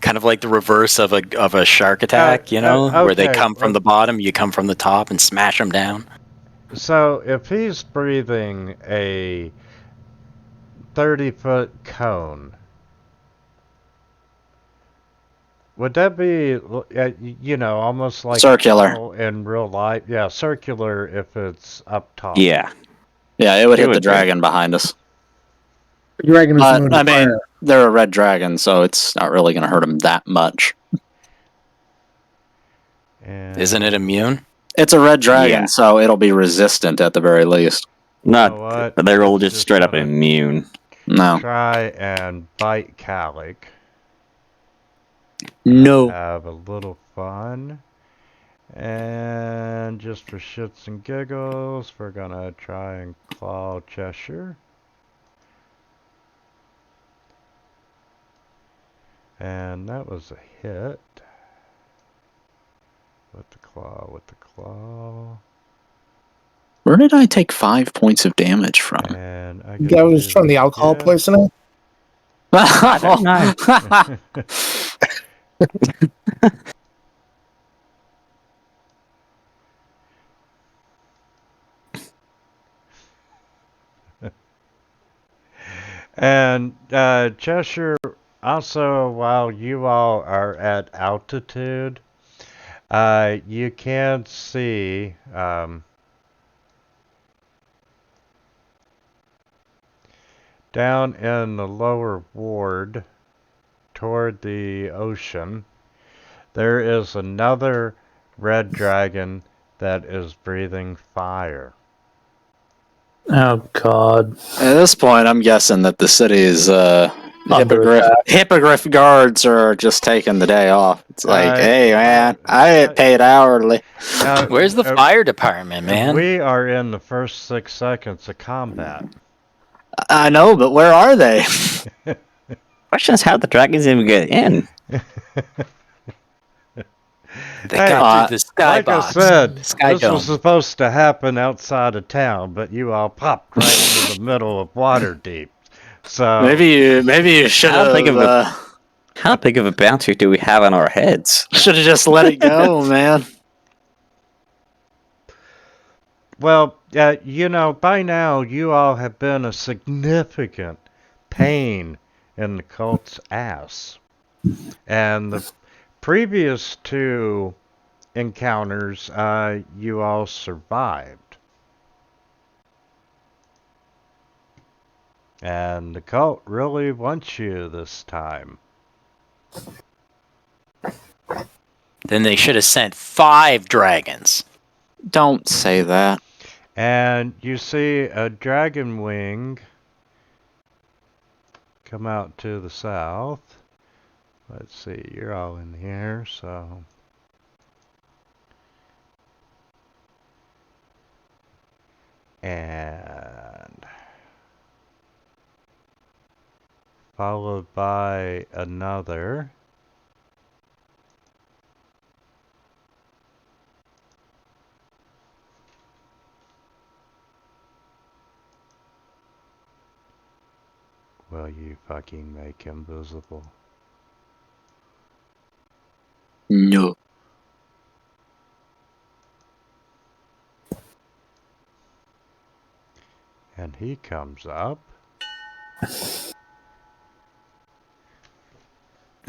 Kind of like the reverse of a shark attack, where they come from the bottom, you come from the top and smash them down. So if he's breathing a 30-foot cone, would that be, almost like circular in real life? Yeah, circular if it's up top. Yeah, it would hit the dragon behind us. The dragon is immune to I mean, fire. they're a red dragon, so it's not really going to hurt them that much. And Isn't it immune? It's a red dragon, so it'll be resistant at the very least. No, they're all just straight up immune. No. Try and bite Calic. No. Have a little fun. And just for shits and giggles, we're gonna try and claw Cheshire. And that was a hit. With the claw. Where did I take 5 points of damage from? And That was from the alcohol poisoning? I don't know. And Cheshire, also while you all are at altitude, You can see down in the lower ward toward the ocean, there is another red dragon that is breathing fire. Oh God! At this point, I'm guessing that the city's Under attack. hippogriff guards are just taking the day off. It's like, hey man, I get paid hourly. Where's the fire department, man? We are in the first 6 seconds of combat. I know, but where are they? Question is, how the dragons even get in? They got through the Like skybox. I said, Sky this dome. was supposed to happen outside of town, but you all popped right into the middle of Waterdeep. So Maybe you should How big of have. How big of a bounty do we have on our heads? Should have just let it go, man. well, by now you all have been a significant pain in the cult's ass. And the previous 2 encounters, you all survived. And the cult really wants you this time. Then they should have sent 5 dragons. Don't say that. And you see a dragon wing come out to the south. Let's see, you're all in here, so... And... followed by another. Will you fucking make him visible? No. And he comes up.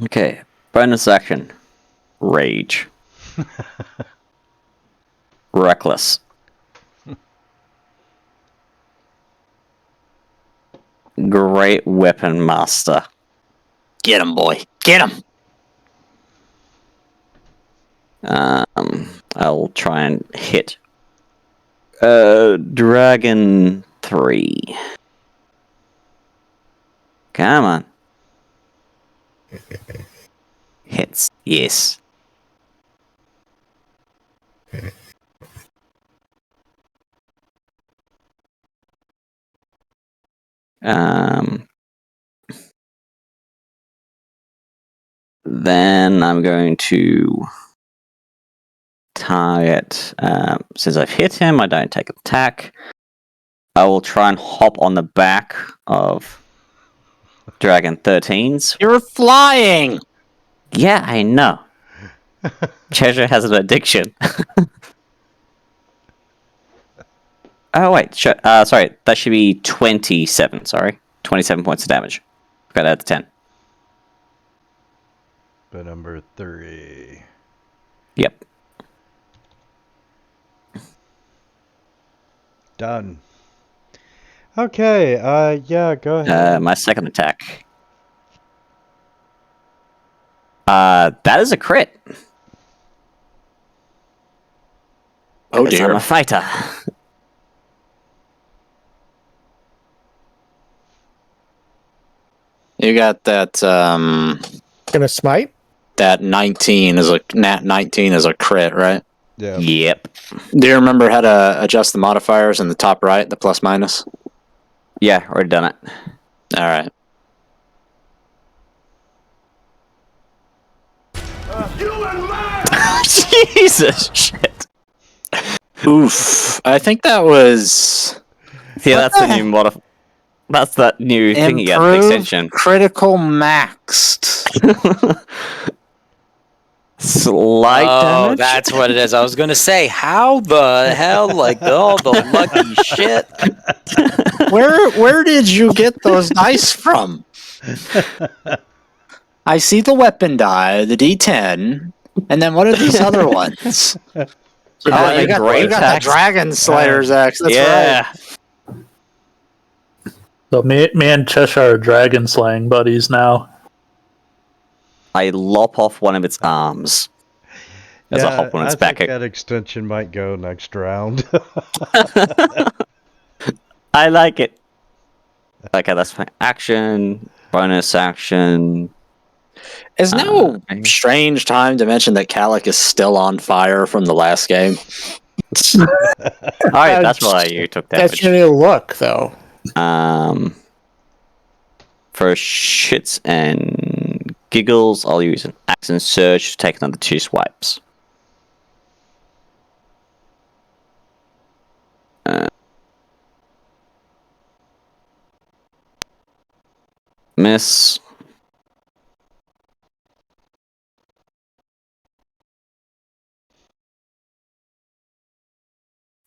Okay, bonus action. Rage. Reckless. Great weapon master. Get him, boy. Get him. I'll try and hit. Dragon 3. Come on. Hits. Yes. Then I'm going to target, since I've hit him, I don't take attack. I will try and hop on the back of Dragon 13's. You're flying! Yeah, I know. Treasure has an addiction. Oh, wait. Sorry. That should be 27, sorry. 27 points of damage. Got that to 10. The number 3. Yep. Done. Okay, yeah, go ahead. My second attack. That is a crit. Oh Because dear. I'm a fighter. You got that, Gonna smite? that 19 is a nat 19 is a crit, right? Yeah. Yep. Do you remember how to adjust the modifiers in the top right, the plus minus? Yeah, already done it. All right. Jesus shit. Oof. I think that was Yeah, that's the new mod. That's that new thing you got, the improved extension. critical maxed. Slight Oh, damage. that's what it is. I was gonna say, how the hell, like all the lucky shit. Where did you get those dice from? I see the weapon die, the D10, And then what are these other ones? You Dragon got Great the Axe. Dragon Slayer's axe. That's Yeah. right. So me and Cheshire are dragon slaying buddies now. I lop off one of its arms as I hop on its I back. think that extension might go next round. I like it. Okay, that's my action. Bonus action. Is now a strange time to mention that Calic is still on fire from the last game? Alright, that's why you took damage. That's your new look, though. For shits and giggles, I'll use an action surge to take another 2 swipes. Miss.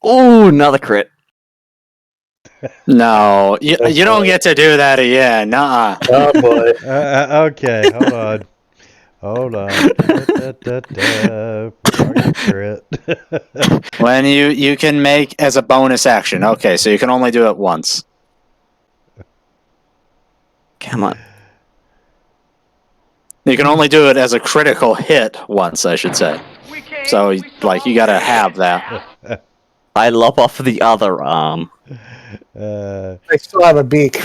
Ooh, another crit. No, you don't get to do that again. Nuh-uh. Oh boy. Okay, hold on. Crit. When you can make as a bonus action. Okay, so you can only do it once. Come on. You can only do it as a critical hit once, I should say. So, like, you gotta have that. I lop off the other arm. They still have a beak.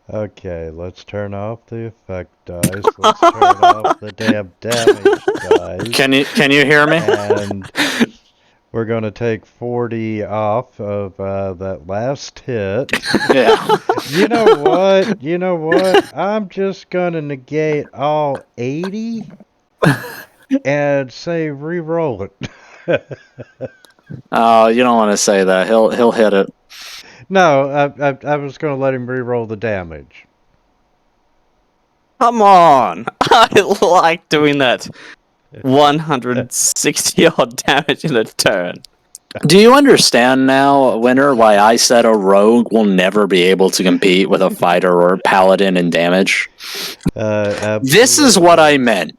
Okay, let's turn off the effect dice. Let's turn off the damn damage dice. Can you hear me? And we're going to take 40 off of that last hit. Yeah. You know what? I'm just going to negate all 80 and say re-roll it. Oh, you don't want to say that. He'll hit it. No, I was going to let him re-roll the damage. Come on! I like doing that. 160 odd damage in a turn. Do you understand now, Winter, why I said a rogue will never be able to compete with a fighter or a paladin in damage? This is what I meant.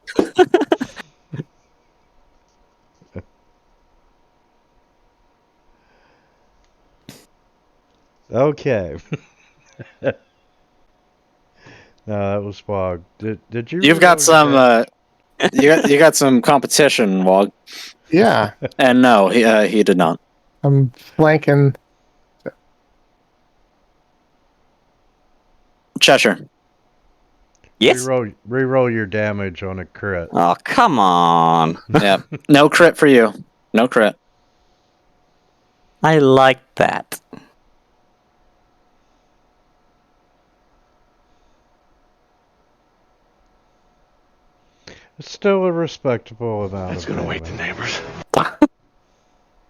Okay. No, that was Wog. Did you? You've got some. You got some competition, Wog. Yeah, And no, he did not. I'm flanking. Cheshire. Yes? Reroll your damage on a crit. Oh, come on. Yeah. No crit for you. No crit. I like that. It's still a respectable amount. That's gonna wake the neighbors.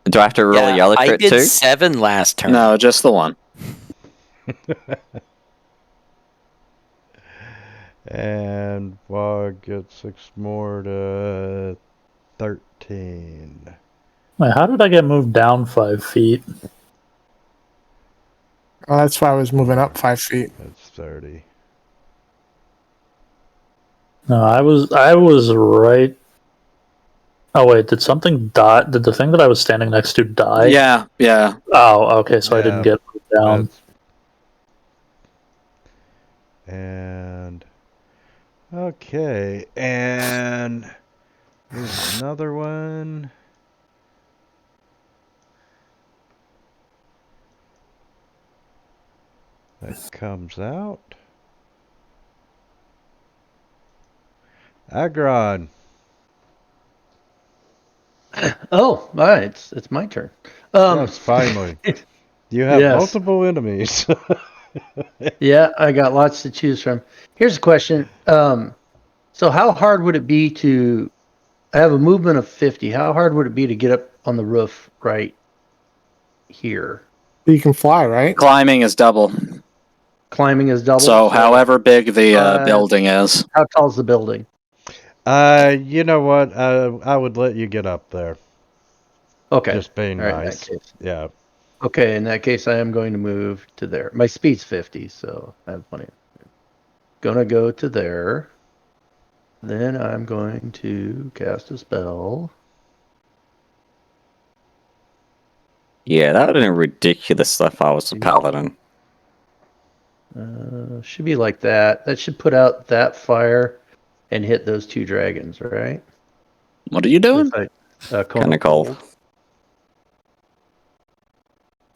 Do I have to roll a yellow I crit did too? 7 last turn. No, just the one. And Wog gets 6 more to 13. Wait, how did I get moved down 5 feet? Oh, that's why I was moving up 5 feet. That's 30. No, I was right. Oh wait, did something die? Did the thing that I was standing next to die? Yeah. Oh, okay, so I Yeah. didn't get moved down. And okay, and here's another one. That comes out. Agron. Oh, all right. It's my turn. Yes, finally. You have Yes. multiple enemies. Yeah, I got lots to choose from. Here's a question. So how hard would it be to? I have a movement of 50. How hard would it be to get up on the roof right here? You can fly, right? Climbing is double. Climbing is double. So however big the building is. How tall is the building? You know what? I would let you get up there. Okay. Just being All right, in nice. that case. Yeah. Okay, in that case, I am going to move to there. My speed's 50, so I have plenty. Gonna go to there. Then I'm going to cast a spell. Yeah, that would have been ridiculous if I was a paladin. Should be like that. That should put out that fire and hit those 2 dragons, right? What are you doing? Kind of cold.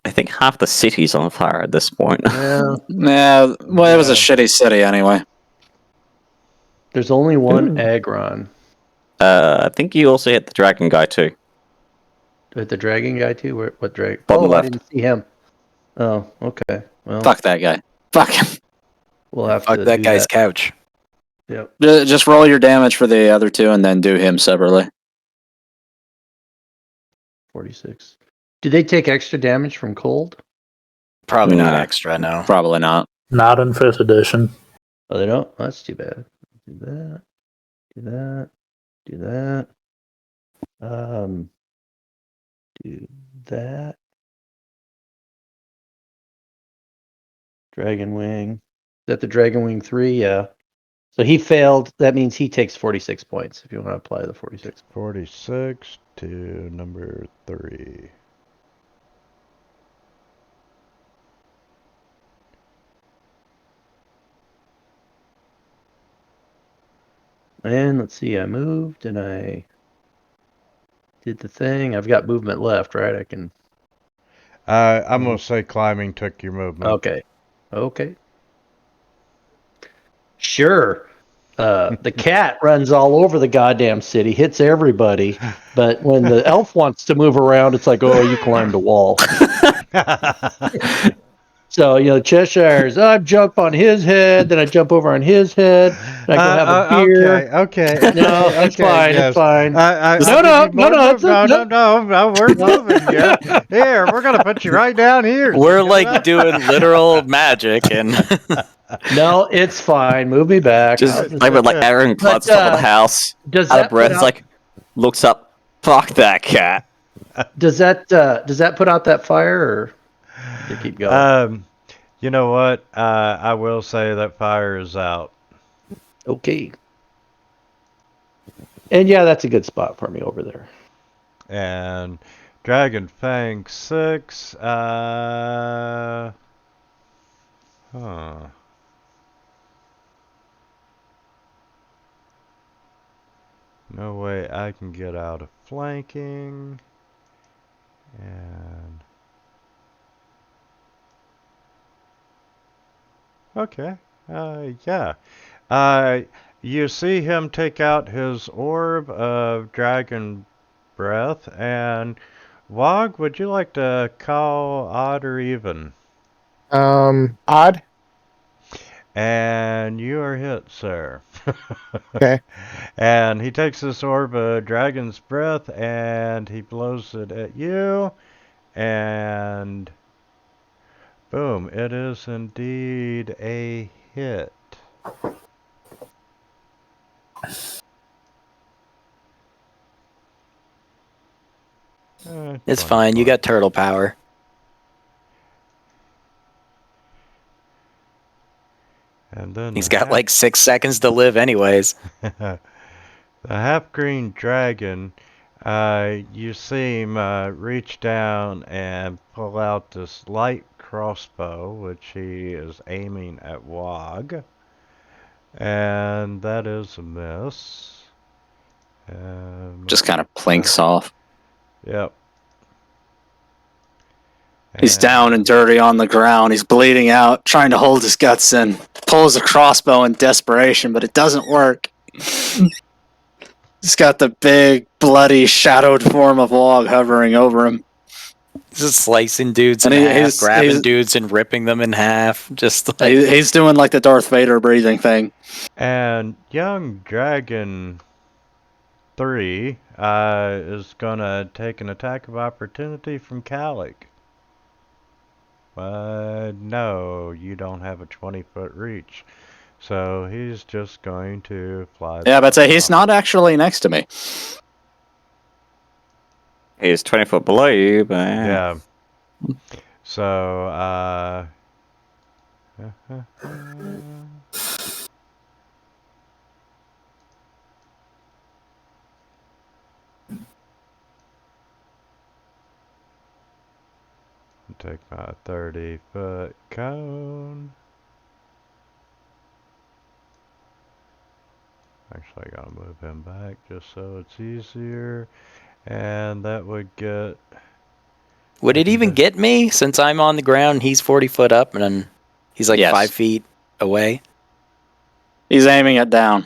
I think half the city's on fire at this point. Yeah. Yeah, well, it was a shitty city anyway. There's only one Aggron. I think you also hit the dragon guy too. Hit the dragon guy too? What dragon? Bottom left. I didn't see him. Oh, okay. Well, Fuck that guy. Fuck him. We'll have Fuck to that do guy's that. couch. Yep. Just roll your damage for the other 2 and then do him separately. 46. Do they take extra damage from cold? Probably not Nah. extra, no. Probably not. Not in 5th edition. Oh, they don't? Oh, that's too bad. Do that. Do that. Do that. Do that. Dragon Wing. Is that the Dragon Wing 3? Yeah. So he failed. That means he takes 46 points if you want to apply the 46. 46 to number 3. And let's see, I moved and I did the thing. I've got movement left, right? I can. I'm going to say climbing took your movement. Okay. Okay. Sure. The cat runs all over the goddamn city, hits everybody. But when the elf wants to move around, it's like, oh, you climbed a wall. So, Cheshire's, I jump on his head, then I jump over on his head, and I go have a beer. Okay. No, it's fine. Yes. It's fine. No, we're moving. Yeah. Here, we're gonna put you right down here. We're like doing literal magic, and No, it's fine. Move me back. Just like Aaron climbs top of the house. Does Out of that breath, put out, looks up. Fuck that cat. does that put out that fire, or does it keep going? You know what? I will say that fire is out. Okay. And yeah, that's a good spot for me over there. And Dragon Fang 6. Huh. No way I can get out of flanking. And okay. Yeah. You see him take out his orb of dragon breath, and Wog, would you like to call odd or even? Odd. And you are hit, sir. Okay. And he takes this orb of dragon's breath and he blows it at you. And boom, it is indeed a hit. it's fine. You got turtle power. And then He's got like 6 seconds to live, anyways. the half-green dragon, you see him reach down and pull out this light crossbow, which he is aiming at Wog. And that is a miss. Just kind of plinks off. Yep. He's down and dirty on the ground. He's bleeding out, trying to hold his guts in. Pulls a crossbow in desperation, but it doesn't work. He's got the big, bloody, shadowed form of Wog hovering over him. He's just slicing dudes in half, grabbing dudes and ripping them in half. Just like... He's doing like the Darth Vader breathing thing. And young dragon 3 is gonna take an attack of opportunity from Calic. But no, you don't have a 20-foot reach. So he's just going to fly. Yeah, but he's not actually next to me. He's 20 foot below you, but yeah. So, Take my 30-foot cone. Actually, I gotta move him back just so it's easier. And that would get... Would it even get me since I'm on the ground? He's 40 foot up, and then he's like 5 feet away. He's aiming it down.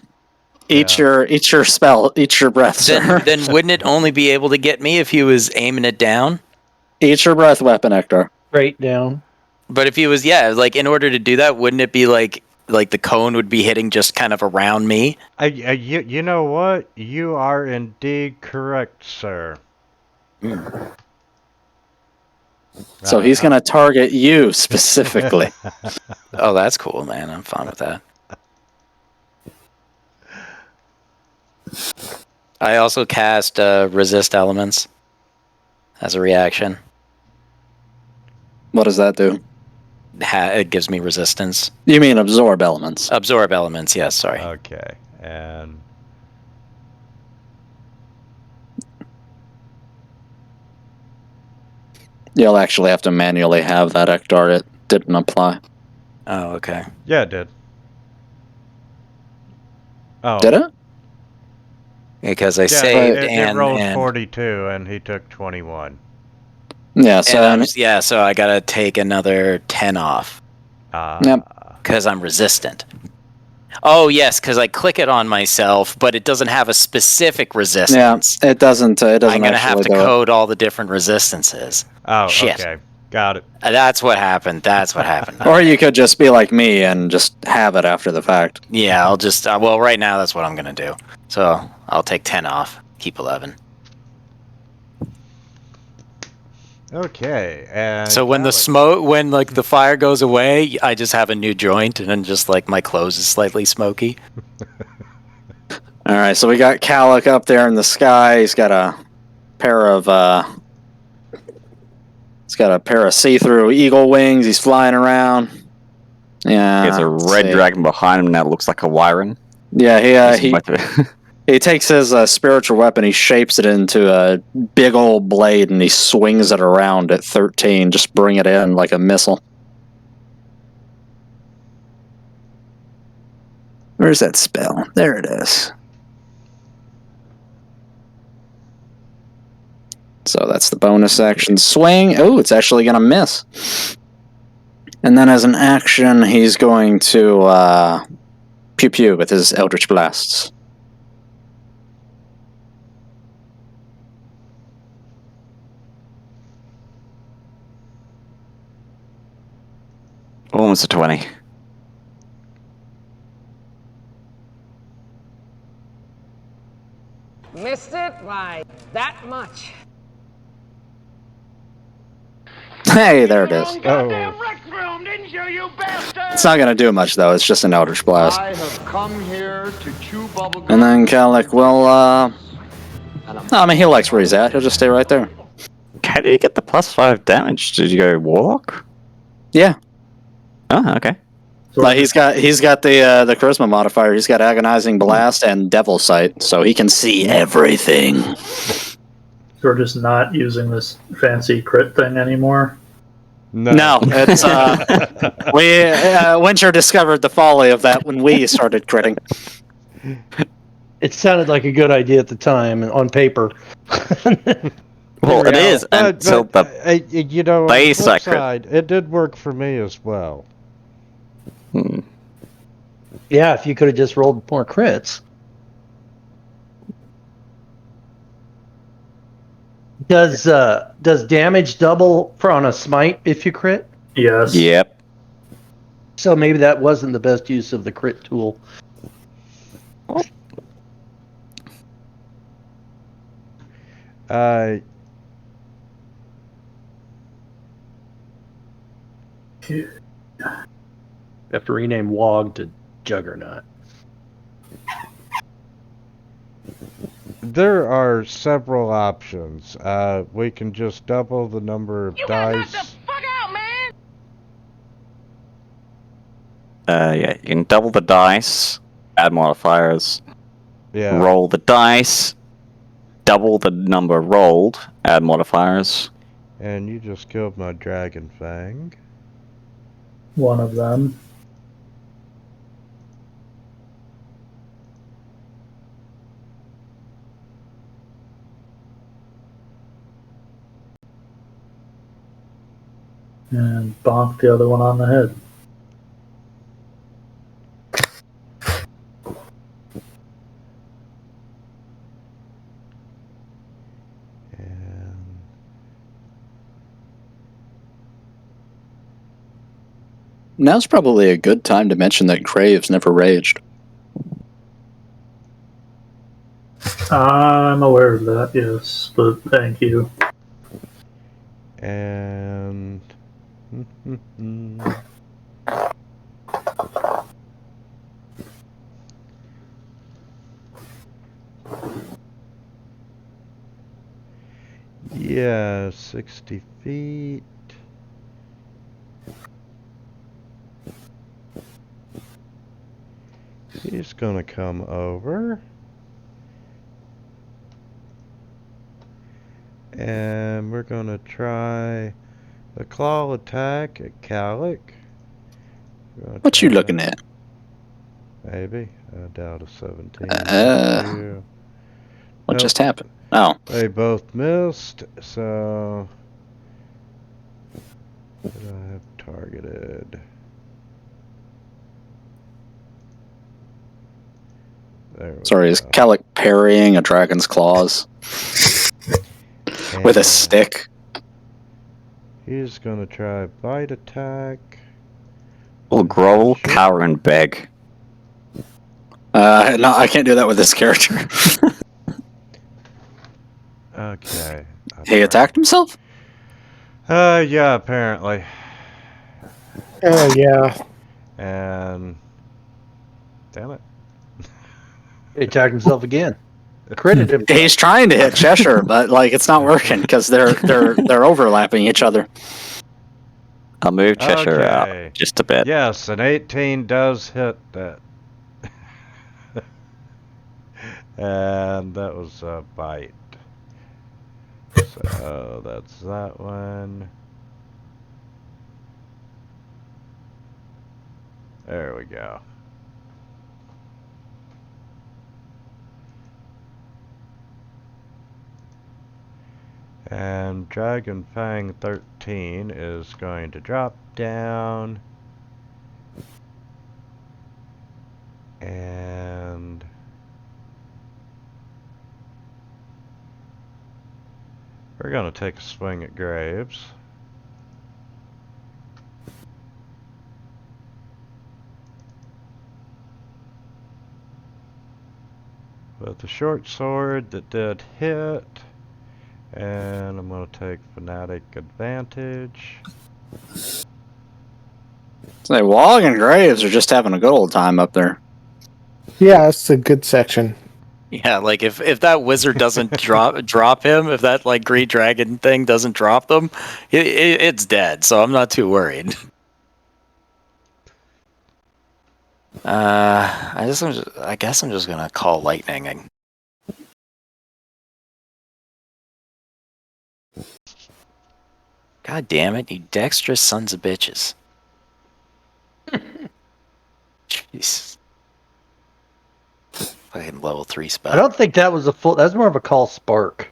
Eat your spell. Eat your breath, sir. Then wouldn't it only be able to get me if he was aiming it down? Eat your breath, weapon, Hector. Straight down. But if he was, like in order to do that, wouldn't it be like the cone would be hitting just kind of around me? You know what? You are indeed correct, sir. So he's going to target you specifically. Oh, that's cool, man. I'm fine with that. I also cast resist elements as a reaction. What does that do? It gives me resistance. You mean absorb elements? Absorb elements, yes, sorry. Okay, and... You'll actually have to manually have that, Hector. It didn't apply. Oh, okay. Yeah, it did. Oh. Did it? Because I saved it rolled 42 and he took 21. Yeah, so so I gotta take another 10 off. Because I'm resistant. Oh yes, because I click it on myself, but it doesn't have a specific resistance. Yeah, it doesn't. I'm gonna have to code all the different resistances. Oh, shit. Okay, got it. That's what happened. Or you could just be like me and just have it after the fact. Yeah, I'll just. Well, right now that's what I'm gonna do. So I'll take 10 off, keep 11. Okay, and so when the fire goes away, I just have a new joint, and then just like my clothes is slightly smoky. All right, so we got Calic up there in the sky. He's got a pair of see-through eagle wings. He's flying around. Yeah, there's a red dragon behind him now. That looks like a Wyron. Yeah, he takes his spiritual weapon, he shapes it into a big old blade, and he swings it around at 13, just bring it in like a missile. Where's that spell? There it is. So that's the bonus action swing. Oh, it's actually going to miss. And then as an action, he's going to pew-pew with his Eldritch Blasts. Almost a 20. Missed it by that much. Hey, there it is. It's not going to do much, though. It's just an Eldritch Blast. I have come here to chew bubblegum. And then Calic will, I mean, he likes where he's at. He'll just stay right there. How did you get the +5 damage? Did you go Warlock? Yeah. Oh, okay. Like he's got the charisma modifier. He's got agonizing blast and devil sight, so he can see everything. So we're just not using this fancy crit thing anymore. No, it's Winter discovered the folly of that when we started critting. It sounded like a good idea at the time on paper. Well, it is until the base flip side, it did work for me as well. Yeah, if you could have just rolled more crits. Does damage double on a smite if you crit? Yes. Yep. So maybe that wasn't the best use of the crit tool. Have to rename Wog to Juggernaut. There are several options. We can just double the number of dice. Yeah, you can double the dice, add modifiers, roll the dice, double the number rolled, add modifiers. And you just killed my Dragon Fang. One of them. And bonk the other one on the head. And Now's probably a good time to mention that Graves never raged. I'm aware of that, yes, but thank you. And yeah, 60 feet. He's gonna come over. And we're gonna try a claw attack at Calic. What you looking at? Maybe. I doubt a 17. What Nope. just happened? Oh. They both missed, so... What do I have targeted? There we Sorry, go. is Calic parrying a dragon's claws? With a stick? He's gonna try a bite attack. Or growl, cower, and beg. No, I can't do that with this character. Okay. He attacked himself? Yeah, apparently. Yeah. And... Damn it. He attacked himself again. Critted him. He's trying to hit Cheshire, but like it's not working because they're overlapping each other. I'll move Cheshire Okay. out just a bit. Yes, an 18 does hit that. And that was a bite. So that's that one. There we go. And Dragon Fang 13 is going to drop down. And we're going to take a swing at Graves. With the short sword that did hit. And I'm going to take Fanatic Advantage. So Wog and Graves are just having a good old time up there. Yeah, it's a good section. Yeah, like if that wizard doesn't drop him, if that like green dragon thing doesn't drop them, it's dead. So I'm not too worried. I guess I'm just gonna call lightning. God damn it, you dexterous sons of bitches. Jeez. Fucking level 3 spell. I don't think that was a full. That's more of a call spark.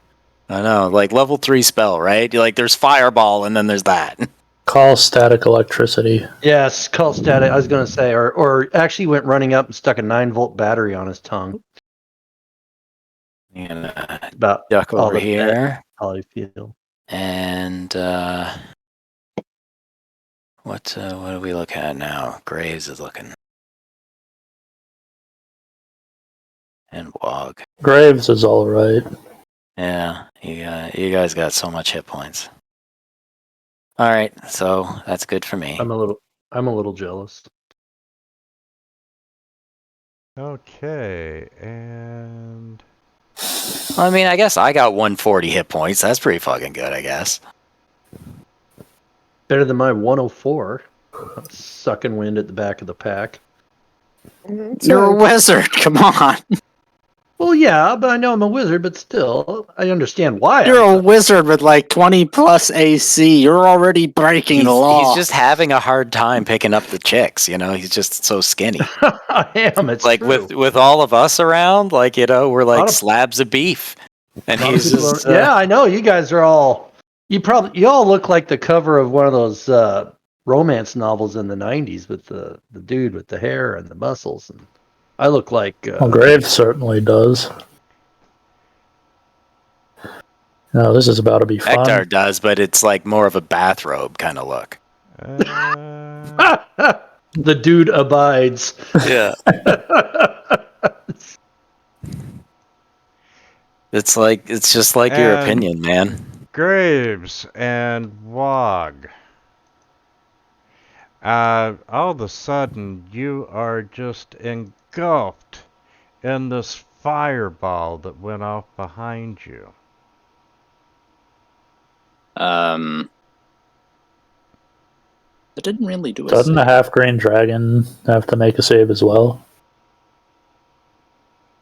I know, like level 3 spell, right? Like there's fireball and then there's that. Call static electricity. Yes, call static. I was gonna say, or actually went running up and stuck a 9-volt battery on his tongue. And About duck all over the here. How you feel. And what do we look at now? Graves is looking. And Wog. Graves is alright. Yeah, you guys got so much hit points. All right, so that's good for me. I'm a little jealous. Okay, and... I mean, I guess I got 140 hit points. That's pretty fucking good, I guess. Better than my 104. Sucking wind at the back of the pack. You're a wizard, come on. Well, yeah, but I know I'm a wizard, but still, I understand why. You're a wizard with like 20 plus AC. You're already breaking the law. He's just having a hard time picking up the chicks. He's just so skinny. I am. It's like true. with all of us around, like we're like slabs of beef, and he's just yeah, I know you guys are all. You all look like the cover of one of those romance novels in the '90s with the dude with the hair and the muscles, and I look like. Well, Graves certainly does. No, this is about to be fun. Ektar does, but it's like more of a bathrobe kind of look. The dude abides. Yeah. It's just like your opinion, man. Graves and Wog. All of a sudden, you are just engulfed in this fireball that went off behind you. It didn't really do it. Doesn't the half-grain dragon have to make a save as well?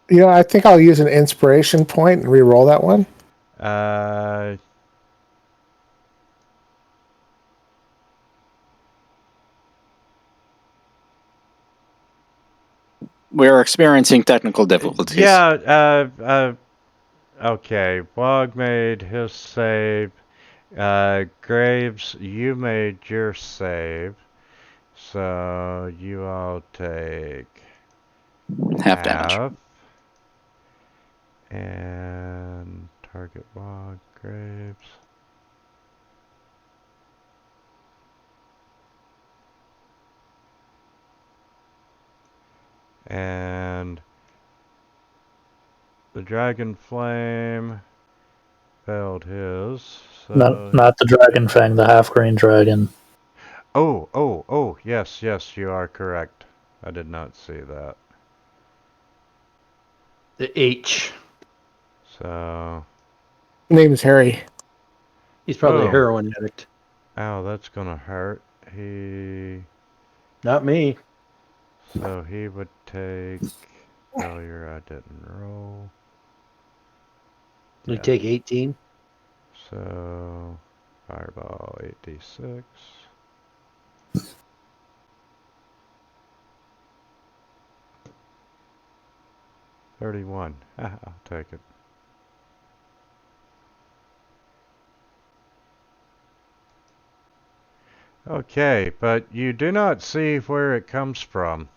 Yeah, I think I'll use an inspiration point and re-roll that one. We're experiencing technical difficulties. Yeah, okay. Wog made his save. Graves, you made your save. So you all take half damage. And target Wog, Graves. And the Dragon Flame failed his. So Not the Dragon Fang, the half-grain dragon. Oh, yes, you are correct. I did not see that. The H. So. Name is Harry. He's probably a heroin addict. Ow, that's gonna hurt. Not me. So he would take failure. I didn't roll. You take 18. So fireball 8d6. $31. I'll take it. Okay, but you do not see where it comes from.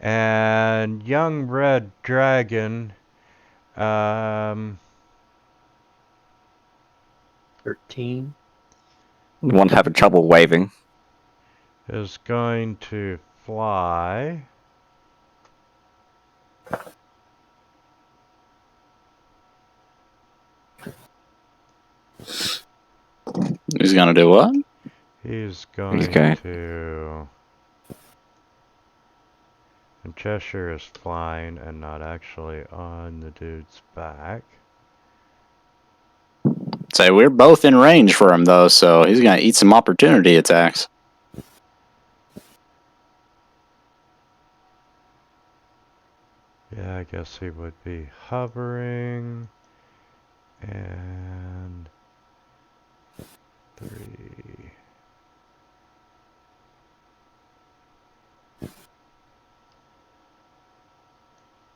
And young red dragon, 13. One having trouble waving. Is going to fly. He's gonna do what? He's going to... And Cheshire is flying and not actually on the dude's back. Say we're both in range for him though, so he's gonna eat some opportunity attacks. Yeah, I guess he would be hovering. And 3.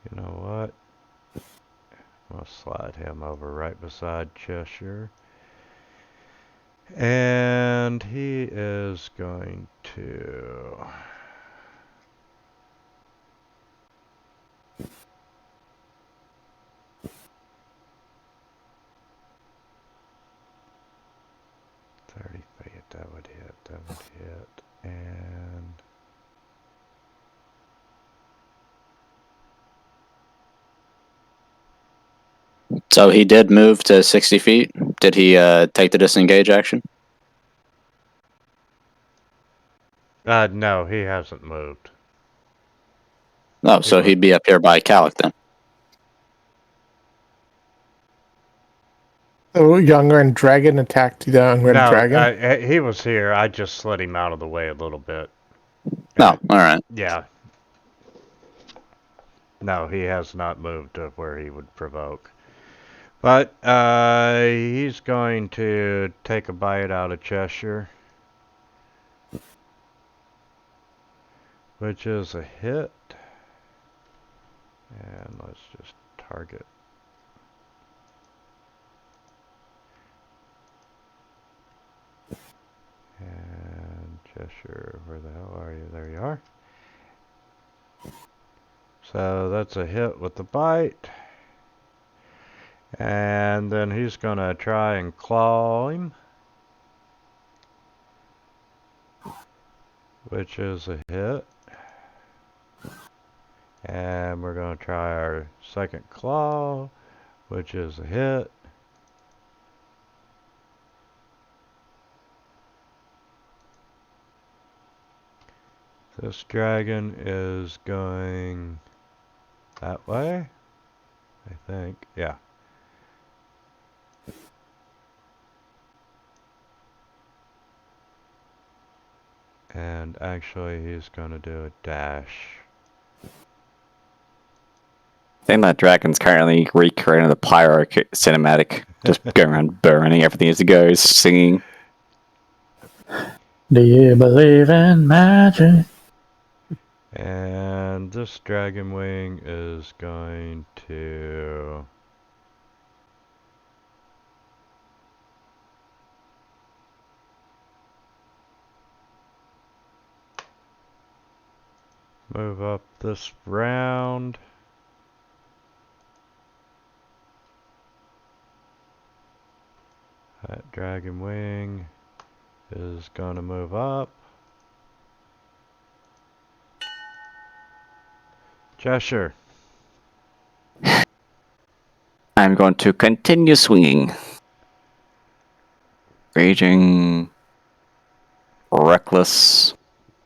You know what? I'll slide him over right beside Cheshire. And he is going to... That would hit, and... So he did move to 60 feet. Did he take the disengage action? No, he hasn't moved. No, so he'd be up here by Calic then. So young red dragon attacked the young red dragon? No, he was here. I just slid him out of the way a little bit. No, alright. Yeah. No, he has not moved to where he would provoke. But he's going to take a bite out of Cheshire, which is a hit. And let's just target. And Cheshire, where the hell are you? There you are. So that's a hit with the bite. And then he's going to try and claw him, which is a hit. And we're going to try our second claw, which is a hit. This dragon is going that way, I think. Yeah. And actually, he's going to do a dash. I think that dragon's currently recreating the pyro cinematic, just going around burning everything as it goes, singing. Do you believe in magic? And this dragon wing is going to move up this round. That dragon wing is going to move up. Cheshire. I'm going to continue swinging. Raging. Reckless.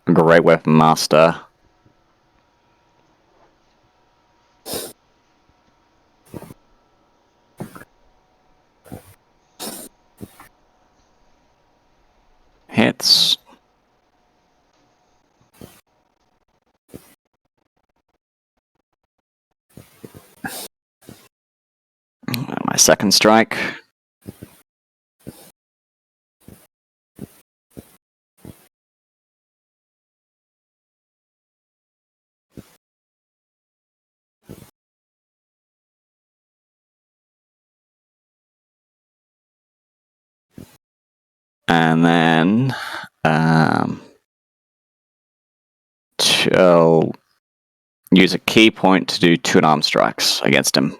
Great Weapon Master. Hits. My second strike. And then I'll use a key point to do 2 unarmed strikes against him.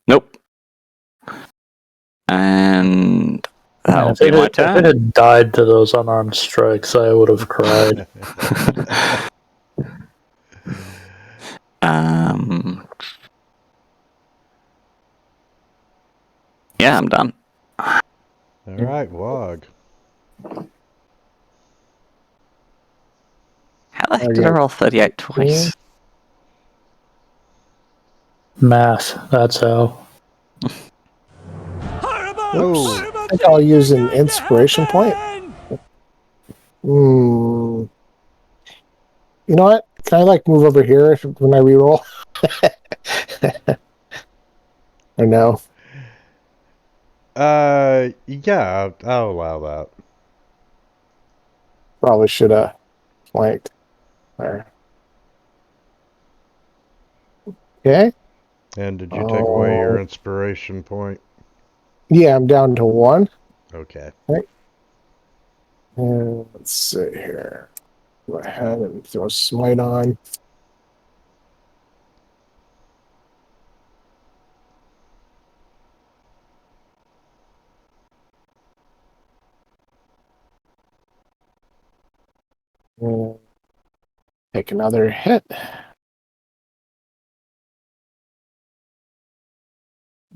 Nope. And that will be my turn. If it had died to those unarmed strikes, I would have cried. Yeah, I'm done. Alright, Wog. How the heck did I roll 38 twice? Math, that's how. I think I'll use an inspiration point. You know what? Can I move over here when I reroll? Or no? Yeah, I'll allow that. Probably should have flanked there. Okay. And did you take away your inspiration point? Yeah, I'm down to 1. Okay. Right. And let's see here. Go ahead and throw a smite on. And take another hit.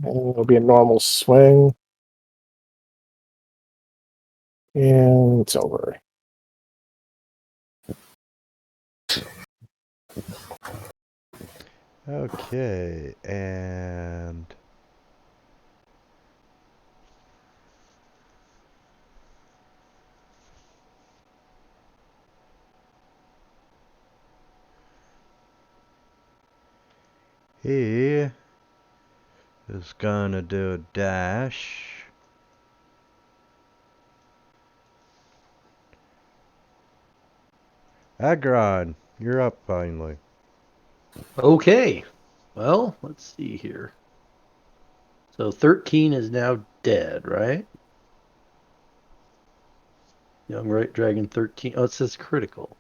And it'll be a normal swing. And it's over. Okay, and He is gonna do a dash. Agron, you're up finally. Okay. Well, let's see here. So 13 is now dead, right? Young Right Dragon 13. Oh, it says critical.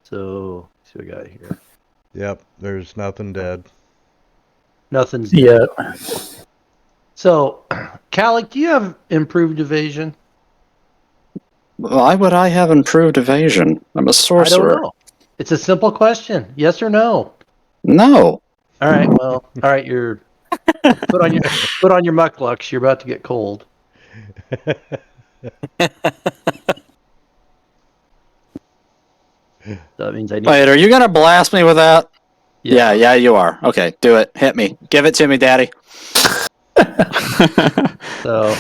So, let's see what we got here. Yep, there's nothing dead. Nothing's dead. Yeah. So, Calic, do you have improved evasion? Why would I have improved evasion? I'm a sorcerer. I don't know. It's a simple question. Yes or no? No. All right. Well, all right. You're put on your mucklucks. You're about to get cold. That means I need. Wait, are you gonna blast me with that? Yeah, you are. Okay, do it. Hit me. Give it to me, Daddy. So,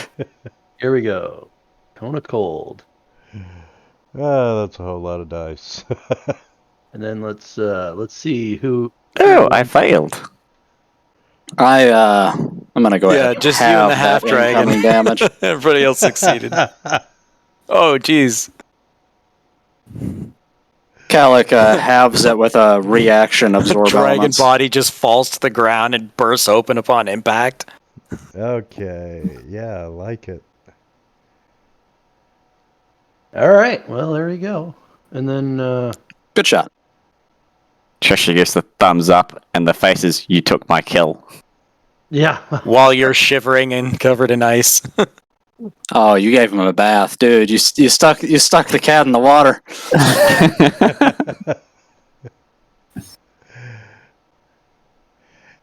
here we go. Cone of Cold. That's a whole lot of dice. And then let's see who. Oh, I failed. I'm gonna go ahead. Yeah, just you and the half dragon. Damage. Everybody else succeeded. Oh, jeez. Calic halves it with a reaction absorb Dragon elements. body just falls to the ground and bursts open upon impact. Okay, yeah, I like it. All right. Well, there you go. And then. Good shot. Cheshire gives the thumbs up, and the face is, "You took my kill." Yeah. While you're shivering and covered in ice. Oh, you gave him a bath, dude. You stuck the cat in the water.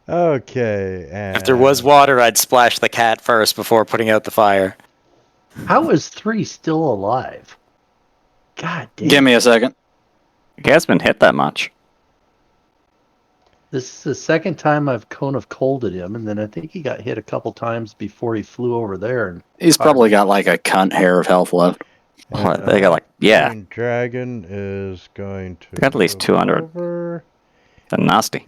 Okay. And If there was water, I'd splash the cat first before putting out the fire. How is 3 still alive? God damn. Give me a second. He hasn't been hit that much. This is the second time I've Cone of Colded him, and then I think he got hit a couple times before he flew over there. And He's probably got like a cunt hair of health left. They got like, yeah. Green Dragon is going to. They got at least 200. Over They're nasty.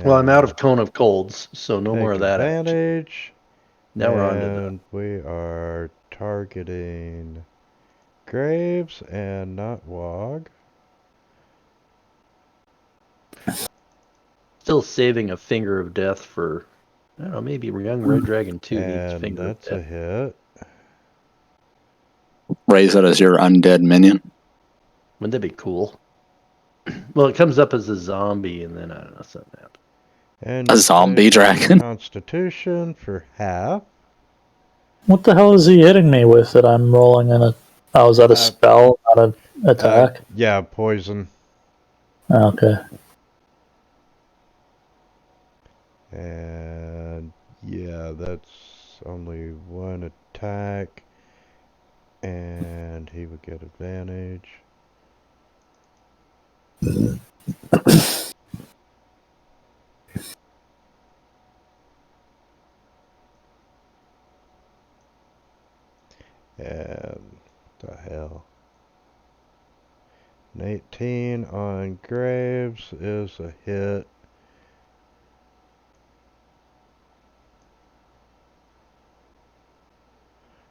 well, I'm out of Cone of Colds, so no take more of that. advantage. Now we're on to And we are targeting Graves and not Wog. still saving a Finger of Death for, I don't know, maybe Young Red Dragon 2 needs And Finger of that's a Death. hit. Raise it as your undead minion. Wouldn't that be cool? Well, it comes up as a zombie, and then I don't know, something happens. And A zombie dragon. Constitution for half. What the hell is he hitting me with that I'm rolling in a... Oh, is that a spell, not an attack? Yeah, poison. Okay. And yeah, that's only one attack. And he would get advantage. And the hell. An 18 on Graves is a hit.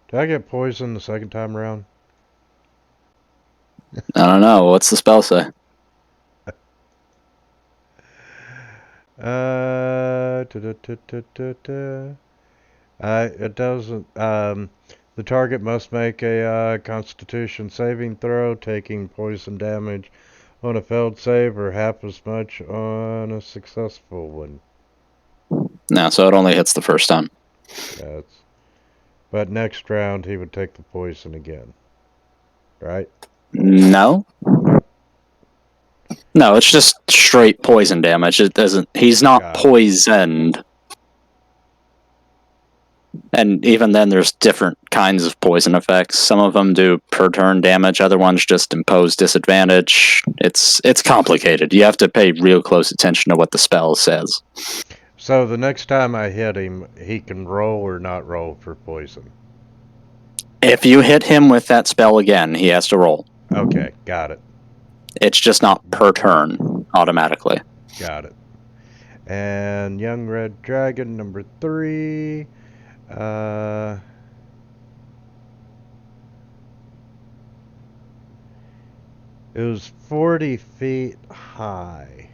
Did I get poisoned the second time around? I don't know. What's the spell say? It doesn't. The target must make a Constitution saving throw, taking poison damage on a failed save, or half as much on a successful one. No, so it only hits the first time. But next round he would take the poison again, right? No. No, it's just straight poison damage. It doesn't. He's not poisoned. And even then, there's different kinds of poison effects. Some of them do per turn damage. Other ones just impose disadvantage. It's complicated. You have to pay real close attention to what the spell says. So the next time I hit him, he can roll or not roll for poison. If you hit him with that spell again, he has to roll. Okay, got it. It's just not per turn automatically. Got it. And Young Red Dragon number 3. It was 40 feet high.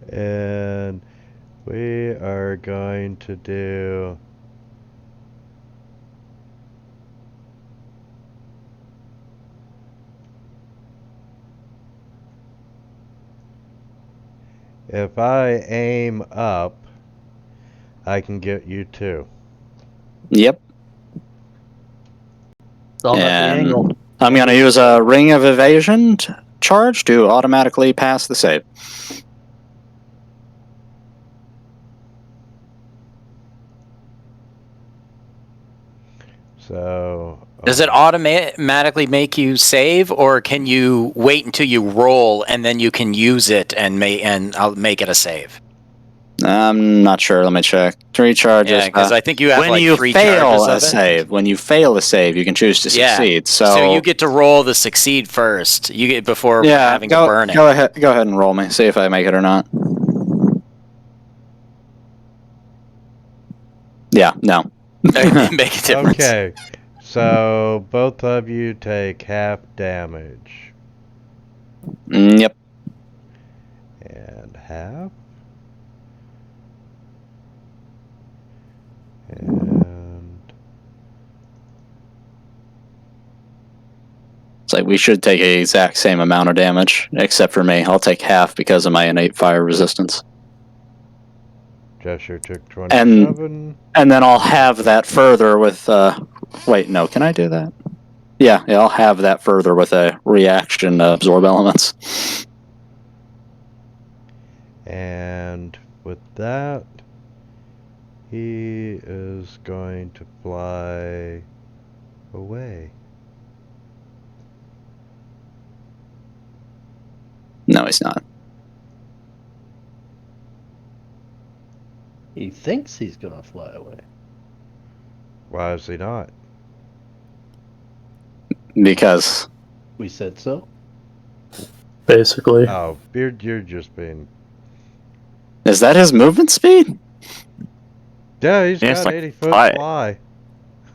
And we are going to do if I aim up, I can get you 2. Yep. All about the angle. I'm going to use a Ring of Evasion charge to automatically pass the save. So Does it automatically make you save, or can you wait until you roll and then you can use it and I'll make it a save? I'm not sure. Let me check. 3 charges. Yeah, because I think you have when like you 3 fail charges a of it. save, when you fail a save, you can choose to succeed. So you get to roll the succeed first. You get before having to burn it. Go ahead and roll me. See if I make it or not. Yeah, no. Make a difference. okay. So both of you take half damage. Yep. And half. And It's like we should take the exact same amount of damage, except for me. I'll take half because of my innate fire resistance. Cheshire took 27. And then I'll have that further with... wait, no, can I do that? Yeah, I'll have that further with a reaction to absorb elements. And with that, he is going to fly away. No, he's not. He thinks he's going to fly away. Why is he not? Because... We said so. Basically. Oh, you're just being... Is that his movement speed? Yeah, he's Yeah, it's got like 80 foot fly. fly.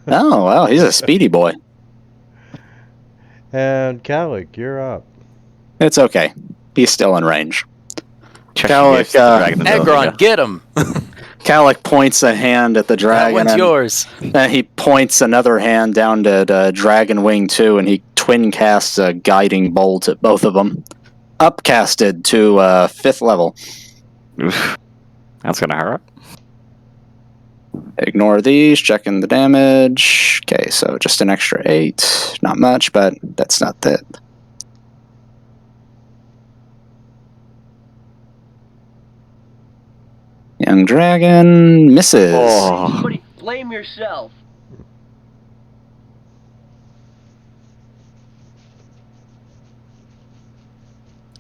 Oh, wow, he's a speedy boy. And Calic, you're up. It's okay. He's still in range. Calic, Egron, get him! Calic points a hand at the That dragon. one's yours. And he points another hand down to Dragon Wing 2, and he twin casts a guiding bolt at both of them. Upcasted to 5th level. Oof. That's gonna hurt. Ignore these, checking the damage. Okay, so just an extra 8. Not much, but that's not that. Young dragon misses. Oh. Blame yourself.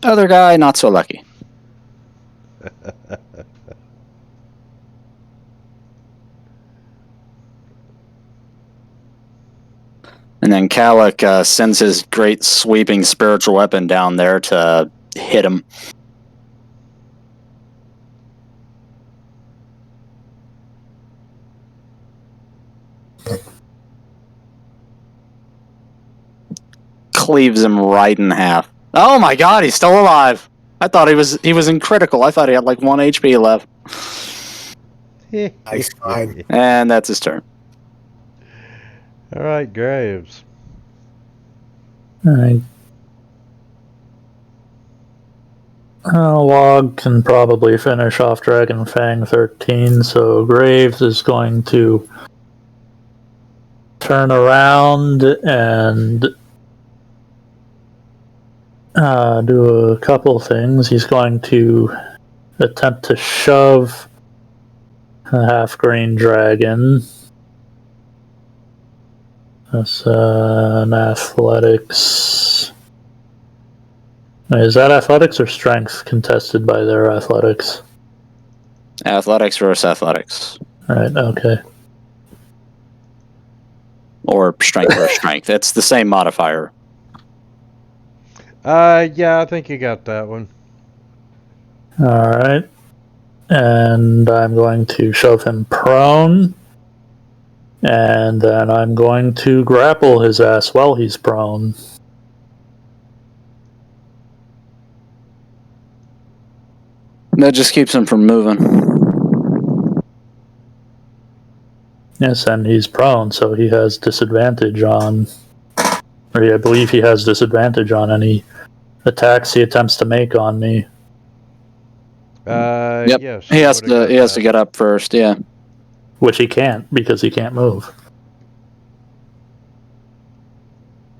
Other guy, not so lucky. And then Calic sends his great sweeping spiritual weapon down there to hit him. Cleaves him right in half. Oh my god, he's still alive! I thought he was in critical. I thought he had like 1 HP left. Nice, fine. And that's his turn. Alright, Graves. Alright. Log can probably finish off Dragon Fang 13, so Graves is going to turn around and do a couple things. He's going to attempt to shove a half-green dragon. That's an athletics. Is that athletics or strength contested by their athletics? Athletics versus athletics. Right, okay. or strength for strength. It's the same modifier. Yeah, I think you got that one. Alright. And I'm going to shove him prone. And then I'm going to grapple his ass while he's prone. That just keeps him from moving. Yes, and he's prone, so he has disadvantage on... Or I believe he has disadvantage on any attacks he attempts to make on me. Yep. Yes. He has to get up first, yeah. Which he can't, because he can't move.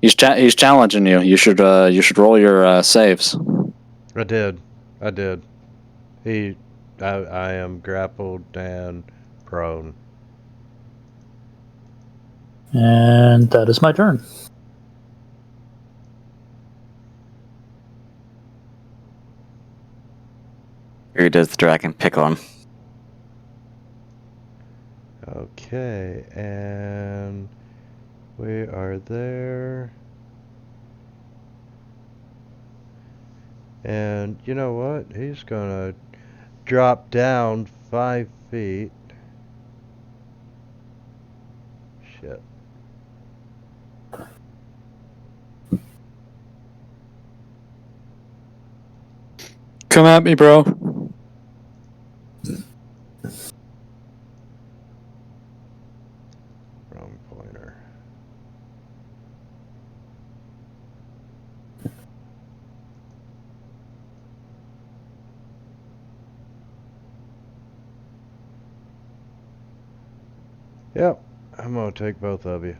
He's challenging you. You should roll your saves. I did. I am grappled and prone. And that is my turn. Who does the dragon pick on? Okay, and we are there. And you know what? He's gonna drop down 5 feet. Shit. Come at me, bro. Wrong pointer. Yep, I'm gonna take both of you.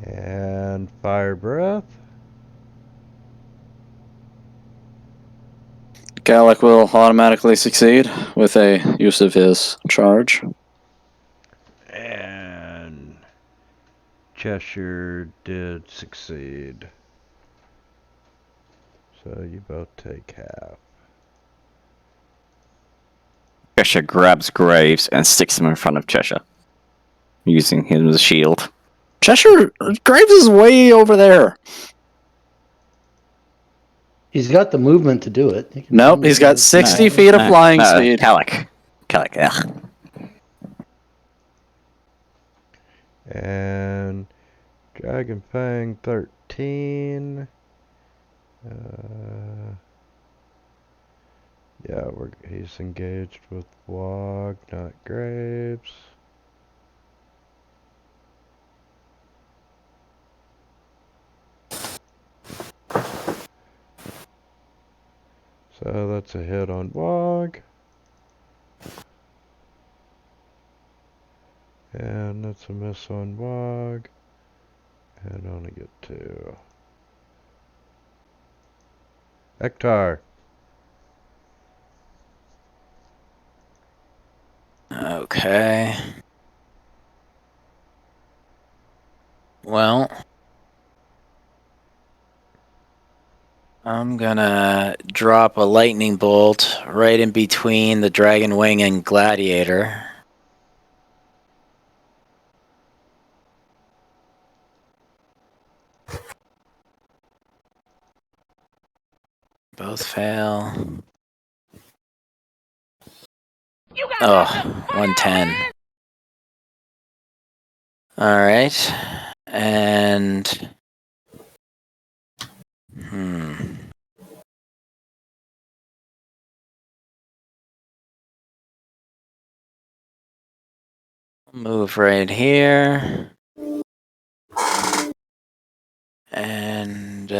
And fire breath. Gallic will automatically succeed with a use of his charge. And Cheshire did succeed. So you both take half. Cheshire grabs Graves and sticks him in front of Cheshire, using him as a shield. Cheshire, Graves is way over there. He's got the movement to do it. Nope, he's got 60 feet of flying speed. Calic, ugh. And Dragon Fang 13. Yeah, he's engaged with Wog, not Graves. So that's a hit on Wog. And that's a miss on Wog. And only get 2. Ektar. Okay. Well, I'm gonna drop a lightning bolt right in between the Dragon Wing and Gladiator. Both fail. Oh, 110. Alright. And... Move right here. And,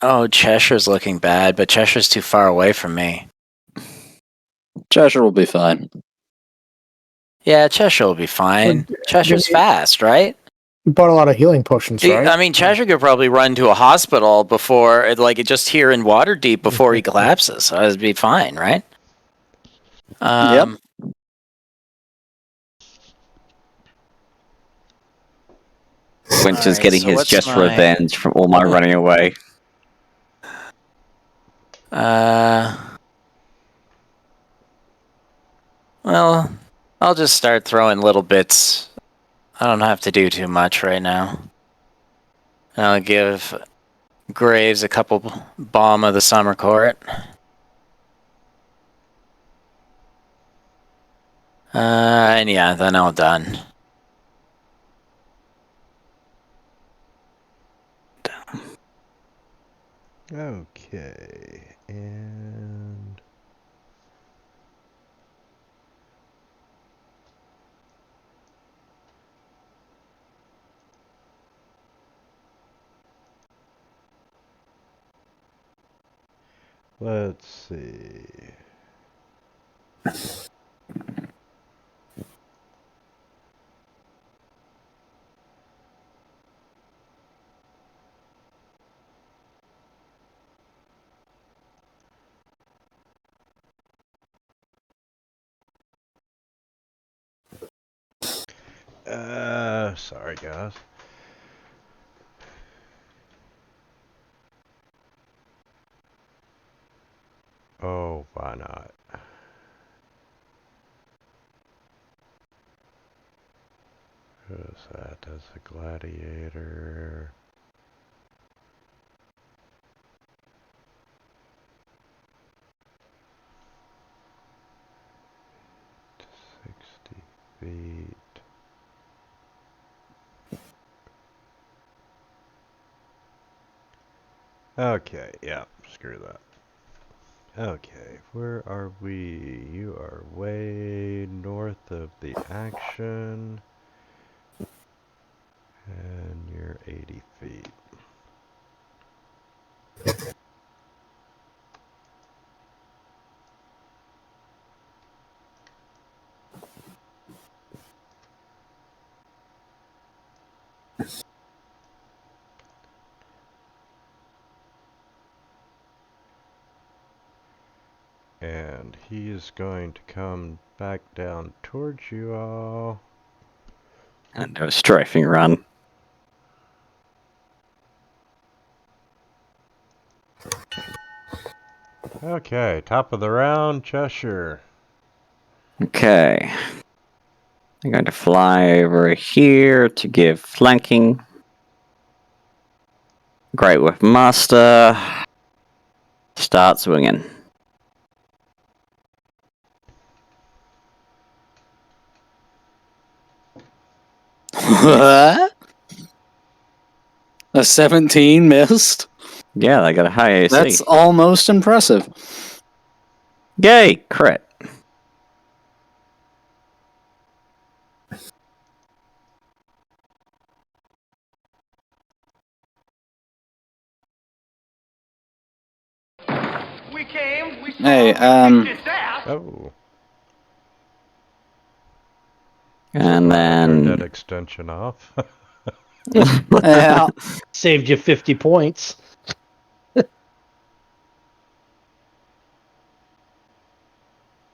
oh, Cheshire's looking bad, but Cheshire's too far away from me. Cheshire will be fine. Yeah, Cheshire will be fine. Cheshire's fast, right? You bought a lot of healing potions, right? I mean, Cheshire could probably run to a hospital before, like, just here in Waterdeep before he collapses. So it'd be fine, right? Yep. Winter's getting his just revenge from all my running away. Well, I'll just start throwing little bits. I don't have to do too much right now. I'll give Graves a couple bomb of the summer court. And yeah, then I'm done. Okay, and let's see. Sorry guys. Oh, why not? Who is that? That's a gladiator. To 60 feet. Okay, yeah, screw that. Okay, where are we? You are way north of the action. And you're 80 feet. And he is going to come back down towards you all. And do a strafing run. Okay, top of the round, Cheshire. Okay. I'm going to fly over here to give flanking. Great with master. Start swinging. What? A 17 missed? Yeah, they got a high AC. That's almost impressive. Yay, crit. We came, we saw, Hey, we kicked his ass. Oh. And Turn that then... extension off. Yeah. Saved you 50 points.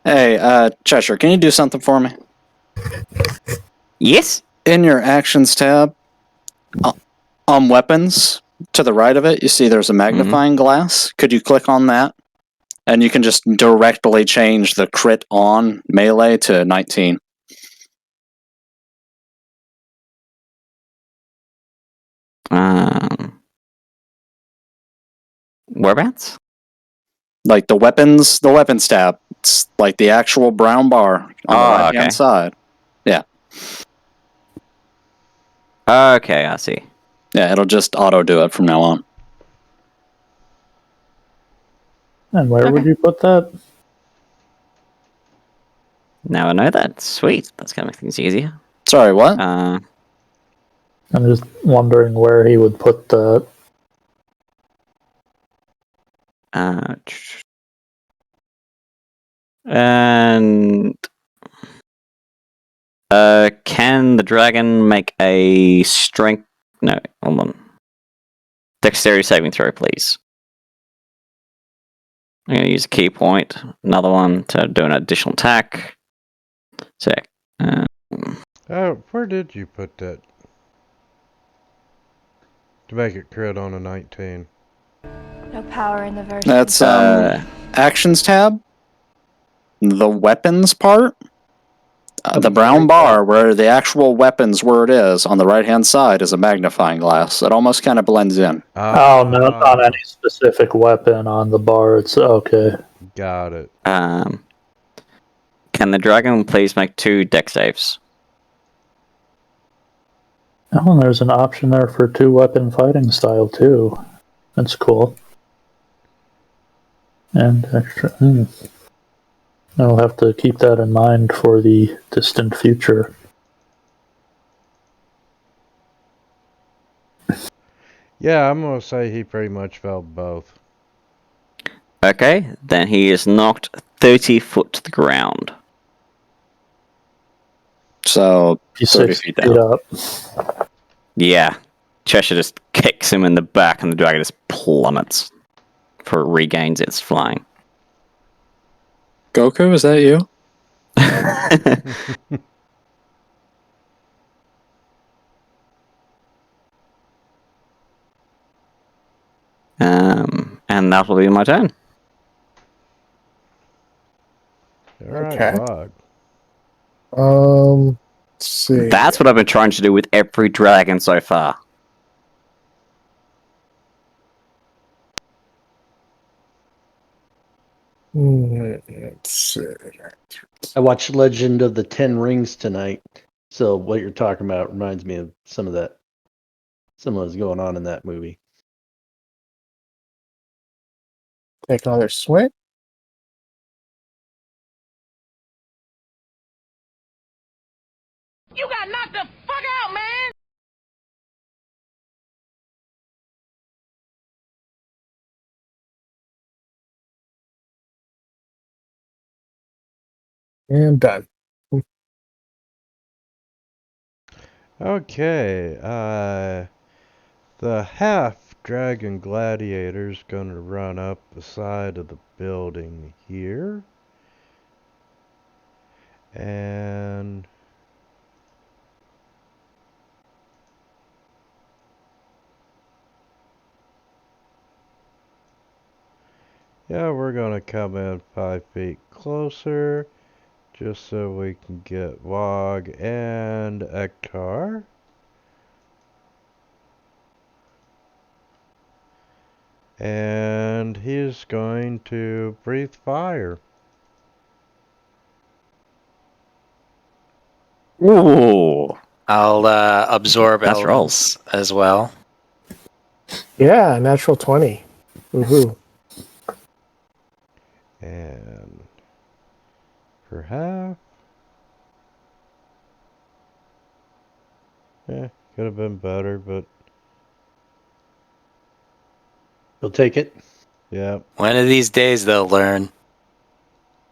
Hey, Cheshire, can you do something for me? Yes? In your actions tab, on weapons, to the right of it, you see there's a magnifying glass. Could you click on that? And you can just directly change the crit on melee to 19. Whereabouts? Like the weapons tab. It's like the actual brown bar on the right-hand side. Yeah. Okay, I see. Yeah, it'll just auto-do it from now on. And where would you put that? Now I know that. Sweet. That's going to make things easier. Sorry, what? I'm just wondering where he would put that. And can the dragon make a strength? No, hold on. Dexterity saving throw, please. I'm going to use a key point. Another one to do an additional attack. So, Where did you put that? To make it crit on a 19. No power in the version. That's actions tab. The weapons part. The brown bar where the actual weapons where it is on the right hand side is a magnifying glass. It almost kind of blends in. Oh, not on any specific weapon on the bar. It's okay. Got it. Can the dragon please make 2 deck saves? Oh, and there's an option there for 2 weapon fighting style too. That's cool. And extra. I'll have to keep that in mind for the distant future. Yeah, I'm gonna say he pretty much felt both. Okay, then he is knocked 30 foot to the ground. So, 30 feet down. Up. Yeah. Cheshire just kicks him in the back and the dragon just plummets before it regains its flying. Goku, is that you? And that will be my turn. Alright, Okay. Bog. Let's see. That's what I've been trying to do with every dragon so far. Let's see. I watched Legend of the Ten Rings tonight. So what you're talking about reminds me of some of what's going on in that movie. Take another swing. You got knocked the fuck out, man! And done. Okay, the half-dragon gladiator's gonna run up the side of the building here. And... yeah, we're gonna come in 5 feet closer, just so we can get Wog and Ektar. And he's going to breathe fire. Ooh. I'll absorb That's elements as well. Yeah, natural 20. Woohoo. And for half. Yeah, could have been better, but You'll take it? yeah. One of these days they'll learn.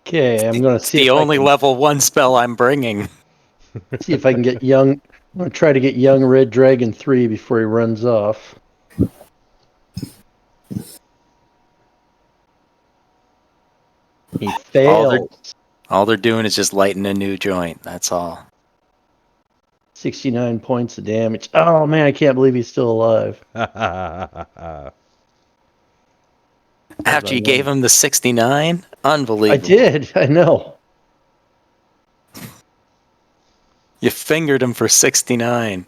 Okay, I'm going to see the if only I can, level 1 spell I'm bringing. see if I can get young. I'm going to try to get young Red Dragon 3 before he runs off. He failed. All they're doing is just lighting a new joint. That's all. 69 points of damage. Oh man, I can't believe he's still alive. After you gave him the 69? Unbelievable. I did. I know. You fingered him for 69.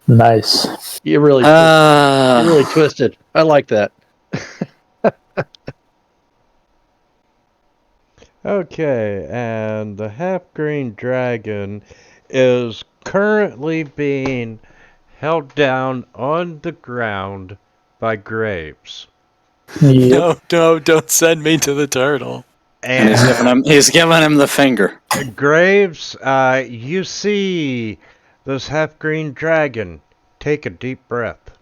Nice. You really twisted. I like that. Okay, and the half-green dragon is currently being held down on the ground by Graves. Yep. No, don't send me to the turtle. And he's giving him the finger. Graves, you see this half-green dragon take a deep breath.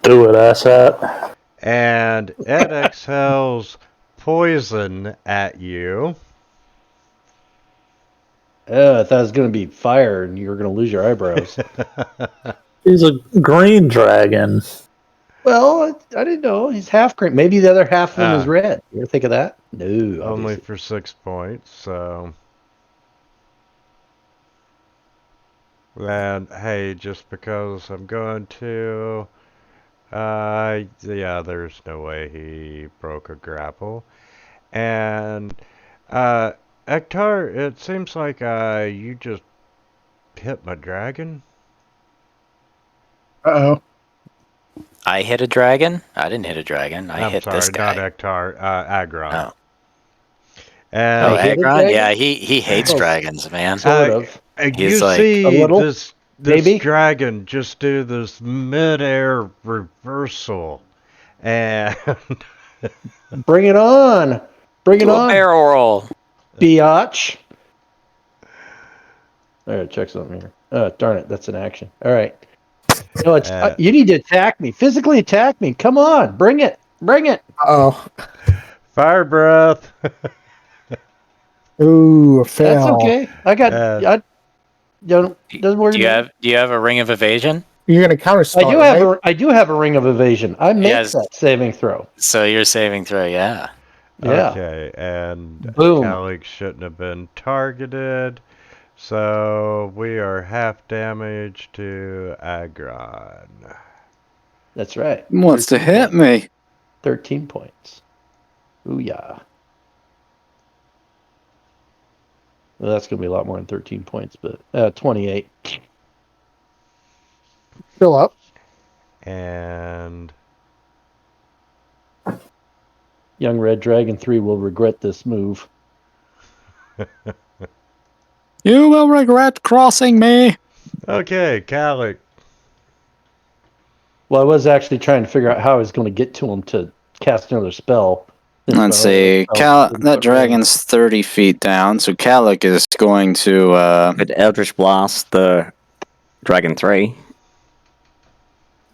Do it, asshat. And it exhales poison at you. I thought it was going to be fire and you were going to lose your eyebrows. He's a green dragon. Well, I didn't know. He's half green. Maybe the other half of him is red. You ever think of that? No. Only for 6 points, so... And hey, just because I'm going to, yeah, there's no way he broke a grapple. And, Ektar, it seems like, you just hit my dragon. Uh-oh. I hit a dragon? I didn't hit a dragon. I hit this guy. Not Ektar, Agron. Oh. And Oh, hit a Agron? dragon? Yeah, he hates Oh, dragons, man. Sort of. He's you like, see a little, this maybe? dragon just do this mid-air reversal, and Bring it on. Bring it do a on, barrel roll. biatch. All right, check something here. Darn it, that's an action. All right. No, it's you need to attack me. Physically attack me. Come on, bring it. Bring it. Oh. Fire breath. Ooh, a fail. That's okay. I got. Doesn't worry. Do you have a ring of evasion? You're gonna counter spell. I do have a ring of evasion. I make that saving throw. So you're saving throw, yeah. Yeah. Okay, and Boom. Calig shouldn't have been targeted. So we are half damage to Agron. That's right. Wants to hit me. 13 points. Ooh, yeah. Well, that's going to be a lot more than 13 points, but 28. Fill up. And Young Red Dragon 3 will regret this move. You will regret crossing me. okay, Calig. Well, I was actually trying to figure out how I was going to get to him to cast another spell. Let's see. That dragon's 30 feet down, so Calig is going to... Could Eldritch Blast the Dragon 3.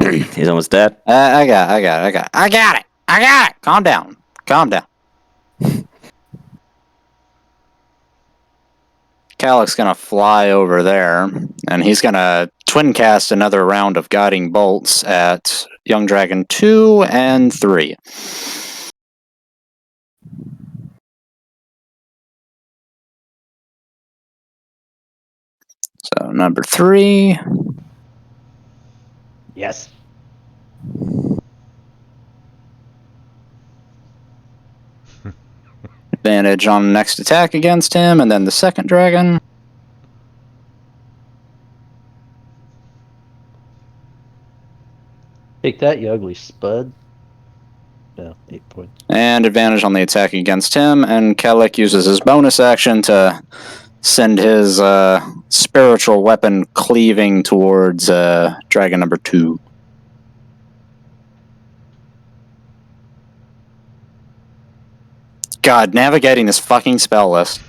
He's almost dead. I got it! Calm down. Calic's gonna fly over there, and he's gonna twin cast another round of guiding bolts at Young Dragon 2 and 3. So number 3. Yes. Advantage on next attack against him, and then the second dragon. Take that, you ugly spud. No, 8 points. And advantage on the attack against him, and Calig uses his bonus action to send his spiritual weapon cleaving towards dragon number 2. God, navigating this fucking spell list.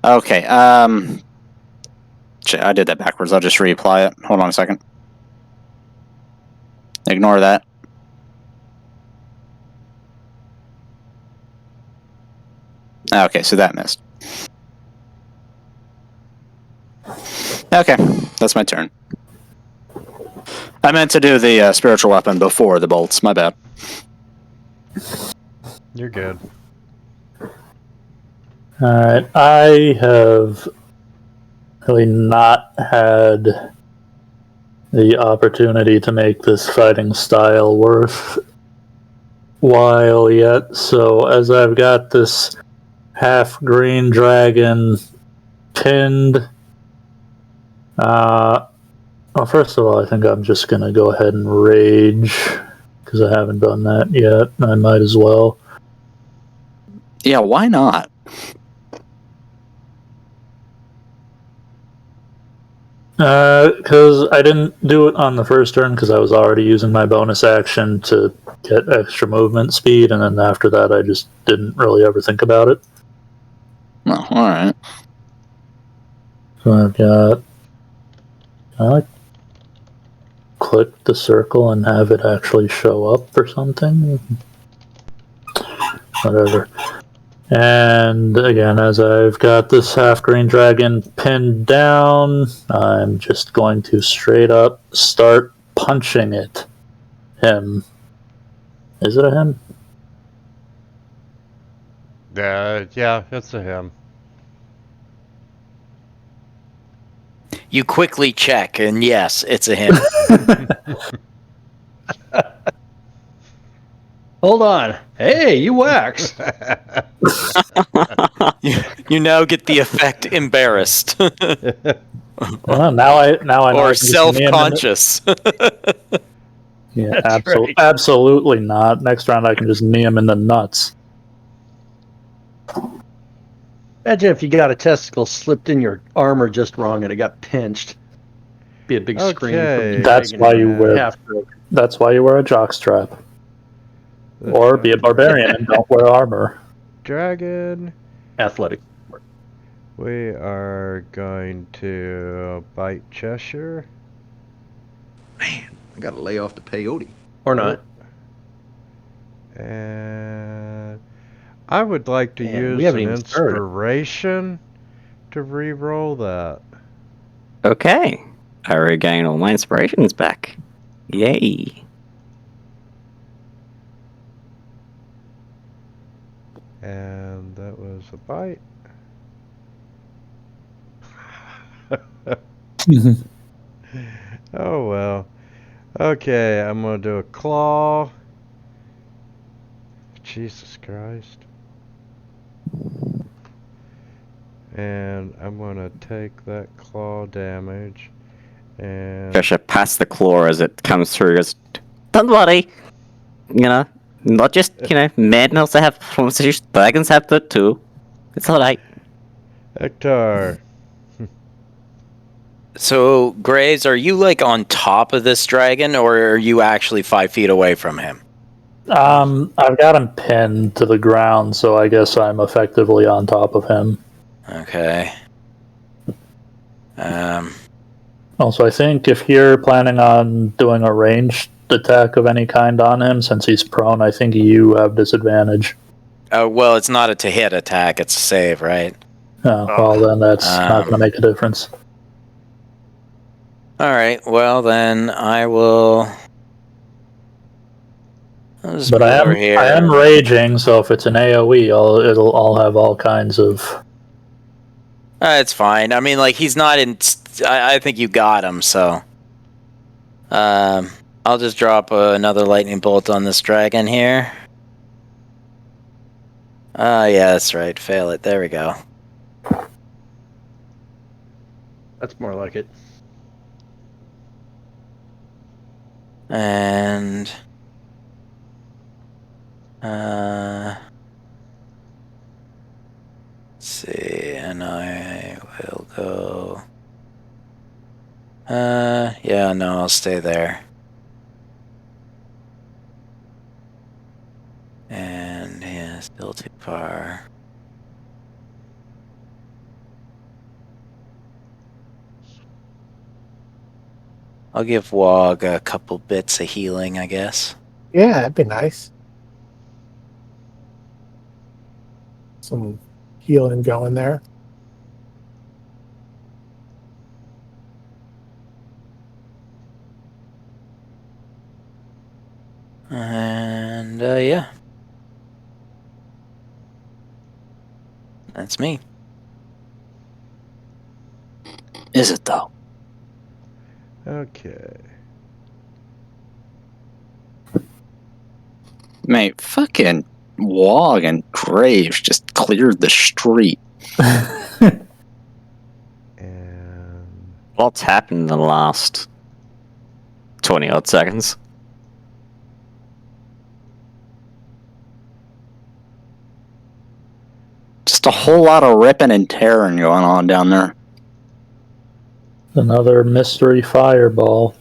Okay, shit, I did that backwards. I'll just reapply it. Hold on a second. Ignore that. Okay, so that missed. Okay, that's my turn. I meant to do the spiritual weapon before the bolts. My bad. You're good. Alright, I have really not had the opportunity to make this fighting style worthwhile yet, so as I've got this half-green dragon pinned, well, first of all, I think I'm just going to go ahead and rage, because I haven't done that yet, and I might as well. Yeah, why not? Because I didn't do it on the first turn, because I was already using my bonus action to get extra movement speed, and then after that I just didn't really ever think about it. Oh, alright. So I've got... I click the circle and have it actually show up or something? Whatever. And again, as I've got this half-green dragon pinned down, I'm just going to straight up start punching him. Is it a him? Yeah, it's a him. You quickly check, and yes, it's a him. Hold on. Hey, you wax. You now get the effect embarrassed Well, now I know I or can just name him self-conscious. Yeah, That's right. absolutely not. Next round I can just knee him in the nuts. Imagine if you got a testicle slipped in your armor just wrong and it got pinched. Be a big scream from the Okay. That's dragon why and you wear. half stroke. That's why you wear a jockstrap. Or be a barbarian and don't wear armor. Dragon. Athletic. We are going to bite Cheshire. Man, I gotta lay off the peyote. Or not. And I would like to Man, we use haven't an even started. inspiration to re-roll that. Okay. I regain all my inspirations back. Yay. And that was a bite. Oh well. Okay, I'm gonna do a claw. Jesus Christ. And I'm gonna take that claw damage. And Trisha pass the claw as it comes through. Goes, don't worry. You know, not just, men also have forms issues. Dragons have that too. It's alright. Hector. So, Graves, are you like on top of this dragon, or are you actually 5 feet away from him? I've got him pinned to the ground, so I guess I'm effectively on top of him. Okay. Also, I think if you're planning on doing a ranged attack of any kind on him, since he's prone, I think you have disadvantage. Well, it's not a to-hit attack, it's a save, right? Oh, well, then that's not going to make a difference. Alright, well then I will... But I am raging, so if it's an AoE, I'll have all kinds of... It's fine. I mean, like, he's not in... I think you got him, so... I'll just drop another lightning bolt on this dragon here. Yeah, that's right. Fail it. There we go. That's more like it. And... let's see, and I will go... yeah, no, I'll stay there. And yeah, still too far. I'll give Wog a couple bits of healing, I guess. Yeah, that'd be nice. Some healing going there. And yeah. That's me. Is it though? Okay. Mate, fucking Wog and Graves just cleared the street. And What's happened in the last 20 odd seconds? Just a whole lot of ripping and tearing going on down there. Another mystery fireball.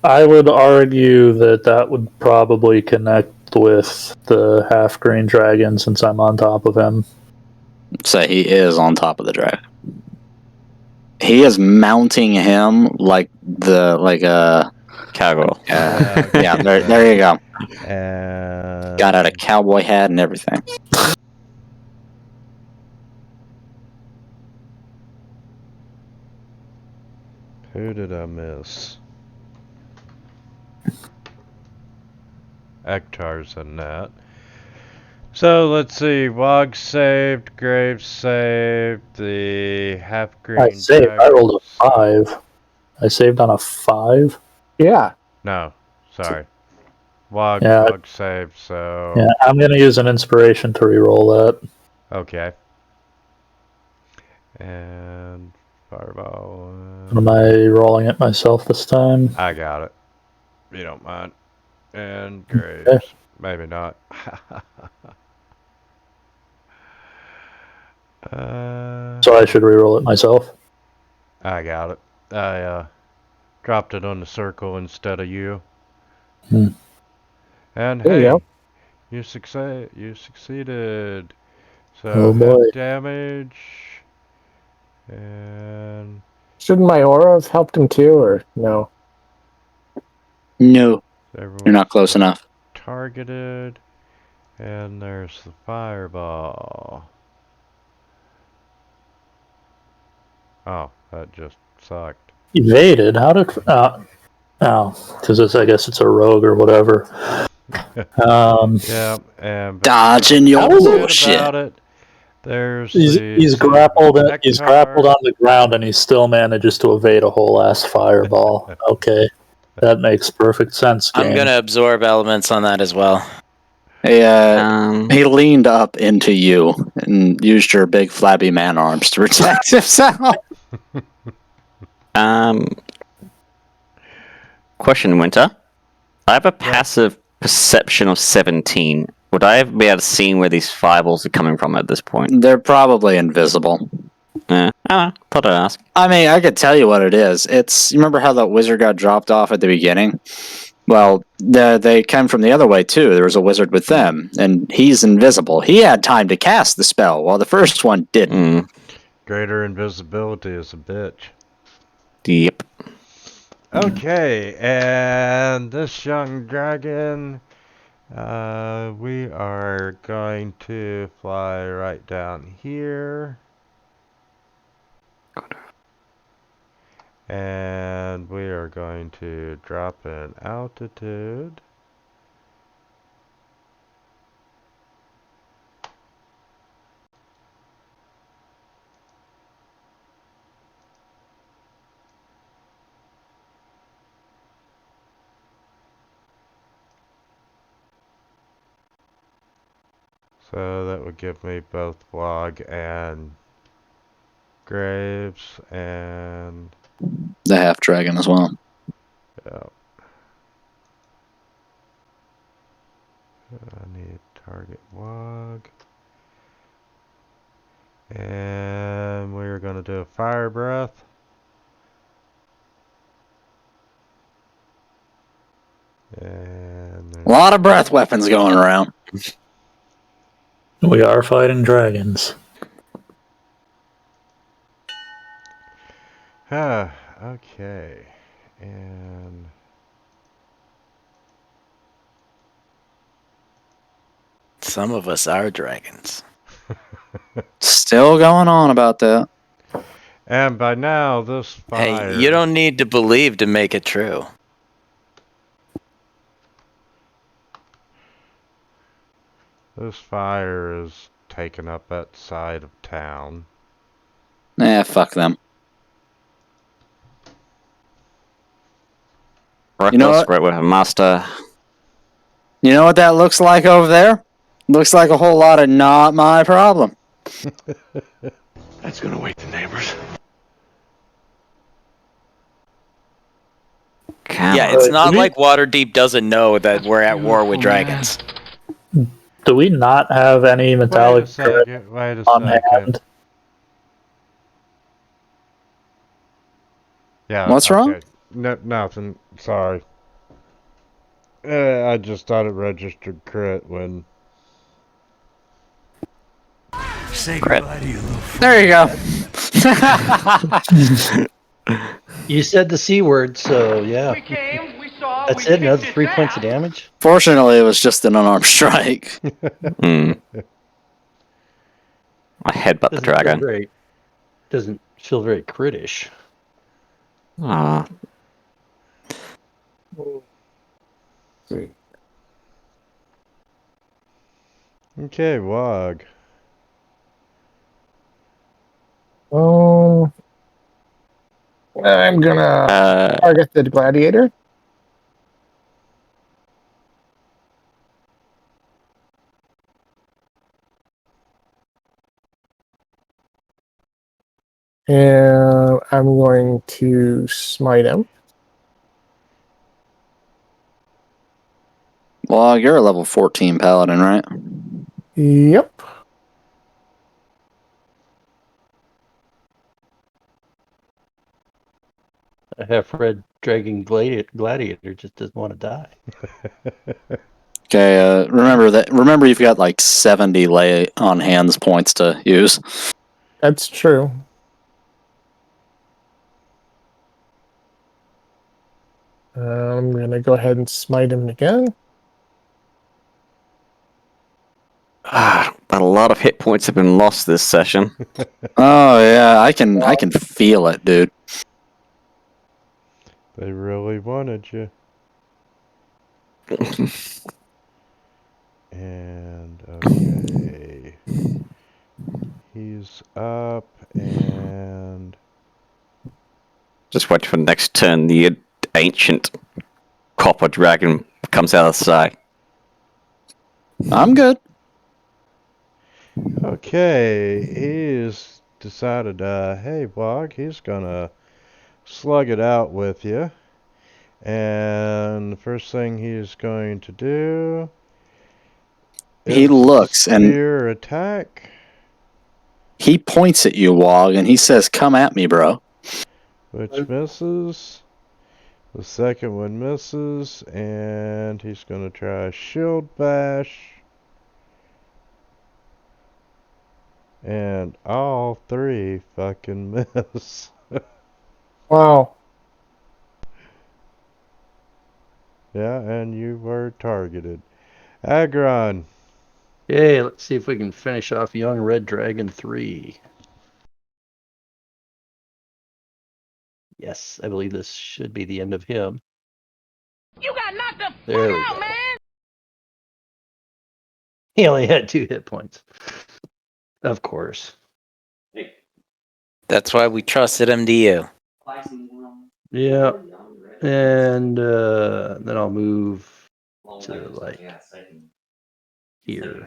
I would argue that would probably connect with the half-green dragon since I'm on top of him. So he is on top of the dragon. He is mounting him like a Cowgirl. yeah. There you go. And Got out a cowboy hat and everything. who did I miss? Hector's in that. So let's see. Wog saved, Graves saved, the half green. I saved. I rolled a 5. I saved on a 5. Yeah. No, sorry. Wog saved, so. Yeah, I'm gonna use an inspiration to re-roll that. Okay. And fireball. Am I rolling it myself this time? I got it. You don't mind. And Graves. Okay. Maybe not. So I should re-roll it myself. I got it. I dropped it on the circle instead of you. Hmm. And There you hey, go. you succeeded. So Oh, boy. head damage. And Shouldn't my aura have helped him too, or no? No, you're everyone's not close enough. targeted. And there's the fireball. Oh, that just sucked. Evaded? How did... because I guess it's a rogue or whatever. Yeah, and Dodging your bullshit. about it. There's He's grappled on the ground and he still manages to evade a whole ass fireball. Okay. That makes perfect sense, game. I'm gonna absorb elements on that as well. He leaned up into you and used your big flabby man arms to protect himself. Question, Winter. I have a passive perception of 17. Would I be able to see where these fireballs are coming from at this point? They're probably invisible. Thought I'd ask. I mean, I could tell you what it is. You remember how that wizard got dropped off at the beginning? Well, they came from the other way too. There was a wizard with them, and he's invisible. He had time to cast the spell, while the first one didn't. Greater invisibility is a bitch. Yep. Okay, and this young dragon, we are going to fly right down here. And we are going to drop in altitude. So that would give me both Wog and Graves and The half dragon as well. yeah. I need target Wog. And we're going to do a fire breath. And a lot of breath weapons going around. We are fighting dragons. Okay. And Some of us are dragons. Still going on about that. And by now, this fire... Hey, you don't need to believe to make it true. This fire is taking up that side of town. Fuck them. Reckless, You know what? Great Weapon Master. You know what that looks like over there? Looks like a whole lot of not my problem. That's gonna wake the neighbors. Yeah, it's not like Waterdeep doesn't know that we're at war with dragons. Do we not have any metallic Wait a on second. hand? Yeah. What's wrong? No, nothing. Sorry. I just thought it registered crit when... Say goodbye to you, little friend. There you go. You said the C word, so yeah. We came, we saw, That's we it, another kicked 3 his points of ass. damage? Fortunately, it was just an unarmed strike. I headbutt the Doesn't feel dragon. great. Doesn't feel very critish. Ah. Okay, Wog. I'm gonna target the gladiator. And I'm going to smite him. Well, you're a level 14 paladin, right? Yep. A half-red dragon gladiator just doesn't want to die. Okay, remember you've got like 70 lay on hands points to use. That's true. I'm going to go ahead and smite him again. But a lot of hit points have been lost this session. Oh yeah, I can feel it, dude. They really wanted you. And okay. He's up and Just wait for the next turn. The ancient copper dragon comes out of the side. I'm good. okay, he's decided, hey Wog, he's gonna slug it out with you. And the first thing he's going to do He is looks and spear attack. he points at you, Wog, and he says, "Come at me, bro." Which misses. The second one misses, and he's gonna try shield bash. And all three fucking miss. Wow. Yeah, and you were targeted. Agron. Okay, let's see if we can finish off Young Red Dragon 3. Yes, I believe this should be the end of him. You got knocked the There fuck we out, go. man! He only had 2 hit points. Of course. That's why we trusted him to you. Yeah. And then I'll move to like here.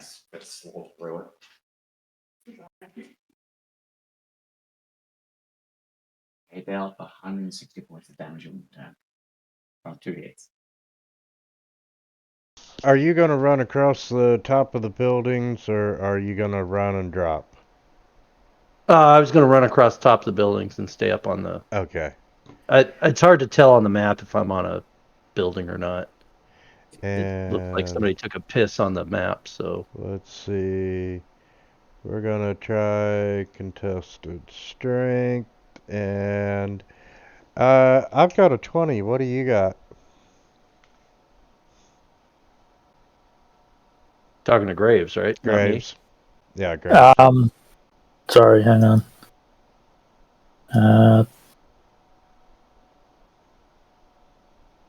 He dealt 160 points of damage on the turn from 2 hits. Are you gonna run across the top of the buildings, or are you gonna run and drop? I was going to run across the top of the buildings and stay up on the... Okay. It's hard to tell on the map if I'm on a building or not. And It looks like somebody took a piss on the map, so... let's see. We're gonna try contested strength, and I've got a 20. What do you got? Talking to Graves, right? Graves. Yeah, Graves. Sorry, hang on. Not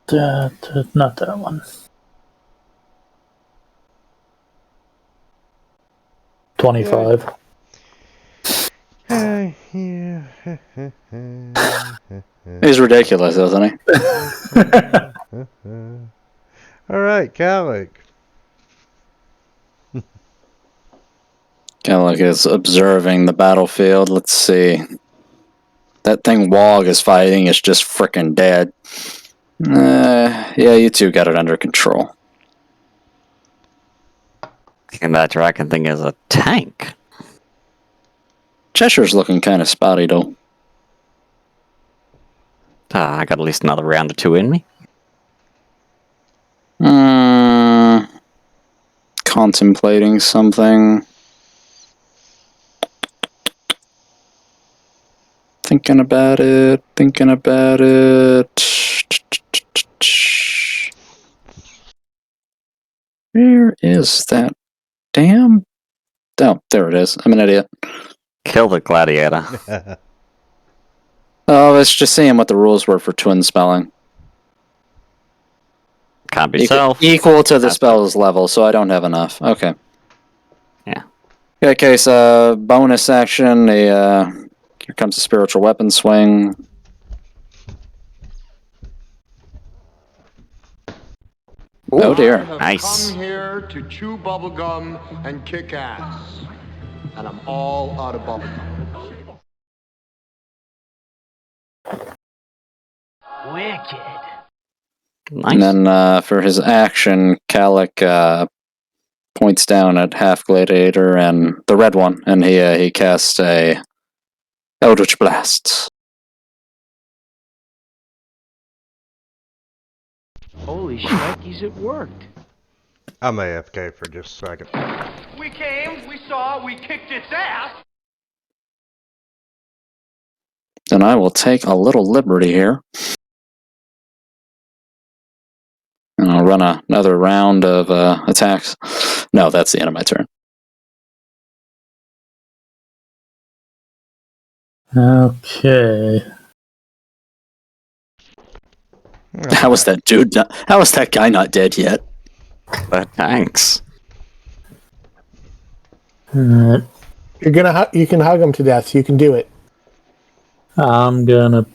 that one. 25. Yeah. He's ridiculous, isn't he? All right, Calic. Calic is observing the battlefield. Let's see. That thing Wog is fighting is just frickin' dead. Yeah, you two got it under control. And that dragon thing is a tank. Cheshire's looking kind of spotty, though. I got at least another round or 2 in me. Contemplating something. Thinking about it. Where is that damn... Oh, there it is. I'm an idiot. Kill the gladiator. Oh, let's just seeing what the rules were for twin spelling. Can't be self. Equal to the spell's level, so I don't have enough. Okay. Okay, so bonus action. Here comes a spiritual weapon swing. Ooh. Oh dear. Nice. Come here to chew bubblegum and kick ass. And I'm all out of bubblegum. Wicked. Nice. And then for his action, Calic points down at Half Gladiator and the red one, and he casts a Eldritch Blast. Holy shnikes, it worked. I'm AFK for just a second. We came, we saw, we kicked its ass. Then I will take a little liberty here. And I'll run another round of attacks. No, that's the end of my turn. Okay. How is that dude? How is that guy not dead yet? Thanks. Alright. You can hug him to death. You can do it. I'm gonna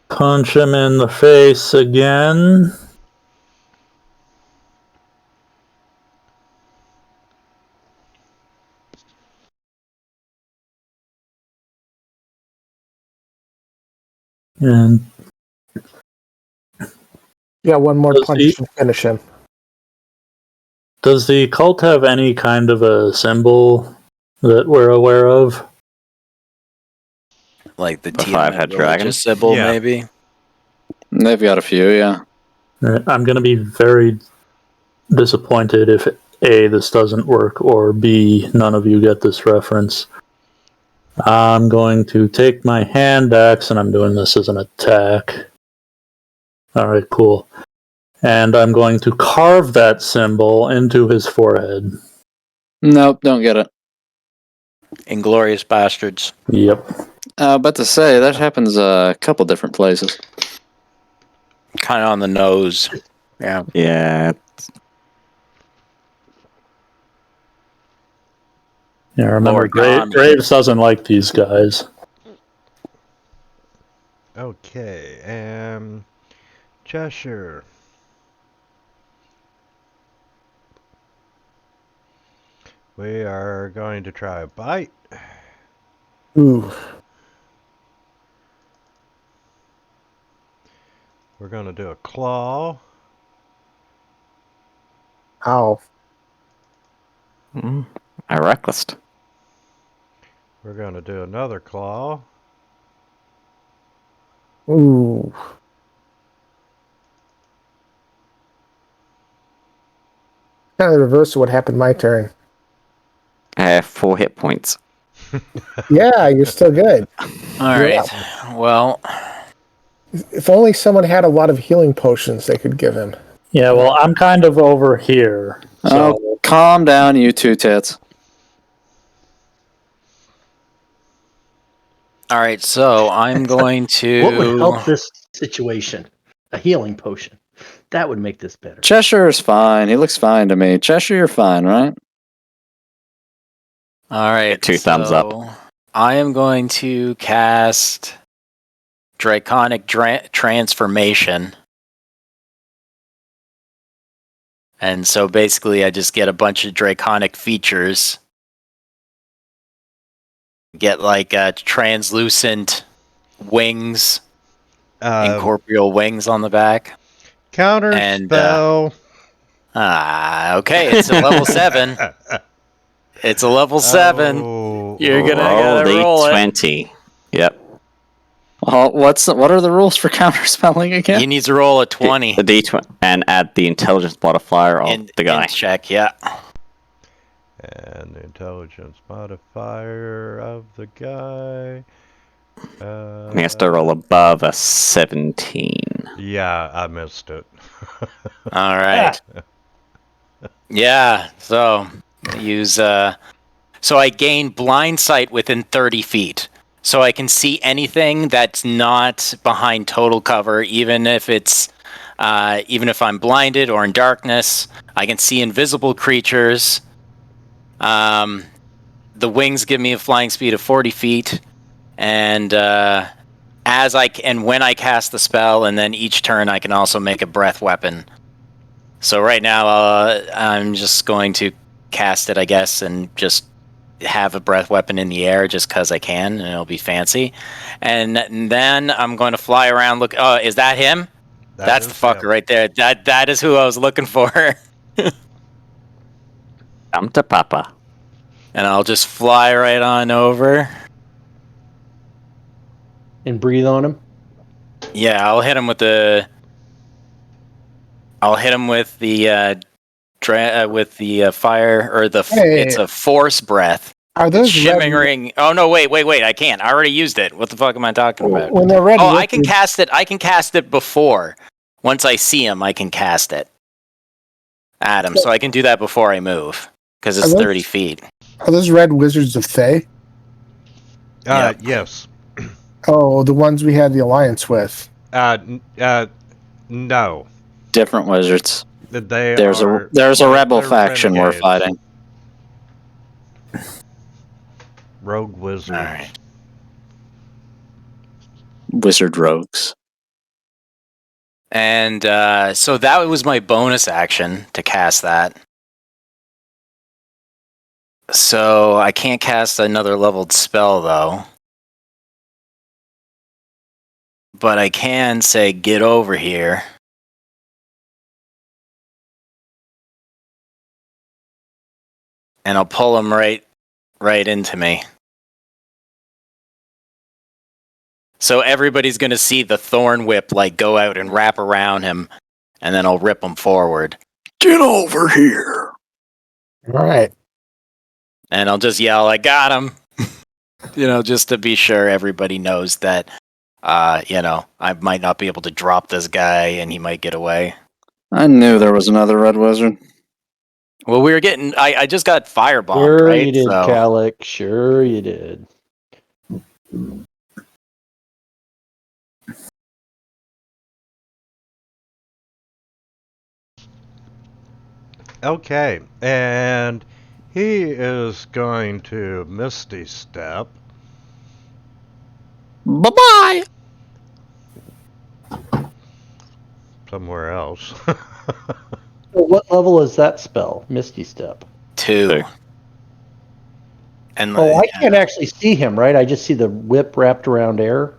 punch him in the face again. And Yeah, one more Does punch he- to finish him. does the cult have any kind of a symbol that we're aware of? Like the The Tiamat five-head dragon? religious symbol, Yeah. maybe. They've got a few, yeah. Alright, I'm gonna be very disappointed if A, this doesn't work, or B, none of you get this reference. I'm going to take my hand axe, and I'm doing this as an attack. Alright, cool. And I'm going to carve that symbol into his forehead. Nope, don't get it. Inglorious Bastards. Yep. But to say, that happens a couple different places. Kind of on the nose. Yeah. Yeah. Yeah, remember, Lord, Graves doesn't like these guys. Okay, Cheshire. We are going to try a bite. Ooh. We're going to do a claw. Ow. I reckless. We're going to do another claw. Ooh. Kind of the reverse of what happened my turn. 4 hit points. Yeah, you're still good. All right. Well, If only someone had a lot of healing potions they could give him. Yeah, well, I'm kind of over here. So Oh, calm down, you two tits. all right. So I'm going to. What would help this situation? A healing potion. That would make this better. Cheshire is fine. He looks fine to me. Cheshire, you're fine, right? All right. 2 thumbs up. I am going to cast Draconic Transformation. And so basically, I just get a bunch of draconic features. Get like translucent wings, incorporeal wings on the back. Counter And, spell. Okay, it's a level 7. It's a level 7. Oh, You're gonna Roll gotta roll it. D20. Yep. Well, what are the rules for counterspelling again? He needs to roll a 20. The D20 and add the intelligence modifier of the guy. In check, yeah. And the intelligence modifier of the guy. He has to roll above a 17. Yeah, I missed it. All right. Yeah, so use so I gain blind sight within 30 feet. So I can see anything that's not behind total cover, even if I'm blinded or in darkness. I can see invisible creatures, The wings give me a flying speed of 40 feet, and when I cast the spell, and then each turn I can also make a breath weapon. So right now I'm just going to cast it, I guess, and just have a breath weapon in the air just because I can, and it'll be fancy. And then I'm going to fly around. Look, oh, is that him? That's the fucker right there. That is who I was looking for. Come to Papa. And I'll just fly right on over. And breathe on him? Yeah, I'll hit him with the fire, or it's a force breath. Are those shimmering? Oh no! Wait! I can't. I already used it. What the fuck am I talking about? When they're red, I can cast it. I can cast it before. Once I see him, I can cast it at him. So I can do that before I move because it's 30 feet. Are those red wizards of Thay? Yep. Yes. Oh, the ones we had the alliance with. No. Different wizards. There's a rebel faction we're fighting. Rogue wizards. All right. Wizard rogues. And so that was my bonus action to cast that. So I can't cast another leveled spell though. But I can say, get over here. And I'll pull him right into me. So everybody's going to see the thorn whip go out and wrap around him, and then I'll rip him forward. Get over here. All right. And I'll just yell, I got him. Just to be sure everybody knows that, I might not be able to drop this guy and he might get away. I knew there was another red wizard. Well, we were getting... I just got firebombed, sure right? You did, Calic. Sure you did. Okay, and he is going to Misty Step. Bye-bye! Somewhere else. What level is that spell? Misty Step. 2. And I can't actually see him, right? I just see the whip wrapped around air.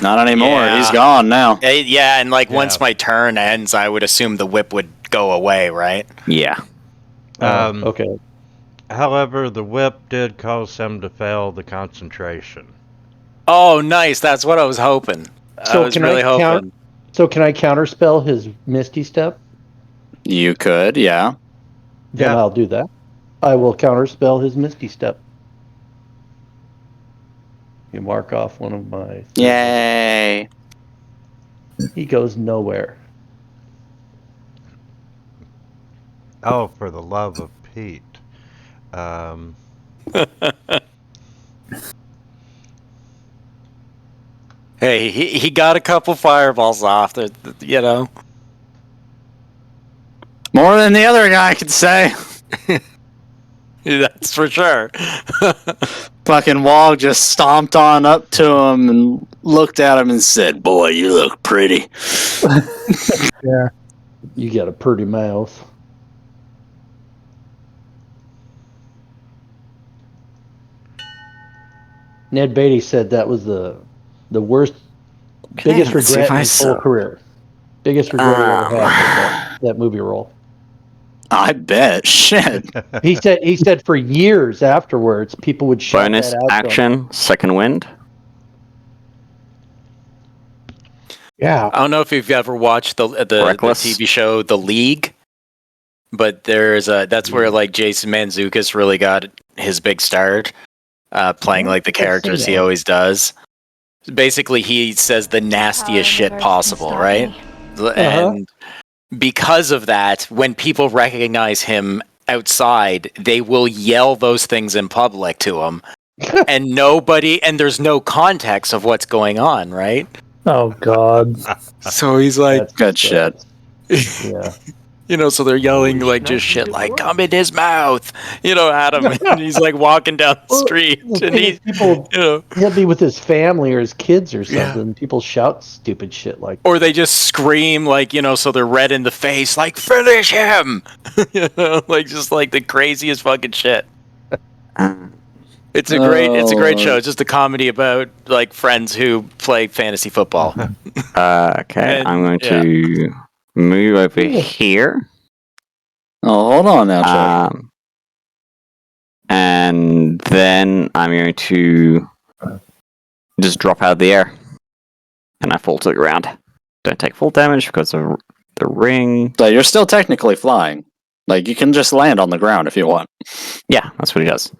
Not anymore. Yeah. He's gone now. Yeah, and once my turn ends, I would assume the whip would go away, right? Yeah. Okay. However, the whip did cause him to fail the concentration. Oh, nice. That's what I was hoping. So I was really hoping. So can I counterspell his Misty Step? You could, yeah. Then I'll do that. I will counterspell his Misty Step. You mark off one of my... Yay! He goes nowhere. Oh, for the love of Pete. Hey, he got a couple fireballs off, More than the other guy could say. That's for sure. Fucking Wog just stomped on up to him and looked at him and said, "Boy, you look pretty." Yeah. You got a pretty mouth. Ned Beatty said that was the worst, biggest regret in his whole career. Biggest regret he ever had, that movie role. I bet. Shit. He said for years afterwards, people would shout Bonus that out. action, second wind. Yeah. I don't know if you've ever watched the TV show The League, but that's where Jason Mantzoukas really got his big start, playing the characters he always does. Basically, he says the nastiest shit possible, right? And because of that, when people recognize him outside, they will yell those things in public to him, and there's no context of what's going on, right? Oh God! So he's like, good shit. Yeah. You know, so they're yelling like just shit like "come in his mouth," you know, at him, and he's like walking down the street, and people, you know, he'll be with his family or his kids or something. People shout stupid shit like, or they just scream like, you know, so they're red in the face, like "finish him," you know, like just like the craziest fucking shit. It's a great show. It's just a comedy about like friends who play fantasy football. Okay, I'm going to move over here. Oh, hold on now, Chuck. And then I'm going to just drop out of the air. And I fall to the ground. Don't take full damage because of the ring. So you're still technically flying. Like, you can just land on the ground if you want. Yeah, that's what he does.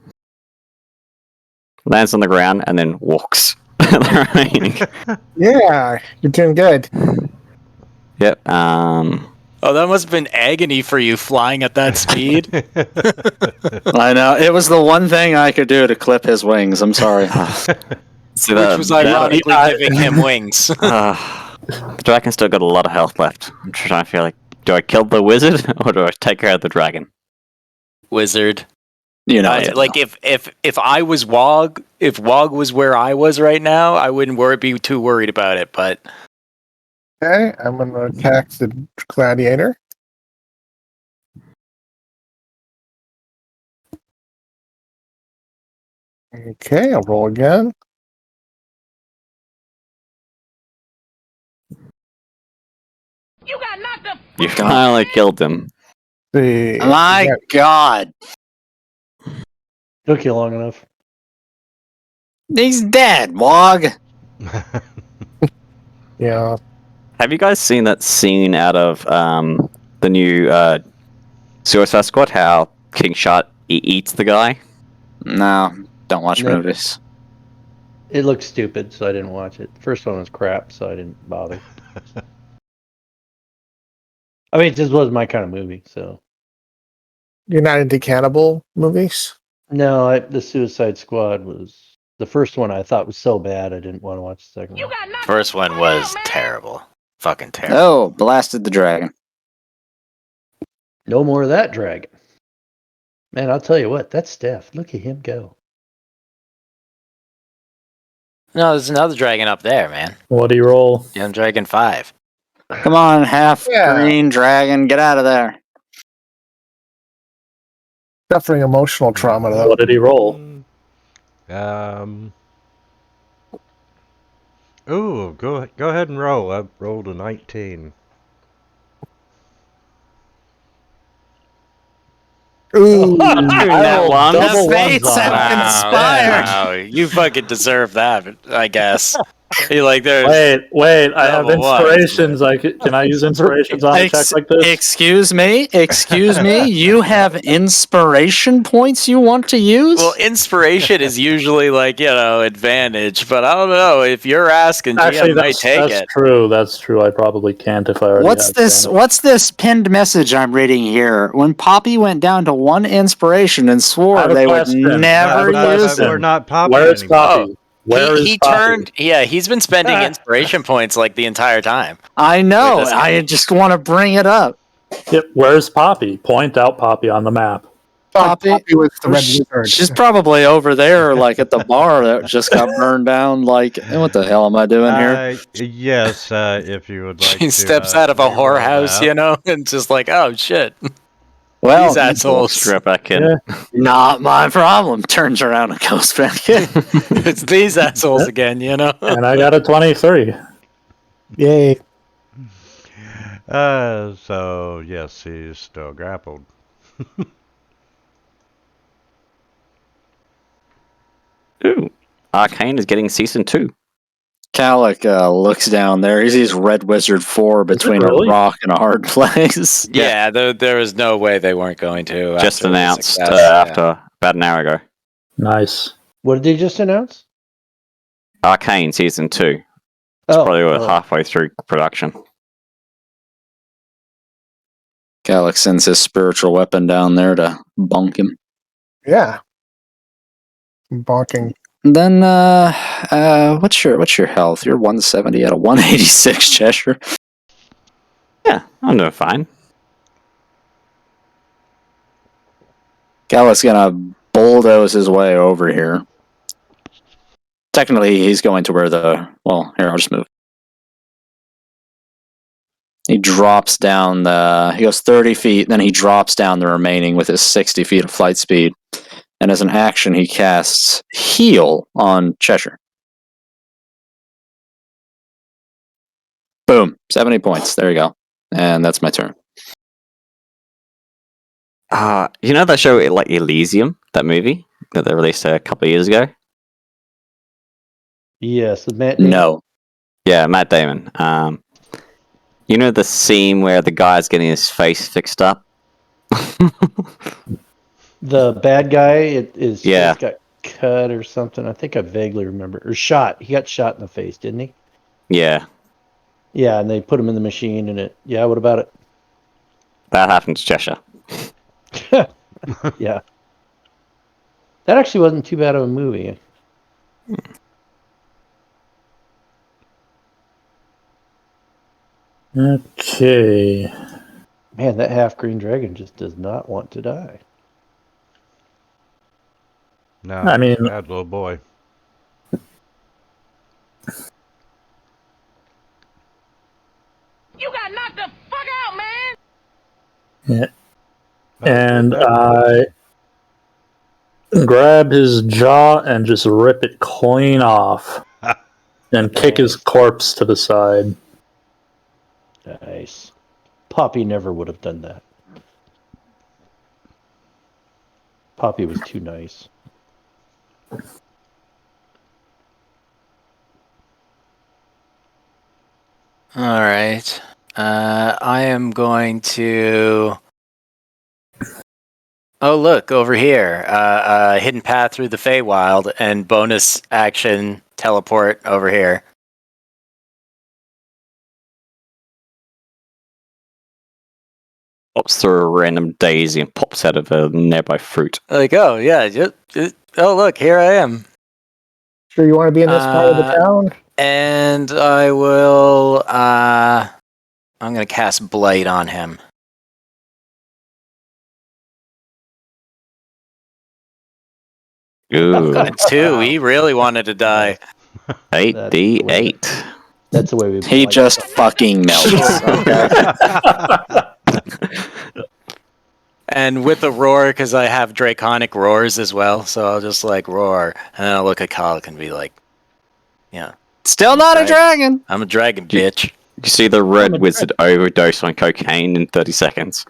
Lands on the ground and then walks. Yeah, you're doing good. Yep. Oh, that must have been agony for you flying at that speed. I know. It was the one thing I could do to clip his wings. I'm sorry. Which was ironically giving him wings. The dragon still got a lot of health left. I'm trying to feel like, do I kill the wizard or do I take out the dragon? Wizard. You know, like if I was Wog, if Wog was where I was right now, I wouldn't be too worried about it. But Okay, I'm going to attack the gladiator. Okay, I'll roll again. You finally killed him. My God. took you long enough. He's dead, Wog. Yeah. Have you guys seen that scene out of the new Suicide Squad? How King Shark eats the guy? No, don't watch movies. It looked stupid, so I didn't watch it. The first one was crap, so I didn't bother. I mean, it just wasn't my kind of movie, so. You're not into cannibal movies? No, the Suicide Squad was the first one. I thought was so bad, I didn't want to watch the second one. first one was terrible, fucking terrible. Oh, blasted the dragon. No more of that dragon. Man, I'll tell you what, that's Steph. Look at him go. No, there's another dragon up there, man. What do you roll? Young Dragon 5. Come on, half green dragon, get out of there. Suffering emotional trauma, though. What did he roll? Ooh, go ahead and roll. I rolled a 19. Ooh, that one. The fates have conspired. Wow, you fucking deserve that, I guess. You're like, there's Wait, I have Double ones. inspirations. Can I use inspirations on a check like this? Excuse me? You have inspiration points you want to use? Well, inspiration is usually like, you know, advantage, but I don't know if you're asking. Actually, GM might take that's it. true. That's true. I probably can't if I already What's have this? advantage. What's this pinned message I'm reading here? When Poppy went down to 1 inspiration and swore they would never use it. We're not Poppy Where's anymore. Poppy? Where is he Poppy? turned. Yeah, he's been spending inspiration points like the entire time. I know. I just want to bring it up. Yep, where's Poppy? Point out Poppy on the map. Poppy with the red wizard. She's probably over there, like at the bar that just got burned down. Like, what the hell am I doing here? Yes, if you would like She to. steps out of a whorehouse, you know, and just like, oh shit. Well, these assholes. Strap back in. Yeah. Not my problem. Turns around and goes back in. It's these assholes again, you know. And I got a 23. Yay. So yes, he's still grappled. Ooh, Arcane is getting season 2. Calic looks down there. He sees Red Wizard 4 between really? a rock and a hard place. Yeah, there was no way they weren't going to. Just after the announced success, after about an hour ago. Nice. What did they just announce? Arcane season 2. It's probably halfway through production. Calic sends his spiritual weapon down there to bonk him. Yeah. Bonking. Then, what's your health? You're 170 out of 186, Cheshire. Yeah, I'm doing fine. Gallus gonna bulldoze his way over here. Technically, he's going to where the... Well, here, I'll just move. He drops down the... He goes 30 feet, then he drops down the remaining with his 60 feet of flight speed. And as an action, he casts Heal on Cheshire. Boom. 70 points. There you go. And that's my turn. You know that show, like Elysium, that movie that they released a couple of years ago? Yes, with Matt Damon? No. Yeah, Matt Damon. You know the scene where the guy's getting his face fixed up? The bad guy, his Yeah. face got cut or something. I think I vaguely remember. Or shot. He got shot in the face, didn't he? Yeah. Yeah, and they put him in the machine and it... Yeah, what about it? That happened to Cheshire. Yeah. That actually wasn't too bad of a movie. Okay. Man, that half green dragon just does not want to die. No, I mean- bad little boy. You got knocked the fuck out, man! Yeah. Oh, And that- I grab his jaw and just rip it clean off. And kick his corpse to the side. Nice. Poppy never would have done that. Poppy was too nice. All right. I am going to... Oh, look, over here. Hidden path through the Feywild and bonus action teleport over here. Pops through a random daisy and pops out of a nearby fruit. Like, oh, yeah. Oh, look, here I am. Sure you want to be in this part of the town? And I will... I'm going to cast Blight on him. Ooh. That's 2. He really wanted to die. 8d8. That's the way we... He just fucking melts. Okay. And with a roar, because I have draconic roars as well, so I'll just like roar, and then I'll look at Colic and be like, yeah. Still not a dragon! I'm a dragon, bitch. You see the red wizard overdose on cocaine in 30 seconds.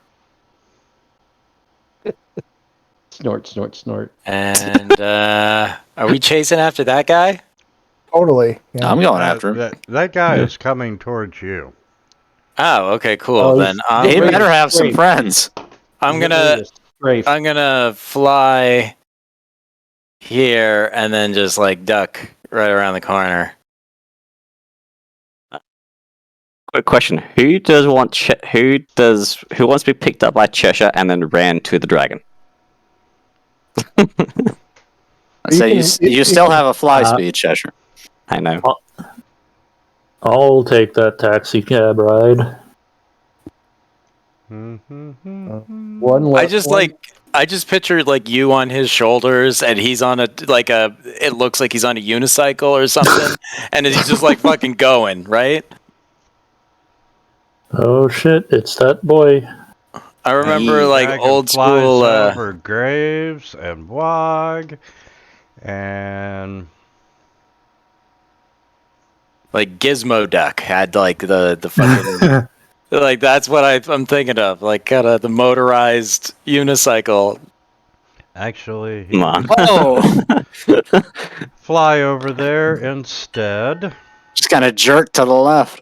Snort, snort, snort. And are we chasing after that guy? Totally. Yeah. I'm going after him. That guy is coming towards you. Oh, okay, cool. Oh, Then He better have some friends. I'm gonna fly here and then just like duck right around the corner. Quick question: Who wants to be picked up by Cheshire and then ran to the dragon? So you still have a fly speed, Cheshire. I know. I'll take that taxi cab ride. I just pictured like you on his shoulders and he's on it looks like he's on a unicycle or something and he's just like fucking going, right? Oh shit, it's that boy. I remember like Dragon old flies school over graves and wog and like Gizmo Duck had like the fucking like that's what I'm thinking of, like kind of the motorized unicycle. actually he Come on. Whoa! fly over there instead. Just kind of jerk to the left.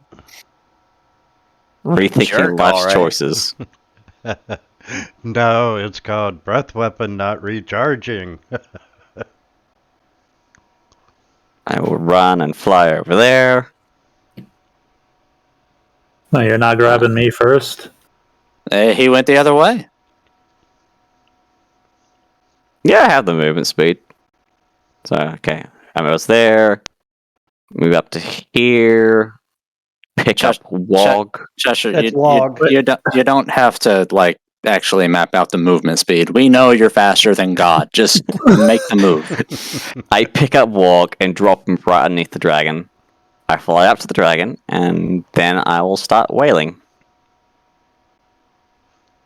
Rethinking Jerk, life's all right. choices. No, it's called breath weapon not recharging. I will run and fly over there. No, you're not grabbing me first? He went the other way. Yeah, I have the movement speed. So, okay. I was there. Move up to here. Pick up Wog. Cheshire, That's Wog. you don't have to like actually map out the movement speed. We know you're faster than God. Just make the move. I pick up Warg and drop him right underneath the dragon. I fly up to the dragon, and then I will start wailing.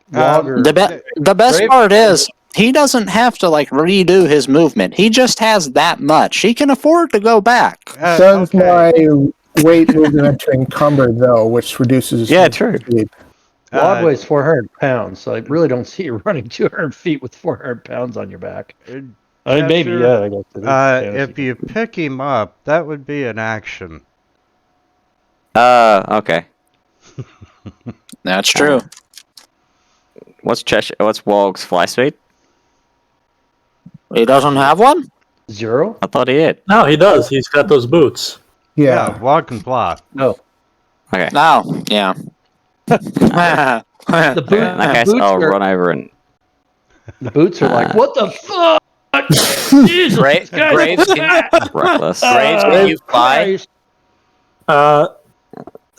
The best part is, he doesn't have to like redo his movement. He just has that much. He can afford to go back. Does my weight move them to encumber though, which reduces true. speed? Wog weighs 400 pounds, so I really don't see you running 200 feet with 400 pounds on your back. I mean, maybe, yeah. I guess it is if you pick him up, that would be an action. Okay. That's true. What's Wog's fly speed? He doesn't have one? 0? I thought he did. No, he does. He's got those boots. Yeah, Wog can fly. No. Okay. No, yeah. The boot, In that case, I'll run over and... The boots are like, what the fuck? Jesus, Graves, reckless. Graves, can you fly?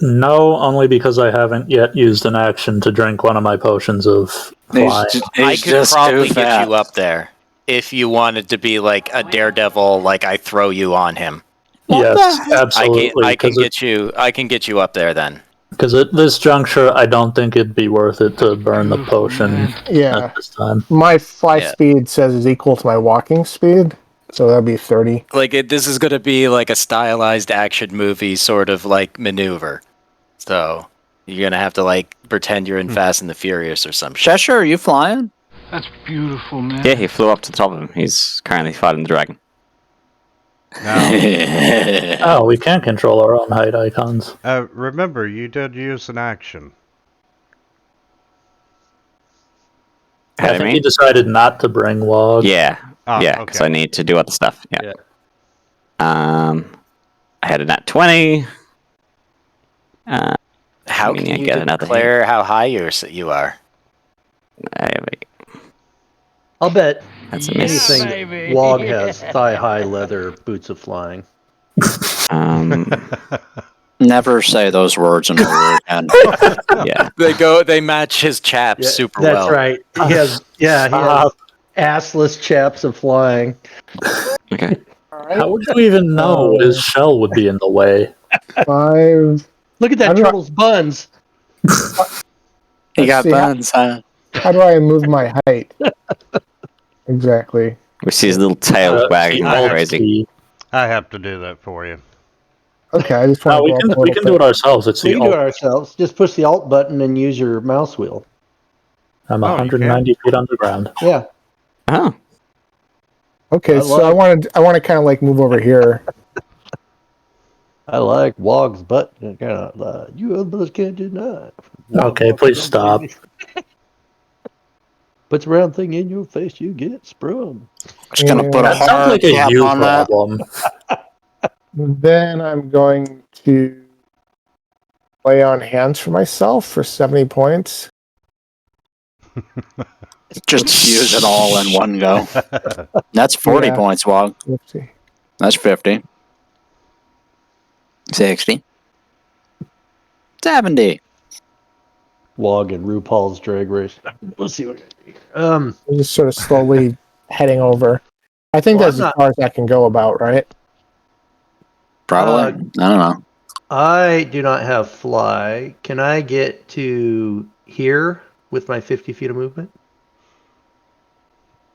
No, only because I haven't yet used an action to drink one of my potions of flying. I could probably get you up there if you wanted to be like a daredevil, like I throw you on him. Yes, absolutely. I can get you up there then. Because at this juncture, I don't think it'd be worth it to burn the potion at this time. My fly speed says is equal to my walking speed, so that'd be 30. Like this is going to be like a stylized action movie sort of like maneuver. So you're going to have to like pretend you're in Fast and the Furious or some shit. Cheshire, are you flying? That's beautiful, man. Yeah, he flew up to the top of him. He's currently fighting the dragon. Oh, we can't control our own height icons. Remember, you did use an action. I think he decided not to bring Wog. Yeah, because I need to do other stuff. Yeah. I had a nat 20. How can you declare how high you are? I'll bet That's a miss. anything Wog has thigh-high leather boots of flying. Never say those words in a word again. Yeah. They match his chaps super That's well. right. He has assless chaps of flying. Okay. How would you even know his shell would be in the way? 5. Look at that turtle's buns. He got buns, huh? How do I move my height? Exactly. We see his little tail wagging like crazy. I have to do that for you. Okay, I just want we can do it ourselves. It's We the can do alt. it ourselves. Just push the Alt button and use your mouse wheel. I'm 190 feet underground. Yeah. Oh. Okay, so I want to kind of like move over here. I like Wog's butt. You others can't deny. Okay, please stop. Puts a round thing in your face, you get sprung. Just gonna put a That sounds hard like a cap you on that. problem. Then I'm going to lay on hands for myself for 70 points. Just use it all in one go. That's 40 points, Wog. 50. That's 50. 60. 70. Wog and RuPaul's Drag Race. We'll see what I'm just sort of slowly heading over. I think that's as far as I can go about, right? Probably. I don't know. I do not have fly. Can I get to here with my 50 feet of movement?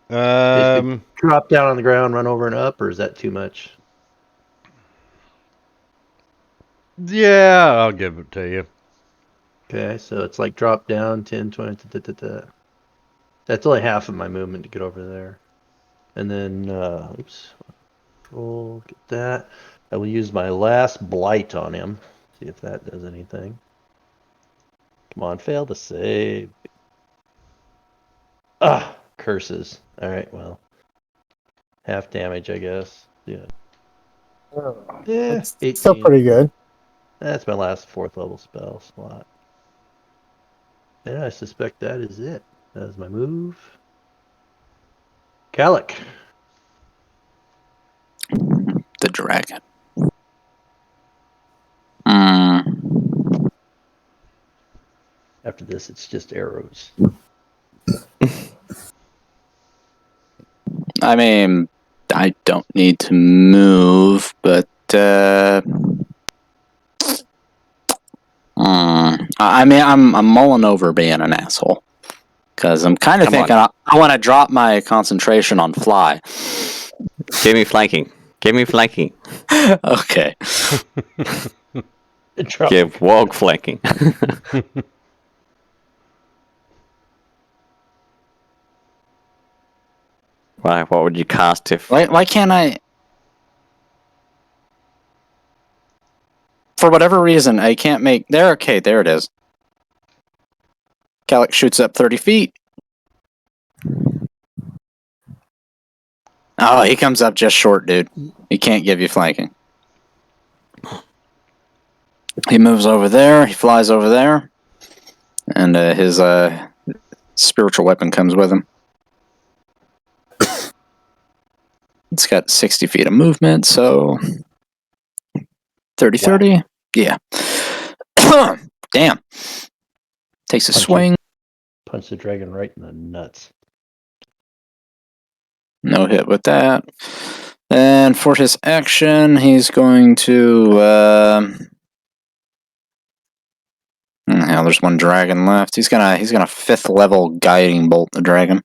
Drop down on the ground, run over and up, or is that too much? Yeah, I'll give it to you. Okay, so it's like drop down 10, 20, That's only half of my movement to get over there. And then, we'll get that. I will use my last blight on him. See if that does anything. Come on, fail to save. Ah, curses. Alright, well. Half damage, I guess. Yeah. Yeah, It's 18. still pretty good. That's my last 4th level spell slot. And I suspect that is it. That is my move. Calic. The dragon. After this, it's just arrows. I mean, I don't need to move, but I mean, I'm mulling over being an asshole because I'm kind of thinking I want to drop my concentration on fly. Give me flanking. Give me flanking. Okay. Give Wog flanking. Why? What would you cast if? Why can't I? For whatever reason, I can't make there. Okay, there it is. Calyx shoots up 30 feet. Oh, he comes up just short, dude. He can't give you flanking. He moves over there. He flies over there, and his spiritual weapon comes with him. It's got 60 feet of movement, so 30. Wow. Yeah. Damn. Takes a swing. Punch the dragon right in the nuts. No hit with that. And for his action, he's going to... now there's one dragon left. He's gonna 5th level guiding bolt the dragon.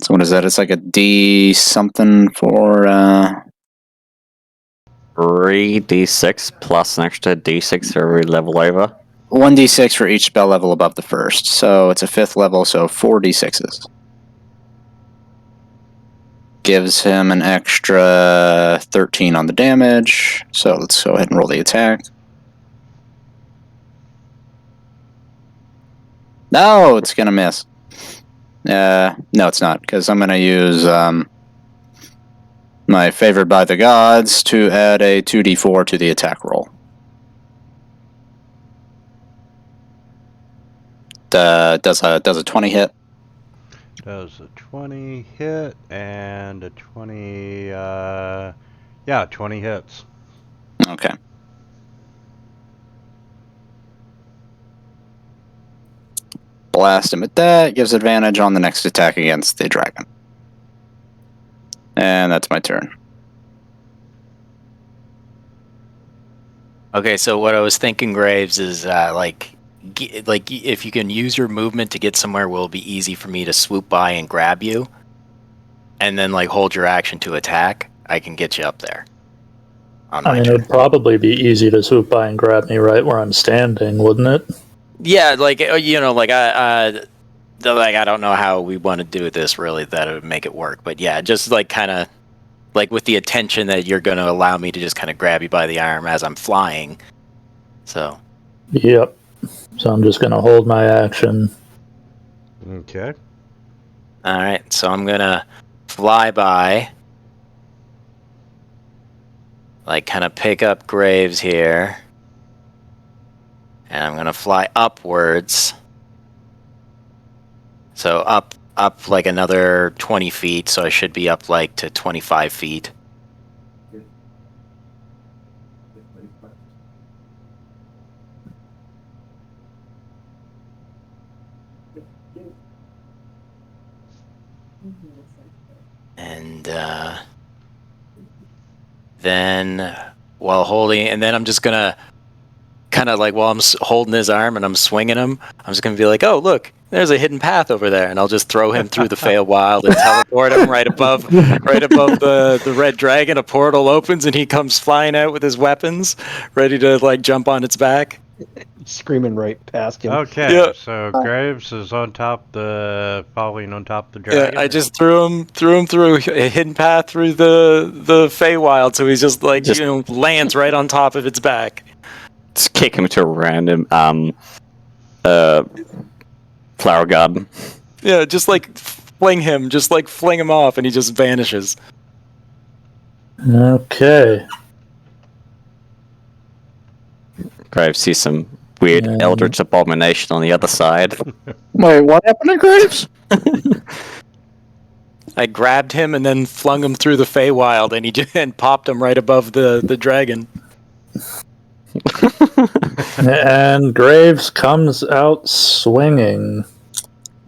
So what is that? It's like a D something for 3d6 plus an extra d6 for every level over. 1d6 for each spell level above the first. So it's a 5th level, so 4d6s. Gives him an extra 13 on the damage. So let's go ahead and roll the attack. No, it's gonna miss. No, it's not, because I'm gonna use my favored by the gods to add a 2d4 to the attack roll. Does a 20 hit? Does a 20 hit and a 20? Yeah, 20 hits. Okay. Blast him at that. Gives advantage on the next attack against the dragon. And that's my turn. Okay, so what I was thinking, Graves, is like if you can use your movement to get somewhere where it'll be easy for me to swoop by and grab you, and then like hold your action to attack, I can get you up there. I mean, it'd probably be easy to swoop by and grab me right where I'm standing, wouldn't it? Yeah, like like I don't know how we want to do this really that it would make it work, but yeah, just like kind of like with the intention that you're going to allow me to just kind of grab you by the arm as I'm flying. So. Yep. So I'm just going to hold my action. Okay. All right, so I'm going to fly by, like kind of pick up Graves here. And I'm going to fly upwards. So up like another 20 feet, so I should be up like to 25 feet. And then while holding, and then I'm just going to kind of like while I'm holding his arm and I'm swinging him, I'm just going to be like, oh, look, there's a hidden path over there. And I'll just throw him through the Feywild and teleport him right above the red dragon. A portal opens and he comes flying out with his weapons, ready to like jump on its back. Screaming right past him. Okay, yeah. So Graves is falling on top of the dragon. Yeah, I just threw him through a hidden path through the Feywild, so he's just like lands right on top of its back. Just kick him to a random flower garden. Yeah, just like fling him off, and he just vanishes. Okay. Graves sees some weird eldritch abomination on the other side. Wait, what happened to Graves? I grabbed him and then flung him through the Feywild, and popped him right above the dragon. And Graves comes out swinging.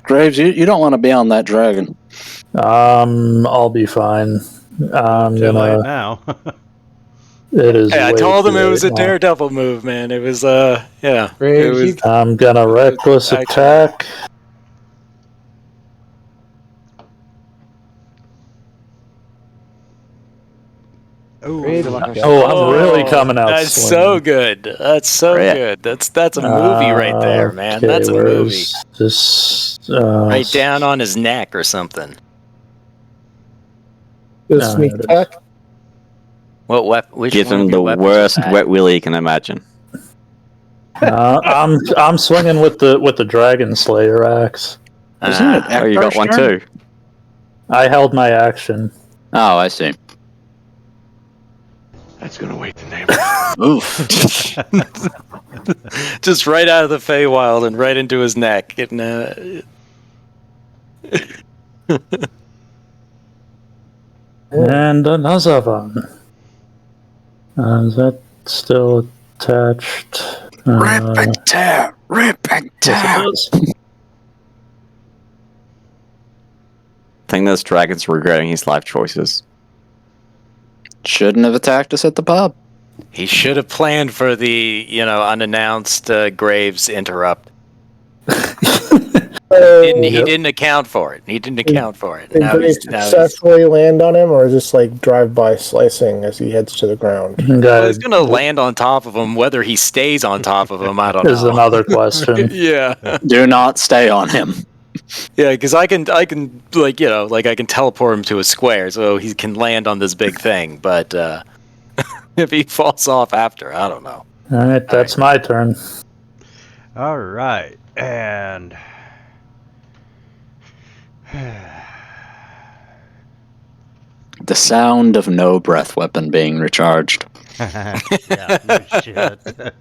Graves, you don't want to be on that dragon. I'll be fine. I'm Too late gonna. now. It is. Hey, I way told him too it was a late now. daredevil move, man. It was yeah. Graves, it was, I'm gonna reckless actually- attack. Graves, I'm really coming out That's swinging. so good. That's so Right. good. That's a movie right there, man. Okay, That's a movie. where's this? Right down on his neck or something. Does sneak here it is. attack? What weapon? Which Give one him of your the weapons worst was that? wet willy you can imagine. I'm swinging with the Dragon Slayer axe. Isn't it? Oh, you got one turn? too. I held my action. Oh, I see. That's gonna wait the name. Oof. Just right out of the Feywild and right into his neck. Getting, And another one. Is that still attached? Rip and tear! Rip and Yes, tear! it is. I think this dragon's regretting his life choices. Shouldn't have attacked us at the pub. he should have planned for the, unannounced Graves interrupt. He didn't account for it. He didn't account for it. Did Now Graves he's, now he's, successfully land on him, or just like drive-by slicing as he heads to the ground? well, he's going to land on top of him. Whether he stays on top of him, I don't know. Is another question. Yeah. Do not stay on him. Yeah, because I can I can teleport him to a square so he can land on this big thing. But if he falls off after, I don't know. Alright, that's my turn. All right, and The sound of no breath weapon being recharged. yeah, no shit.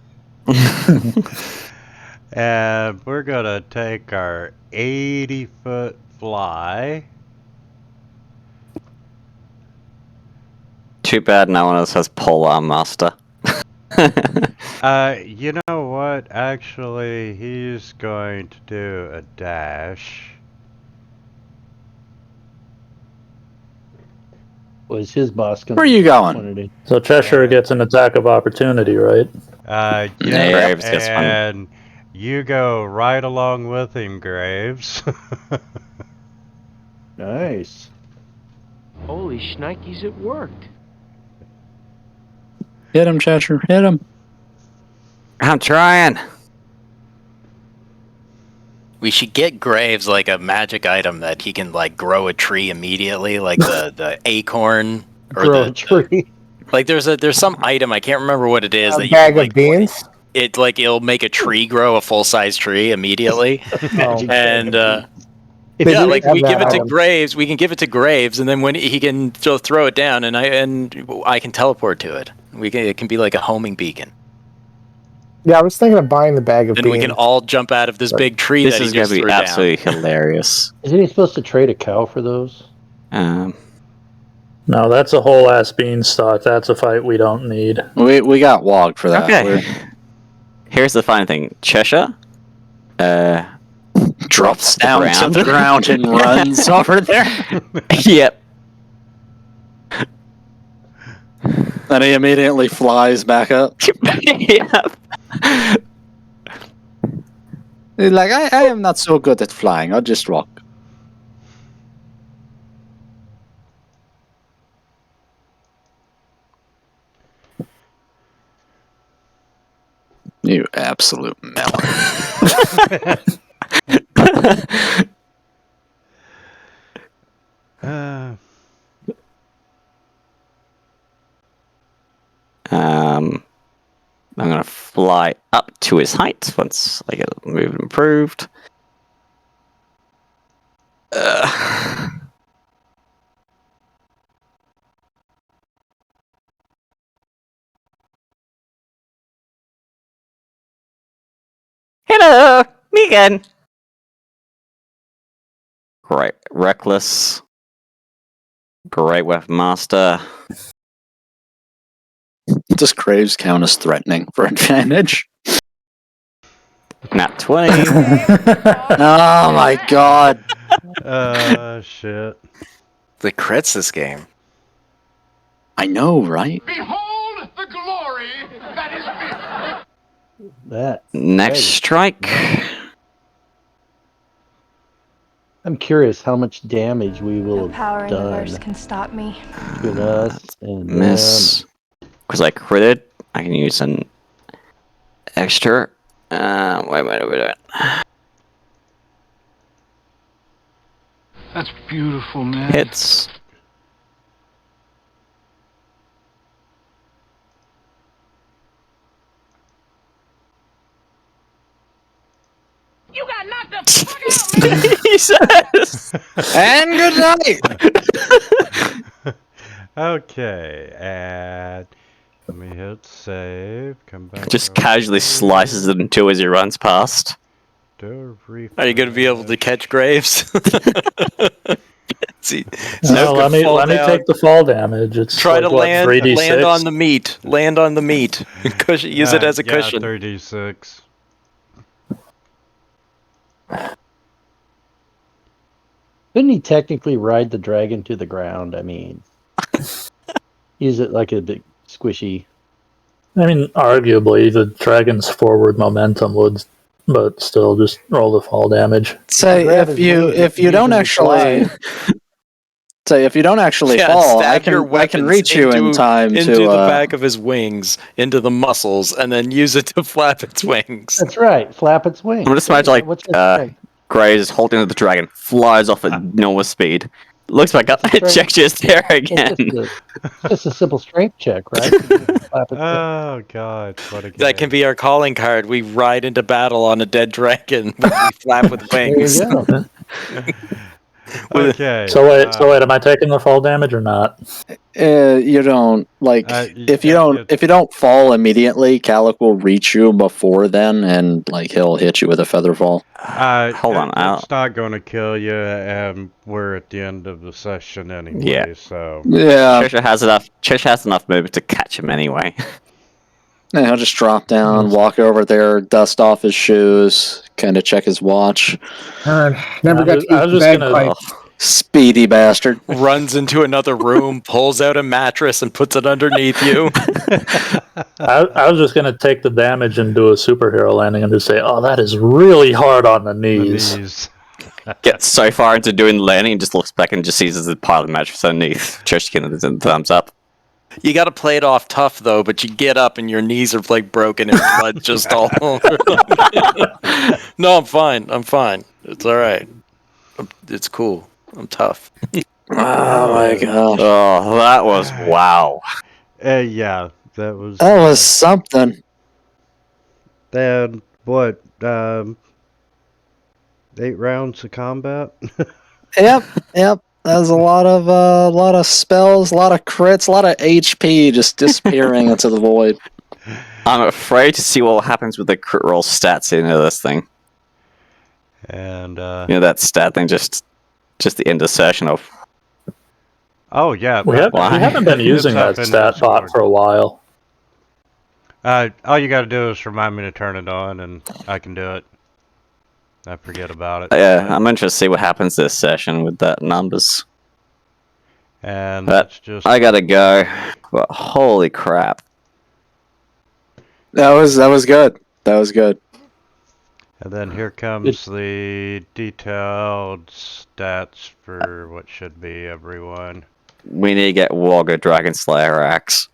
And we're gonna take our 80-foot fly. Too bad no one else has Polar Master. You know what? Actually, he's going to do a dash. was his boss going Where are you going? So Cheshire gets an attack of opportunity, right? Yeah, Graves gets one. and you go right along with him, Graves. Nice. Holy shnikes, it worked. Hit him, Cheshire. Hit him. I'm trying. We should get Graves like a magic item that he can like grow a tree immediately, like the acorn or Grow a tree. like there's some item I can't remember what it is A that you bag can, like, of beans? it'll make a tree grow a full size tree immediately, and If yeah, you like have we that give it to item. Graves, we can give it to Graves, and then when he can just throw it down, and I can teleport to it. It can be like a homing beacon. Yeah, I was thinking of buying the bag of Then beans. we can all jump out of this big tree This that he is going just to be threw down. absolutely hilarious. Isn't he supposed to trade a cow for those? No, that's a whole ass beanstalk. That's a fight we don't need. We got wogged for that. Okay. Here's the funny thing. Cheshire Drops down to the ground and runs over there. Yep. Then he immediately flies back up. Yep. He's like, I am not so good at flying. I'll just walk. You absolute melon. I'm gonna fly up to his height once I get the move improved. Hello, me again. Great, reckless. Great weapon master. Does Graves count as threatening for advantage? Nat 20. Oh my god. Shit. The crits this game. I know, right? Behold the glory that is me. That. Next Hey. strike. I'm curious how much damage we will have Power in the done verse can stop me. between us and Miss. Because I critted, I can use an extra. Wait. That's beautiful, man. Hits. You got knocked the fuck out, man! Jesus! And good night! Okay, and let me hit save. Come back. Just casually slices it in two as he runs past. Do Are you going to be able to catch Graves? See, No, let me take the fall damage. It's try like, to what, land 3d6? land on the meat. Land on the meat. Use it as a cushion. 3d6. Couldn't he technically ride the dragon to the ground? I mean, use it like a big squishy. I mean, arguably, the dragon's forward momentum would, but still, just roll the fall damage. Say if you don't actually fall, I can reach you in time into to the back of his wings, into the muscles, and then use it to flap its wings. That's right, flap its wings. I'm just imagine Graves holding the dragon, flies off at normal speed, looks back up, and gestures there again. It's just a simple strength check, right? Oh god, what a game. That can be our calling card. We ride into battle on a dead dragon, but we flap with wings. There you go. Okay. So wait, am I taking the fall damage or not? You don't if you don't fall immediately, Calic will reach you before then, and he'll hit you with a feather fall. Hold on, it's not going to kill you, and we're at the end of the session anyway. Yeah. So yeah, Trisha has enough movement to catch him anyway. And he'll just drop down, walk over there, dust off his shoes, kind of check his watch. Never got to use the bagpipe. Speedy bastard. Runs into another room, pulls out a mattress, and puts it underneath you. I was just gonna take the damage and do a superhero landing and just say, "Oh, that is really hard on the knees." Gets so far into doing the landing and just looks back and just sees the pile of mattress underneath. Trisha can the thumbs up. You got to play it off tough though, but you get up and your knees are broken and blood just all over. No, I'm fine. It's all right. It's cool. I'm tough. Oh my god. Oh, that was wow. Yeah, that was something. Then what? 8 rounds of combat. Yep. That was a lot of spells, a lot of crits, a lot of HP just disappearing into the void. I'm afraid to see what happens with the crit roll stats into this thing. And that stat thing just the insertion of. Oh yeah, we haven't been using that stat bot for a while. All you got to do is remind me to turn it on, and I can do it. I forget about it. Yeah, I'm interested to see what happens this session with that numbers. And that's just. I gotta go. But holy crap! That was good. That was good. And then here comes the detailed stats for what should be everyone. We need to get Wog a Dragon Slayer axe.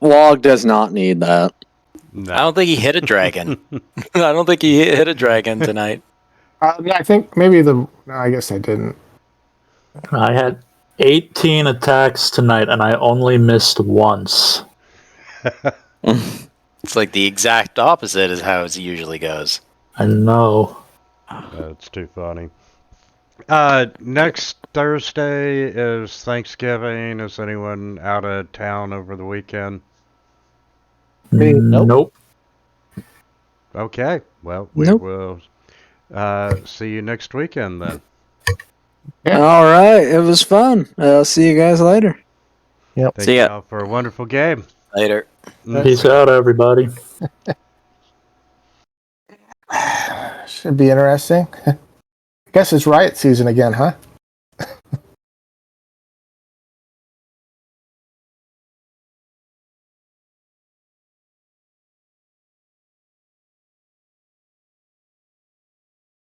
Wog does not need that. No. I don't think he hit a dragon. I don't think he hit a dragon tonight. I think maybe no, I guess I didn't. I had 18 attacks tonight, and I only missed once. It's like the exact opposite is how it usually goes. I know. That's too funny. Next Thursday is Thanksgiving. Is anyone out of town over the weekend? Nope. Okay. Well, we will see you next weekend then. Yeah. All right. It was fun. I'll see you guys later. Yep. Thank you all for a wonderful game. Later. Peace out, everybody. Should be interesting. I guess it's riot season again, huh?